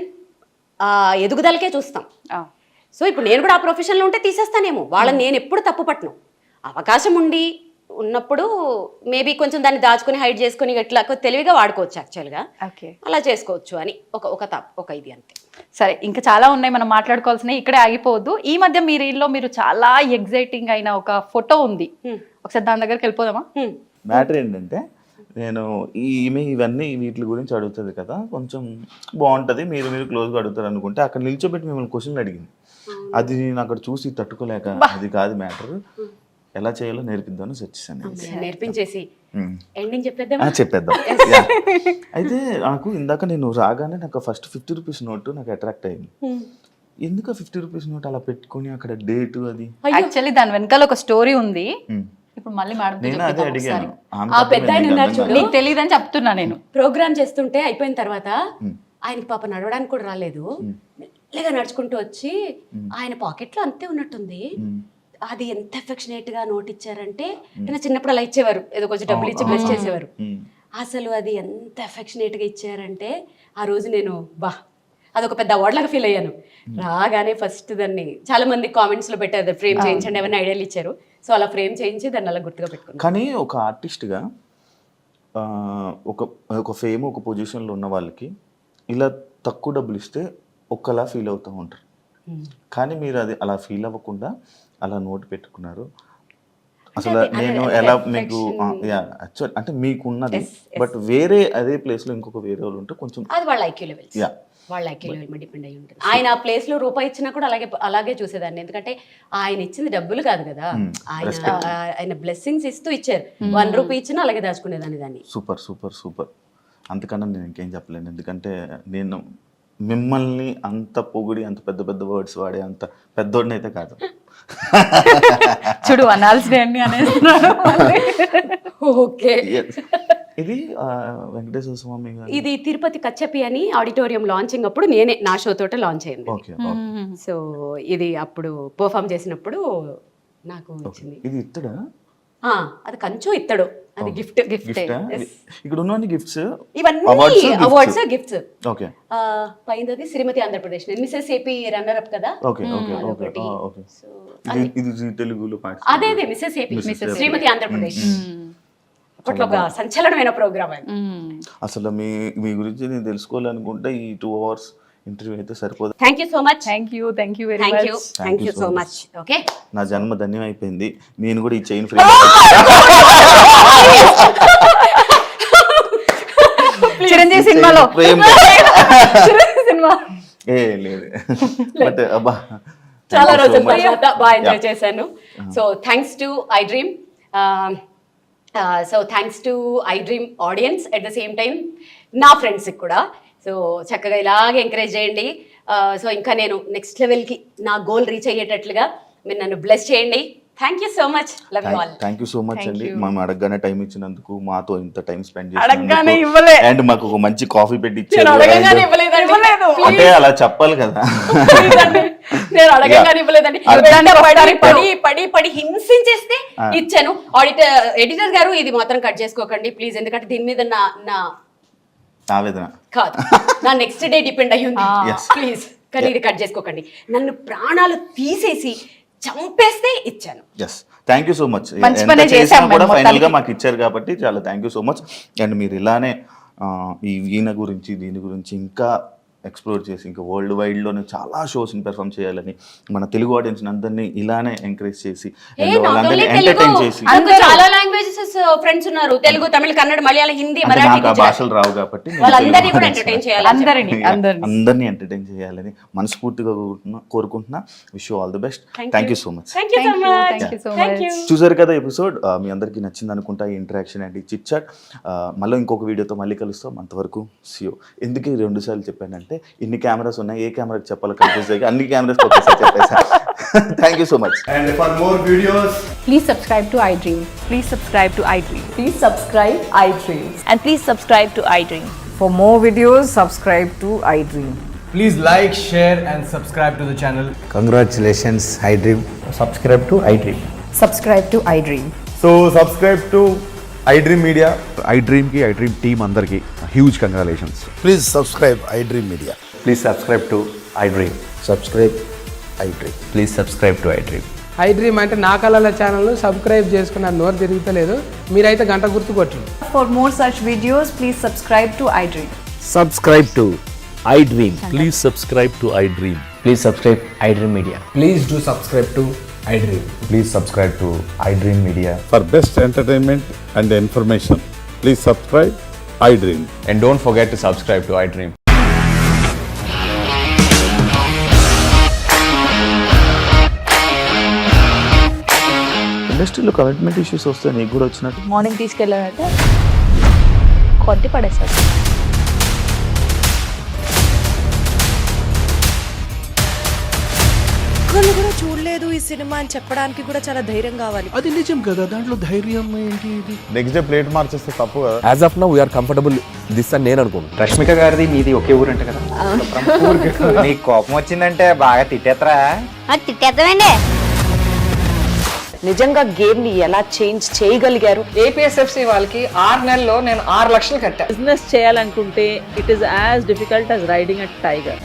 ఎదుగుదలకే చూస్తాం. సో ఇప్పుడు నేను కూడా ఆ ప్రొఫెషన్లో ఉంటే తీసేస్తానేమో. వాళ్ళని నేను ఎప్పుడు తప్పు పట్టను. అవకాశం ఉండి ఉన్నప్పుడు మేబీ కొంచెం దాన్ని దాచుకుని హైడ్ చేసుకుని ఇట్లా తెలివిగా వాడుకోవచ్చు యాక్చువల్గా. అలా చేసుకోవచ్చు అని ఒక ఇది అంతే. సరే, ఇంకా చాలా ఉన్నాయి మనం మాట్లాడుకోవాల్సినవి, ఇక్కడే ఆగిపోవద్దు. ఈ మధ్య మీ రీల్లో మీరు చాలా ఎగ్జైటింగ్ అయిన ఒక ఫోటో ఉంది, ఒకసారి దాని దగ్గరికి వెళ్ళిపోదామా? మ్యాటర్ ఏంటంటే, నేను ఈమె ఇవన్నీ వీటి గురించి అడుగుతుంది కదా, కొంచెం బాగుంటుంది, మీరు క్లోజ్గా అడుగుతారు అనుకుంటే అక్కడ నిల్చోబెట్టి మిమ్మల్ని క్వశ్చన్లు అడిగింది. అది నేను అక్కడ చూసి తట్టుకోలేక, అది కాదు మ్యాటర్, ఎలా చేయాలో నేర్పిద్దామని వచ్చేసాను. నేర్పించేసి ఎండింగ్ చెప్పేద్దాం. అయితే నాకు ఇందాక నేను రాగానే నాకు ఫస్ట్ 50 రూపీస్ నోటు నాకు అట్రాక్ట్ అయింది. ఎందుకు 50 రూపీస్ నోట్ అలా పెట్టుకుని అక్కడ డేటు అది? యాక్చువల్లీ దాని వెనకాల ఒక స్టోరీ ఉంది. ఇప్పుడు మళ్ళీ నేను అదే అడిగాను. నీకు తెలియదని చెప్తున్నా. నేను ప్రోగ్రామ్ చేస్తుంటే అయిపోయిన తర్వాత ఆయనకి పాప నడవడానికి కూడా రాలేదు, మెల్లగా నడుచుకుంటూ వచ్చి ఆయన పాకెట్లో అంతే ఉన్నట్టుంది. అది ఎంత ఎఫెక్షనేట్ గా నోట్ ఇచ్చారంటే, నేను చిన్నప్పుడు అలా ఇచ్చేవారు, ఏదో కొంచెం డబ్బులు ఇచ్చి బ్లెస్ చేసేవారు. అసలు అది ఎంత ఎఫెక్షనేట్ గా ఇచ్చారంటే ఆ రోజు నేను అదొక పెద్ద అవార్డ్ లాగా ఫీల్ అయ్యాను. రాగానే ఫస్ట్ దాన్ని చాలా మంది కామెంట్స్ లో పెట్టారు, ఫ్రేమ్ చేయించండి, ఎవరైనా ఐడియాలు ఇచ్చారు. సో అలా ఫ్రేమ్ చేయించి దాన్ని అలా గుర్తుగా పెట్టుకున్నాను. కానీ ఒక ఆర్టిస్ట్గా ఒక ఫేమ్, ఒక పొజిషన్లో ఉన్న వాళ్ళకి ఇలా తక్కువ డబ్బులు ఇస్తే ఒక్కలా ఫీల్ అవుతూ ఉంటారు. కానీ మీరు అది అలా ఫీల్ అవ్వకుండా అలా నోట్ పెట్టుకున్నారు. అసలు నేను ఎలా మీకు యాక్చువల్ అంటే మీకున్నది, బట్ వేరే అదే ప్లేస్లో ఇంకొక వేరే వాళ్ళు ఉంటే కొంచెం అది వాళ్ళ ఐక్యూ లెవెల్స్, వాళ్ళ ఐక్యూ లెవెల్ మీద డిపెండ్ అయ్యి ఉంటుంది. ఆయన ఆ ప్లేస్ లో రూపాయి ఇచ్చినా కూడా అలాగే చూసేదాన్ని. ఎందుకంటే ఆయన ఇచ్చింది డబ్బులు కాదు కదా, ఆయన బ్లెస్సింగ్స్ ఇస్తూ ఇచ్చారు. 1 రూపీ ఇచ్చినా అలాగే దాచుకునేదాన్ని దాన్ని. Super super super. అంతకన్నా నేను ఇంకేం చెప్పలేను, ఎందుకంటే నేను మిమ్మల్ని అంత పొగిడి అంత పెద్ద పెద్ద వర్డ్స్ వాడే అంత పెద్దోడిని అయితే కాదు. చూడు అనాల్సినవన్నీ అనేస్తున్నాడు. ఓకే, ఇది వెంకటేశ్వర స్వామి ఇది తిరుపతి కచ్చపి అని ఆడిటోరియం లాంచింగ్ అప్పుడు నేనే నా షో తోట లాంచ్ అయింది. సో ఇది అప్పుడు పర్ఫామ్ చేసినప్పుడు నాకు వచ్చింది. ఇది ఇత్తడా? అది కంచు ఇత్తడు, అది గిఫ్ట్. ఇక్కడ ఉన్న గిఫ్ట్స్ ఇవన్నీ అవార్డ్స్ గిఫ్ట్స్. ఓకే, పైనది Srimati Andhra Pradesh, Mrs AP runner up కదా. Okay okay okay okay. ఇది తెలుగులో అదే మిసెస్ ఏపీ, శ్రీమతి ఆంధ్రప్రదేశ్. అప్పట్లో ఒక సంచలనమైన ప్రోగ్రామ్ అది. అసలు మీ గురించి నేను తెలుసుకోవాలనుకుంటే ఈ 2 hours ఇంటర్వ్యూ అయితే సరిపోదు. Thank you so much. Thank you very thank much. You thank you so much. Okay, నా జన్మ ధన్యం అయిపోయింది. నేను కూడా ఈ చైన్ ఫ్రీ చిరంజీవి సినిమాలో సినిమా ఏ లేదు బట్ అబ్బా చాలా రోజుల తర్వాత బాగా ఎంజాయ్ చేశాను. So thanks to I dream, so thanks to I dream audience, at the same time నా ఫ్రెండ్స్కి కూడా. సో చక్కగా ఇలాగే ఎంకరేజ్ చేయండి. సో ఇంకా నేను నెక్స్ట్ లెవెల్కి నా గోల్ రీచ్ అయ్యేటట్లుగా మీరు నన్ను బ్లెస్ చేయండి. Thank you so much. Love you all. Thank you so much అండి. మేము అడగగానే టైం ఇచ్చినందుకు, మాతో ఇంత టైం స్పెండ్ అడగగానే చేసినందుకు, ఇవ్వలే. అండ్ మాకు ఒక మంచి కాఫీ పెట్టి నేను ఇచ్చారు. అడగగానే ఇవ్వలేదండి. అంటే అలా చెప్పాలి కదా. నేను అడగగానే ఇవ్వలేదండి. పడి పడి పడి పడి హింసించేస్తే ఇచ్చాను. ఎడిటర్ గారు ఇది మాత్రం కట్ చేసుకోకండి ప్లీజ్, ఎందుకంటే దీని మీద నా ఆవేదన కాదు, నా నెక్స్ట్ డే డిపెండ్ అయ్యి ఉంది. Yes. ప్లీజ్ కానీ ఇది కట్ చేసుకోకండి. నన్ను ప్రాణాలు తీసేసి చంపేస్తే ఇచ్చాను. Yes, thank you so much. మంచి ఎంత పనే చేసినా చేశాం కూడా మేము ఫైనల్ గా మొత్తానికి. మాకు ఇచ్చారు కాబట్టి చాలా thank you so much. And మీరు ఇలానే ఈ ఈయన గురించి దీని గురించి ఇంకా ఎక్స్ప్లోర్ చేసి ఇంకా వరల్డ్ వైడ్లోనే చాలా షోస్ని పెర్ఫామ్ చేయాలని మన తెలుగు ఆడియన్స్ అందరినీ ఇలానే ఎంకరేజ్ చేసి and వాళ్ళందరినీ ఎంటర్టైన్ చేసి, నాకు చాలా లాంగ్వేజెస్ ఫ్రెండ్స్ ఉన్నారు, తెలుగు, తమిళ, కన్నడ, మలయాళం, హిందీ, అంటే మరాఠీ, నాకు ఆ గుజరాతీ. భాషలు రావు కాబట్టి నేను వాళ్ళందరినీ తెలుగు కూడా audience ఎంటర్టైన్ ని చేయాలి. అందరినీ ఎంటర్టైన్ చేయాలని మనస్ఫూర్తిగా కోరుకుంటున్నా. Wish you all the best. Thank you so much. Thank you so much. Thank you so thank you. చూసారు కదా ఎపిసోడ్, మీ అందరికీ నచ్చింది అనుకుంటా ఈ ఇంటరాక్షన్ అండ్ ఈ చిట్ చాట్. మళ్ళీ ఇంకొక వీడియోతో మళ్ళీ కలుస్తాం. అంతవరకు సియో. ఎందుకు 2 సార్లు చెప్పానంటే ఇన్ని కెమెరాస్ ఉన్నాయి, ఏ కెమెరాకి చెప్పాలో కన్ఫ్యూజ్ అయ్యి అన్ని కెమెరాస్ ఒకేసారి చెప్పేసాను. Thank you so much. And for more videos, please subscribe to iDream. Please subscribe to iDream. Please subscribe iDream. And please subscribe to iDream. For more videos, subscribe to iDream. please like, share and subscribe to the channel. Congratulations, iDream. Subscribe to iDream. Subscribe to iDream. So subscribe to iDream Media. iDream team అందరికి huge congratulations. Please subscribe iDream Media. Please subscribe to iDream. Subscribe iDream. Please subscribe to iDream. iDream అంటే నా కళల channel subscribe చేసుకున్న నోరు తిరుగుతలేదు, మీరైతే గంట గుర్తు కొట్టండి. For more such videos, please subscribe to iDream. Subscribe to iDream. Please subscribe to iDream. Please subscribe iDream Media. Please do subscribe to iDream. Please subscribe to iDream Media. For best entertainment and information, please subscribe iDream. And don't forget to subscribe to iDream. ఇండస్ట్రీలో commitment issues వస్తే నీకు కూడా వచ్చినట్టు morning తీసుకెళ్ళారంటే కొట్టి పడేస్తారు. ఒక్కళ్ళు కూడా చూడలేదు ఈ సినిమా అని చెప్పడానికి కూడా చాలా ధైర్యం కావాలి. అది నిజం కదా, దాంట్లో ధైర్యం ఏంటి? ఇది నెక్స్ట్ డే ప్లేట్ మార్చేస్తే తప్పు కదా. As of now we are comfortable this అని నేను అనుకుంటున్నాను. రష్మిక గారిది మీది ఒకే ఊరు అంట కదా. నీకు కోపం వచ్చిందంటే బాగా తిట్టేత్తరా? తిట్టేద్దామండి. నిజంగా గేమ్ ని ఎలా చేంజ్ చేయగలిగారు? APSFC వాళ్ళకి 6 నెలల్లో నేను 6 లక్షలు కట్టా. బిజినెస్ చేయాలనుకుంటే it is as difficult as riding a tiger.